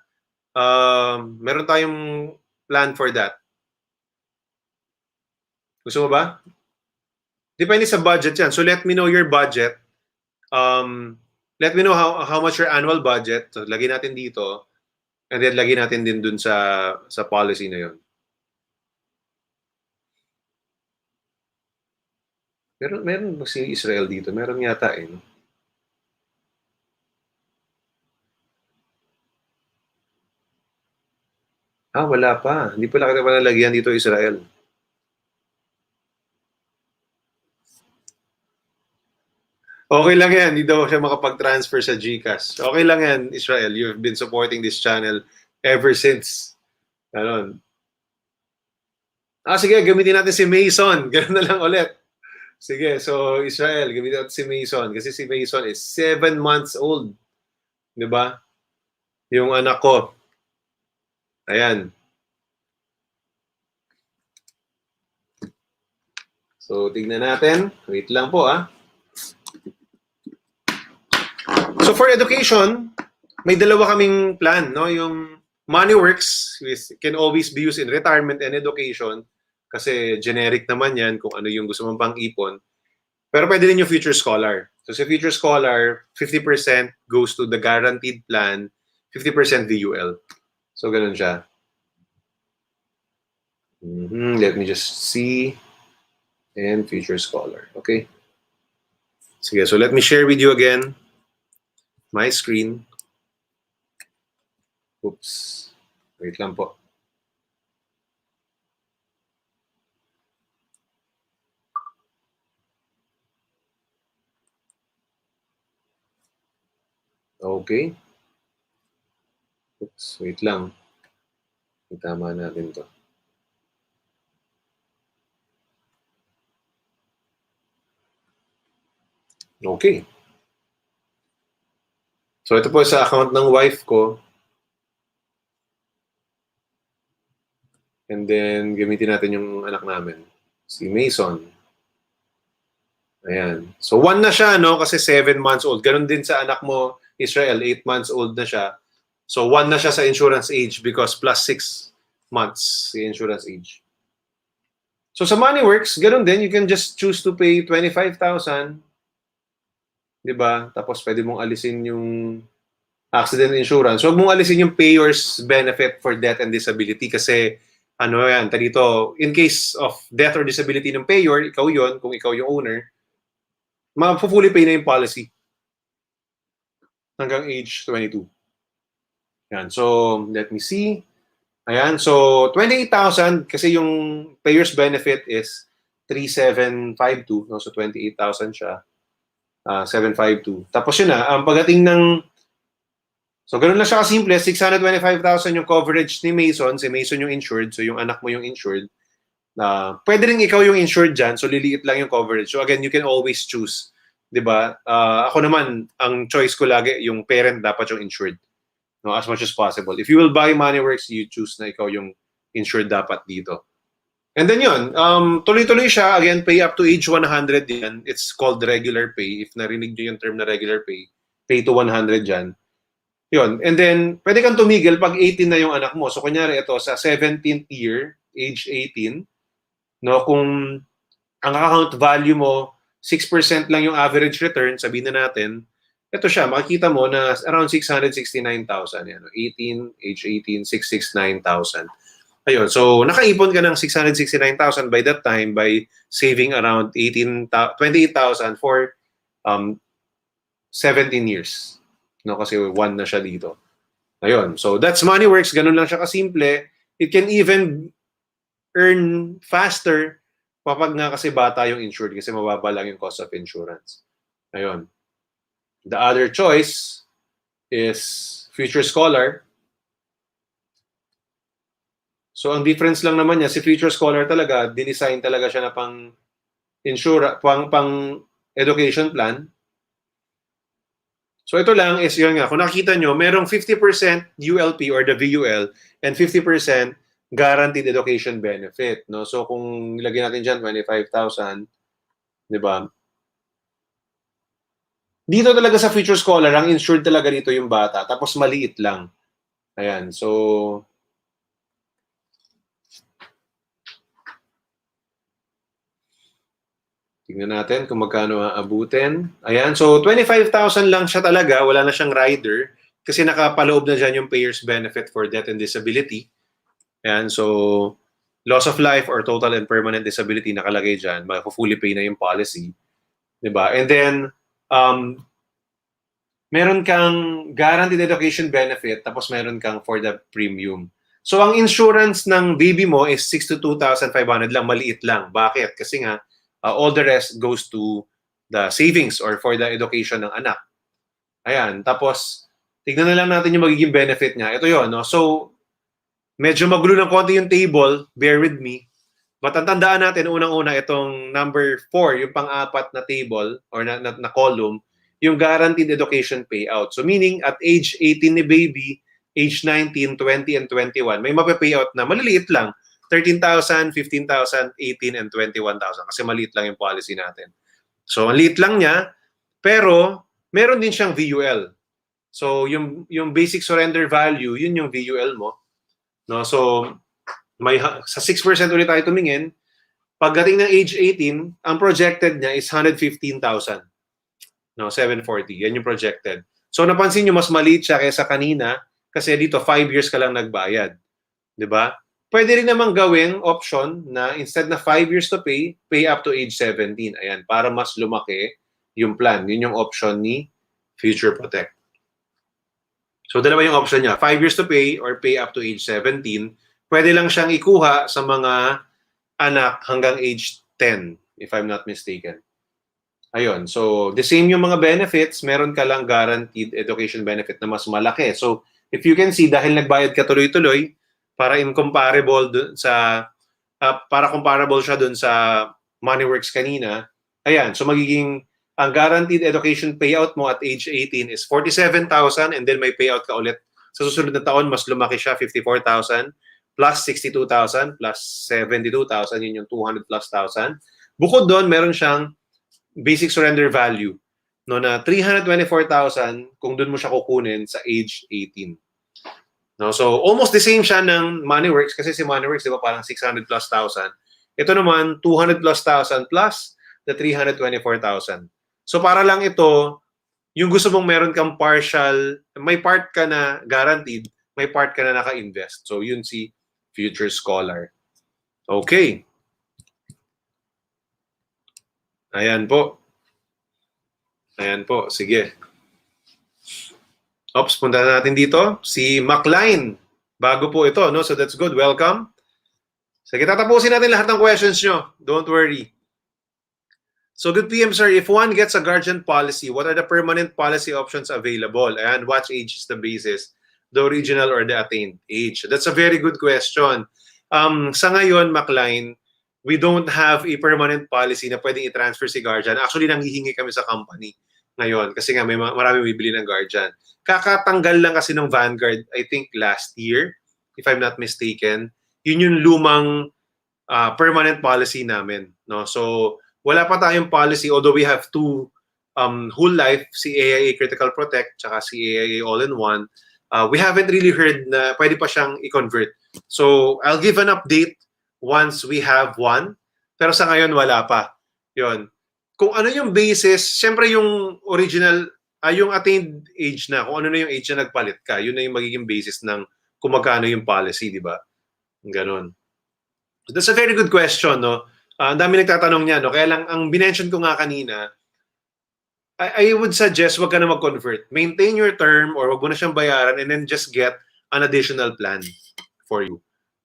Speaker 1: Meron tayong plan for that. Gusto mo ba? Depende sa budget yan. So let me know your budget. Let me know how much your annual budget. So lagay natin dito. And then lagay natin din dun sa policy na yon. Meron ba si Israel dito? Meron yata eh. No? Wala pa. Hindi pala kita panalagyan dito Israel. Okay lang yan. Hindi daw siya makapag-transfer sa GCash. Okay lang yan, Israel. You've been supporting this channel ever since. Ganon. Sige, gamitin natin si Mason. Ganun na lang ulit. Sige, so Israel, gamitin natin si Mason. Kasi si Mason is 7 months old. Diba? Yung anak ko. Ayan. So, tignan natin. Wait lang po, So, for education, may dalawa kaming plan, no? Yung Money Works can always be used in retirement and education kasi generic naman yan kung ano yung gusto mong pang-ipon. Pero pwede rin yung Future Scholar. So, sa Future Scholar, 50% goes to the guaranteed plan, 50% VUL. So, ganun siya. Let me just see. And Future Scholar. Okay. Sige, so let me share with you again my screen. Oops. Wait lang po. Okay. Oops, wait lang. Itama natin to. Okay. So ito po sa account ng wife ko. And then gamitin natin yung anak namin. Si Mason. Ayan. So 1 na siya, no? Kasi 7 months old. Ganon din sa anak mo, Israel, 8 months old na siya. So 1 na siya sa insurance age because plus 6 months si insurance age. So sa Money Works, ganun din. You can just choose to pay 25,000. Diba? Tapos pwede mong alisin yung accident insurance. Huwag mong alisin yung payer's benefit for death and disability kasi ano yan, dito, in case of death or disability ng payer, ikaw yon kung ikaw yung owner, ma-fully pay na yung policy hanggang age 22. Yan. So, let me see. Ayan. So, 28,000 kasi yung payer's benefit is 3,752. No? So, 28,000 siya. 752. Tapos yun na, ang pagdating ng so ganun lang siya kasimple, 625,000 yung coverage ni Mason, si Mason yung insured, so yung anak mo yung insured. Pwede rin ikaw yung insured dyan, so liliit lang yung coverage. So again, you can always choose, 'di ba? Ako naman, ang choice ko lagi yung parent dapat yung insured. No, as much as possible. If you will buy Moneyworks, you choose na ikaw yung insured dapat dito. And then yun, tuloy-tuloy siya. Again, pay up to age 100 yan. It's called regular pay. If narinig nyo yung term na regular pay to 100 yan. Yun. And then, pwede kang tumigil pag 18 na yung anak mo. So, kunyari ito, sa 17th year, age 18, no, kung ang account value mo, 6% lang yung average return, sabihin na natin, ito siya, makikita mo na around 669,000. Yan, 18, age 18, 669,000. Ayun, so nakaipon ka ng 669,000 by that time by saving around 28,000 for 17 years. No, kasi 1 na siya dito. Ayun, so that's Moneyworks. Ganun lang siya kasimple. It can even earn faster kapag nga kasi bata yung insured kasi mababa lang yung cost of insurance. Ayun. The other choice is Future Scholar. So, ang difference lang naman niya, si Future Scholar talaga, dinesign talaga siya na pang pang education plan. So ito lang is yun nga, kung nakita nyo, merong 50% ULP or the VUL and 50% guaranteed education benefit. No? So kung ilagay natin dyan, 25,000, di ba? Dito talaga sa Future Scholar, ang insured talaga dito yung bata, tapos maliit lang. Ayan, so tingnan natin kung magkano aabutin. Ayan, so 25,000 lang siya talaga, wala na siyang rider kasi nakapaloob na dyan yung payer's benefit for death and disability. Ayan, so loss of life or total and permanent disability nakalagay dyan, fully pay na yung policy. Diba? And then, meron kang guaranteed education benefit tapos meron kang for the premium. So ang insurance ng baby mo is 62,500 lang, maliit lang. Bakit? Kasi nga, all the rest goes to the savings or for the education ng anak. Ayan, tapos tignan na lang natin yung magiging benefit niya. Ito yon, no? So, medyo magulo ng konti yung table, bear with me. Matatandaan natin unang-una itong number 4, yung pang-apat na table or na column, yung guaranteed education payout. So meaning at age 18 ni baby, age 19, 20, and 21, may mapapayout na maliliit lang. 13,000, 15,000, 18, and 21,000 kasi maliit lang yung policy natin. So ang liit lang niya, pero meron din siyang VUL. So yung basic surrender value, yun yung VUL mo. No? So may sa 6% ulit tayo tumingin. Pagdating ng age 18, ang projected niya is 115,000. No, 740. Yan yung projected. So napansin nyo, mas maliit siya kaysa kanina kasi dito 5 years ka lang nagbayad. 'Di ba? Pwede rin namang gawing option na instead na 5 years to pay, pay up to age 17. Ayan, para mas lumaki yung plan. Yun yung option ni Future Protect. So dalawa yung option niya, 5 years to pay or pay up to age 17. Pwede lang siyang ikuha sa mga anak hanggang age 10, if I'm not mistaken. Ayun, so the same yung mga benefits, meron ka lang guaranteed education benefit na mas malaki. So if you can see, dahil nagbayad ka tuloy-tuloy, para incomparable dun sa para comparable siya dun sa MoneyWorks kanina. Ayan, so magiging ang guaranteed education payout mo at age 18 is 47,000 and then may payout ka ulit sa susunod na taon, mas lumaki siya, 54,000 plus 62,000 plus 72,000, yun yung 200 plus thousand. Bukod doon, meron siyang basic surrender value no na 324,000 kung doon mo siya kukunin sa age 18. No, so almost the same siya ng MoneyWorks kasi si MoneyWorks 'di ba parang 600 plus thousand. Ito naman 200 plus thousand plus the 324,000. So para lang ito yung gusto mong meron kang partial, may part ka na guaranteed, may part ka na naka-invest. So yun si Future Scholar. Okay. Ayan po. Ayan po, sige. Oops, punta na natin dito. Si McLean. Bago po ito, no? So that's good. Welcome. Sige, tatapusin natin lahat ng questions nyo. Don't worry. So good PM, sir. If one gets a guardian policy, what are the permanent policy options available? And what age is the basis? The original or the attained age? That's a very good question. Sa ngayon, McLean, we don't have a permanent policy na pwedeng i-transfer si guardian. Actually, nanghihingi kami sa company ngayon kasi nga may marami bibili ng guardian. Kakatanggal lang kasi ng Vanguard, I think last year, if I'm not mistaken. Yun yung lumang permanent policy namin. No? So, wala pa tayong policy, although we have two whole life, si AIA Critical Protect, tsaka si AIA All-in-One. We haven't really heard na pwede pa siyang i-convert. So, I'll give an update once we have one. Pero sa ngayon, wala pa. Yun. Kung ano yung basis, syempre yung original, yung attained age na, kung ano na yung age na nagpalit ka, yun na yung magiging basis ng kung magkano yung policy, di ba? Ganon. So that's a very good question, no? Ang dami nagtatanong niya, no? Kaya lang, ang binention ko nga kanina, I would suggest wag ka na mag-convert. Maintain your term or wag mo na siyang bayaran and then just get an additional plan for you.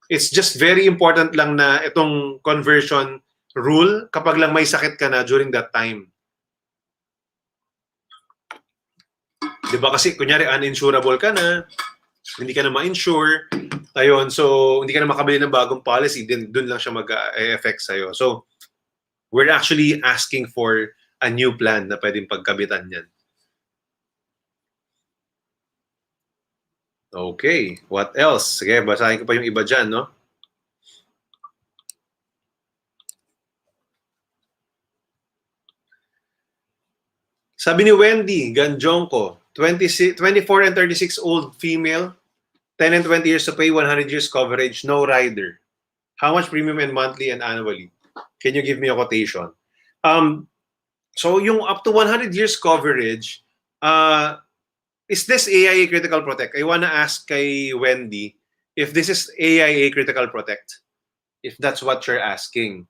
Speaker 1: It's just very important lang na itong conversion rule kapag lang may sakit ka na during that time. Diba kasi kunyari uninsurable ka na, hindi ka na ma-insure, ayun, so hindi ka na makabili ng bagong policy, then dun lang siya mag-effect sa'yo. So, we're actually asking for a new plan na pwedeng pagkabitan yan. Okay, what else? Sige, basahin ko pa yung iba dyan, no? Sabi ni Wendy Ganjonko, 24 and 36-old female, 10 and 20 years to pay, 100 years coverage, no rider. How much premium and monthly and annually? Can you give me a quotation? So yung up to 100 years coverage, is this AIA Critical Protect? I wanna ask kay Wendy if this is AIA Critical Protect, if that's what you're asking.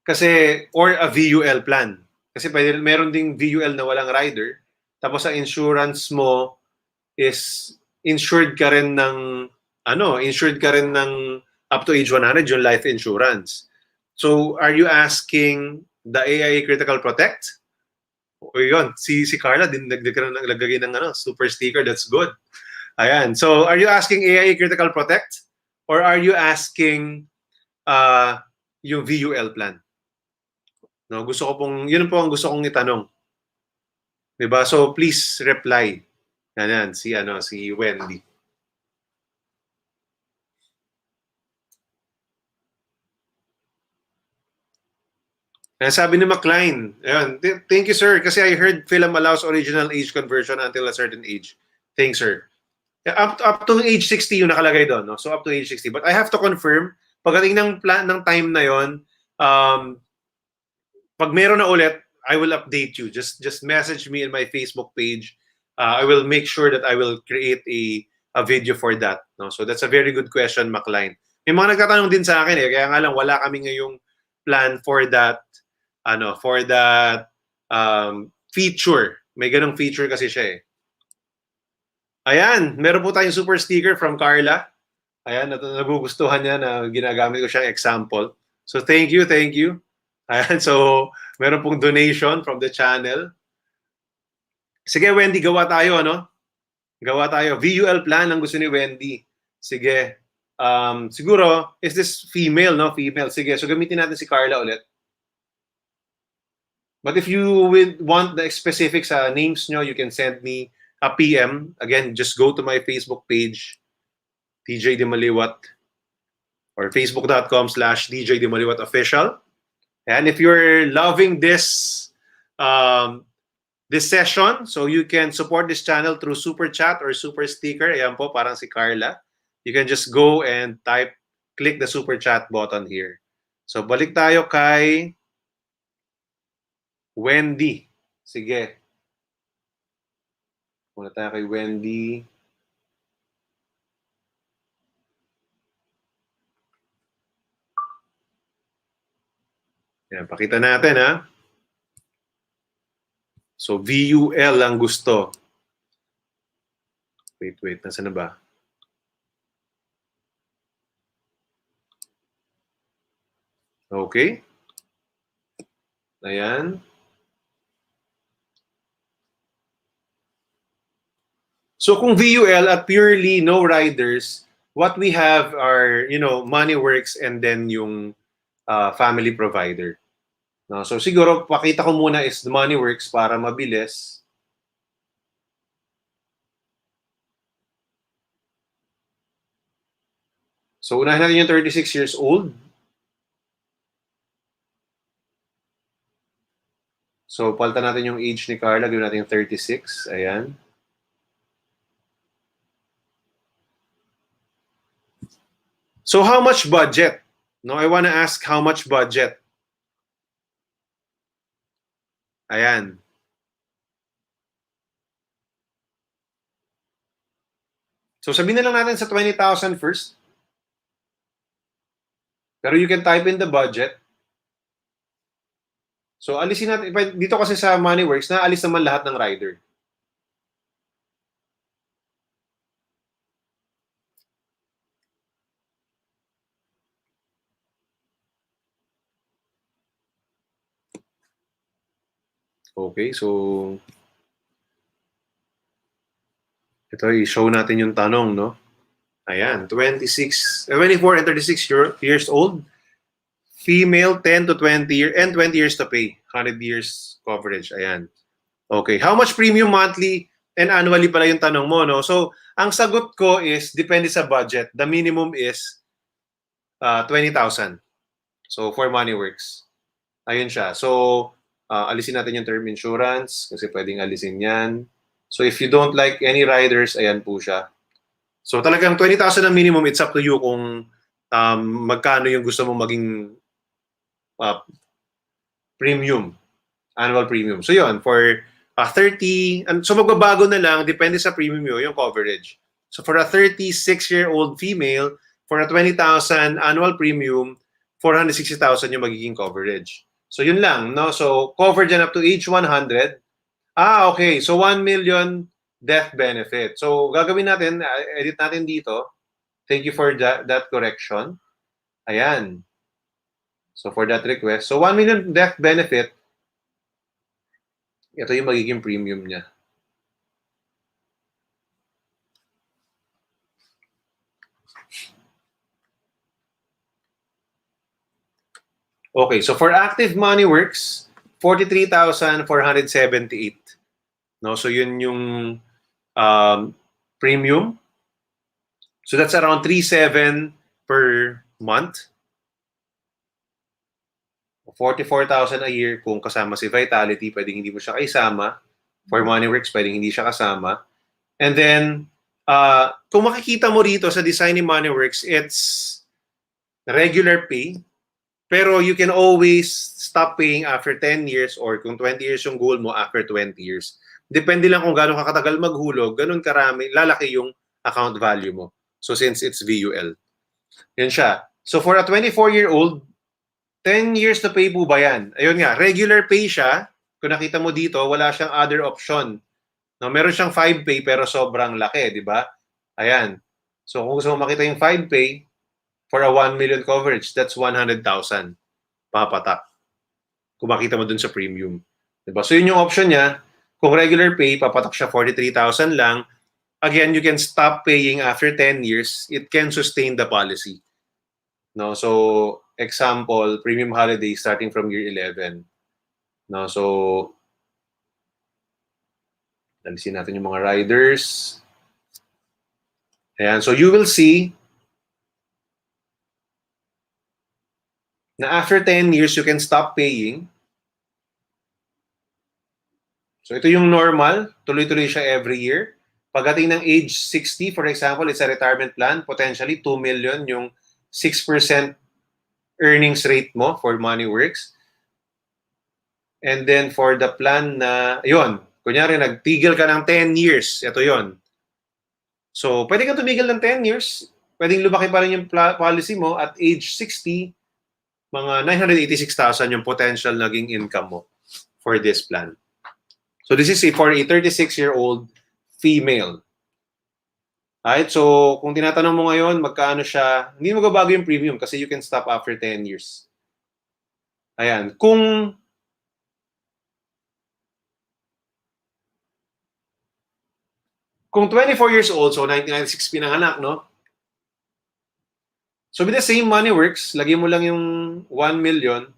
Speaker 1: Kasi, or a VUL plan. Kasi pwede, meron ding VUL na walang rider, tapos ang insurance mo is insured ka rin ng up to age 100 yung life insurance. So, are you asking the AIA Critical Protect? O yun, si Carla din naglagay ng super sticker, that's good. Ayan. So, are you asking AIA Critical Protect or are you asking yung VUL plan? No, yun po ang gusto kong itanong. 'Di ba? So please reply. Yan si Wendy. Sabi ni McLean, ayun, thank you sir kasi I heard film allows original age conversion until a certain age. Thanks sir. Up to age 60 yung nakalagay doon, no? So up to age 60. But I have to confirm pagdating ng time na yon, pag meron na ulit, I will update you. Just message me in my Facebook page. I will make sure that I will create a video for that. No? So that's a very good question, McLean. May mga nagtatanong din sa akin kaya nga lang wala kami ngayong plan for that feature. May ganong feature kasi siya eh. Ayan, meron po tayong super sticker from Carla. Ayan, nagugustuhan niya na ginagamit ko siyang example. So thank you. Ayan, so meron pong donation from the channel. Sige, Wendy, gawa tayo, ano? Gawa tayo. VUL plan ang gusto ni Wendy. Sige. Siguro, is this female, no? Female. Sige, so gamitin natin si Carla ulit. But if you want the specifics names nyo, you can send me a PM. Again, just go to my Facebook page, DJ Dimaliuat, or facebook.com/DJ Dimaliuat official. And if you're loving this session, so you can support this channel through super chat or super sticker. Ayan po, parang si Carla. You can just go and click the super chat button here. So balik tayo kay Wendy. Sige. Muna tayo kay Wendy. Yan, pakita natin ha. So, VUL ang gusto. Wait, nasaan na ba? Okay. Ayan. So, kung VUL at purely no riders, what we have are, Money Works and then yung family provider. No, so siguro pakita ko muna is the Money Works para mabilis. So unahin natin yung 36 years old. So palitan natin yung age ni Carla, gawin natin yung 36. Ayan. So how much budget? No, I want to ask how much budget. Ayan. So sabihin na lang natin sa 20,000 first. Pero you can type in the budget. So alisin natin, dito kasi sa Money Works, naalis naman lahat ng rider. Okay, so ito i-show natin yung tanong, no? Ayan, 24 and 36 years old, female, 10 to 20 years, and 20 years to pay. 100 years coverage. Ayan. Okay. How much premium monthly and annually pala yung tanong mo, no? So, ang sagot ko is, depende sa budget. The minimum is 20,000. So, for MoneyWorks. Ayun siya. So, alisin natin yung term insurance kasi pwedeng alisin yan. So, if you don't like any riders, ayan po siya. So, talagang 20,000 ang minimum. It's up to you kung magkano yung gusto mong maging premium, annual premium. So, yun, for 30, so magbabago na lang, depende sa premium yung coverage. So, for a 36-year-old female, for a 20,000 annual premium, 460,000 yung magiging coverage. So, yun lang, no? So, coverage yan up to age 100. Okay. So, 1 million death benefit. So, gagawin natin, edit natin dito. Thank you for that correction. Ayan. So, for that request. So, 1 million death benefit, ito yung magiging premium niya. Okay, so for active MoneyWorks, 43,478. No, so yun yung premium. So that's around 3,700 per month. 44,000 a year kung kasama si Vitality, pwedeng hindi mo siya kaisama. For MoneyWorks, pwedeng hindi siya kasama. And then, kung makikita mo rito sa design ni MoneyWorks, it's regular pay. Pero you can always stop paying after 10 years or kung 20 years yung goal mo, after 20 years. Depende lang kung gaano kakatagal maghulog, ganun karami, lalaki yung account value mo. So since it's VUL. Yan siya. So for a 24-year-old, 10 years to pay po ba yan? Ayun nga, regular pay siya. Kung nakita mo dito, wala siyang other option. No, meron siyang 5 pay pero sobrang laki, di ba? Ayan. So kung gusto mo makita yung 5 pay, for a 1 million coverage, that's 100,000 papatak. Kung makita mo dun sa premium. Diba? So yun yung option niya. Kung regular pay, papatak siya 43,000 lang. Again, you can stop paying after 10 years. It can sustain the policy. No? So, example, premium holiday starting from year 11. No? So, alisin natin yung mga riders. Ayan. So, you will see na after 10 years, you can stop paying. So ito yung normal, tuloy-tuloy siya every year. Pagdating ng age 60, for example, it's a retirement plan, potentially 2 million yung 6% earnings rate mo for MoneyWorks. And then for the plan na, yun, kunyari nagtigil ka ng 10 years, ito yun. So pwede kang tumigil ng 10 years, pwedeng lumaki pa rin yung policy mo at age 60, mga 986,000 yung potential naging income mo for this plan. So this is for a 36-year-old female. Alright, so kung tinatanong mo ngayon, magkano siya, hindi mo magbabago yung premium kasi you can stop after 10 years. Ayan, kung kung 24 years old, so 1996 pinanganak, no? So with the same MoneyWorks, lagyan mo lang yung 1 million.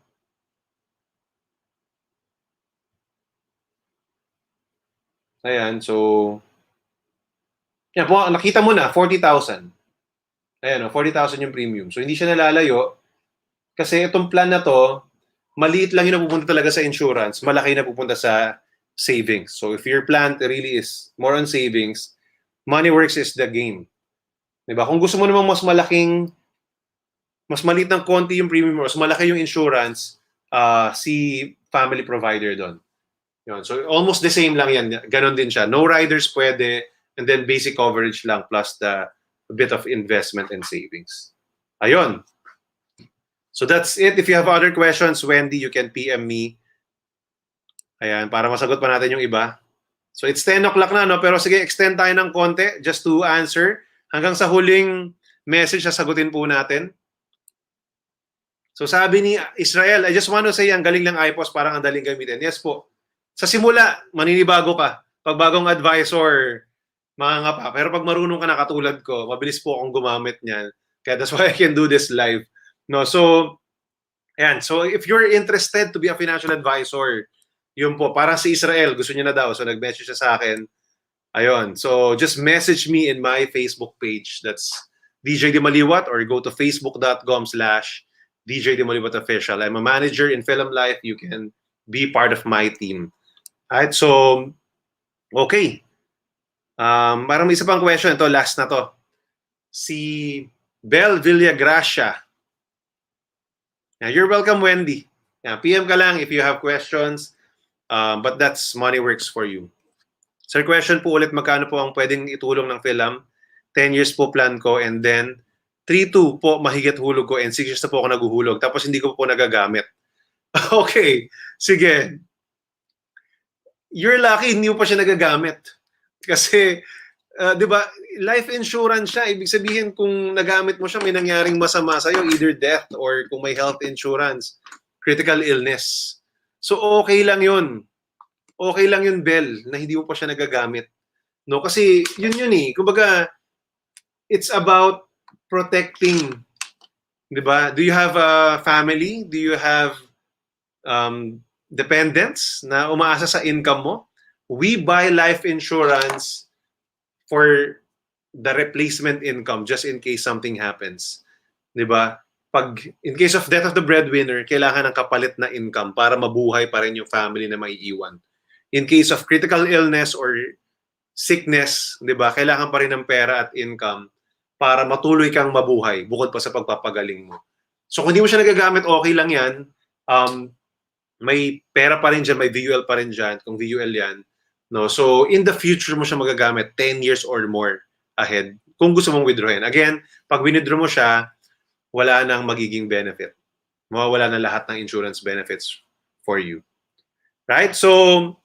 Speaker 1: Ayan, so yan po, nakita mo na 40,000. Ayan, 40,000 yung premium. So hindi siya nalalayo kasi itong plan na to, maliit lang yung napupunta talaga sa insurance, malaki na pupunta sa savings. So if your plan really is more on savings, MoneyWorks is the game. Diba? Kung gusto mo namang mas maliit ng konti yung premium mo, mas malaki yung insurance, si family provider doon. Yun. So almost the same lang yan. Ganon din siya. No riders pwede, and then basic coverage lang plus the bit of investment and savings. Ayun. So that's it. If you have other questions, Wendy, you can PM me. Ayan, para masagot pa natin yung iba. So it's 10 o'clock na, no? Pero sige, extend tayo ng konti just to answer. Hanggang sa huling message, sasagutin po natin. So sabi ni Israel, I just want to say, ang galing lang IPOS, parang ang daling gamitin. Yes po. Sa simula, maninibago ka. Pag bagong advisor, mangangapa. Pero pag marunong ka na katulad ko, mabilis po akong gumamit niyan. Kaya that's why I can do this live. No, so, And so if you're interested to be a financial advisor, yun po, parang si Israel, gusto niya na daw. So nag-message siya sa akin. Ayun. So just message me in my Facebook page. That's DJ Dimaliuat, or go to facebook.com/DJ Dimaliuat Official. I'm a manager in Film Life. You can be part of my team. Alright, so okay. Parang may isa pang question. Ito, last na to. Si Bel Villagracia. You're welcome, Wendy. PM ka lang if you have questions. But that's money works for you. Sir, question po ulit, magkano po ang pwedeng itulong ng film? 10 years po plan ko, and then 3-2 po mahigit hulog ko, and 6 years na po ako naguhulog. Tapos hindi ko po nagagamit. Okay, sige. You're lucky, hindi mo pa siya nagagamit. Kasi, di ba, life insurance siya. Ibig sabihin, kung nagamit mo siya, may nangyaring masama sa'yo, either death or kung may health insurance, critical illness. So, okay lang yun. Okay lang yun, Bel, na hindi mo pa siya nagagamit. No? Kasi, yun eh. Kumbaga, it's about protecting. Di ba? Do you have a family? Do you have dependents na umaasa sa income mo? We buy life insurance for the replacement income just in case something happens. Di ba? Pag in case of death of the breadwinner, kailangan ng kapalit na income para mabuhay pa rin yung family na maiiwan. In case of critical illness or sickness, di ba, kailangan pa rin ng pera at income para matuloy kang mabuhay bukod pa sa pagpapagaling mo. So kung hindi mo siya nagagamit, okay lang yan. May pera pa rin dyan, may VUL pa rin dyan, kung VUL yan. No? So in the future mo siya magagamit 10 years or more ahead kung gusto mong withdrawin. Again, pag withdraw mo siya, wala nang magiging benefit. Mawawala na lahat ng insurance benefits for you. Right? So,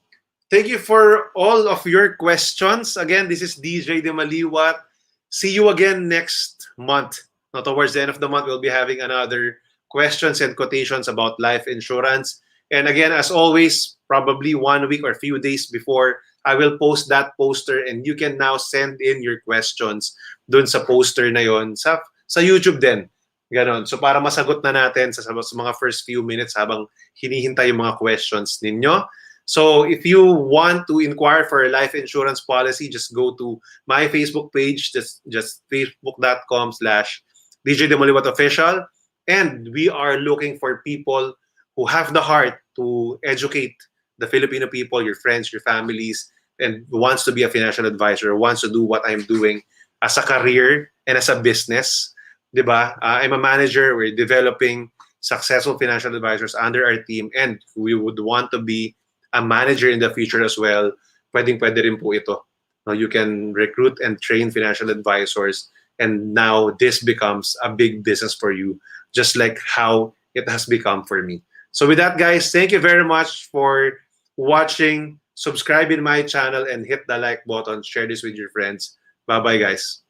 Speaker 1: thank you for all of your questions. Again, this is DJ Dimaliuat. See you again next month. Now, towards the end of the month, we'll be having another questions and quotations about life insurance. And again, as always, probably 1 week or few days before, I will post that poster, and you can now send in your questions dun sa poster na yon sa YouTube din. Ganon. So para masagot na natin sa mga first few minutes habang hinihintay yung mga questions ninyo. So if you want to inquire for a life insurance policy, just go to my Facebook page, just facebook.com/DJ Dimaliuat Official. And we are looking for people who have the heart to educate the Filipino people, your friends, your families, and wants to be a financial advisor, wants to do what I'm doing as a career and as a business. Diba? I'm a manager. We're developing successful financial advisors under our team, and we would want to be a manager in the future as well. Pwede rin po ito. Now, you can recruit and train financial advisors, and now this becomes a big business for you, just like how it has become for me. So with that, guys, thank you very much for watching. Subscribe in my channel and hit the like button. Share this with your friends. Bye-bye, guys.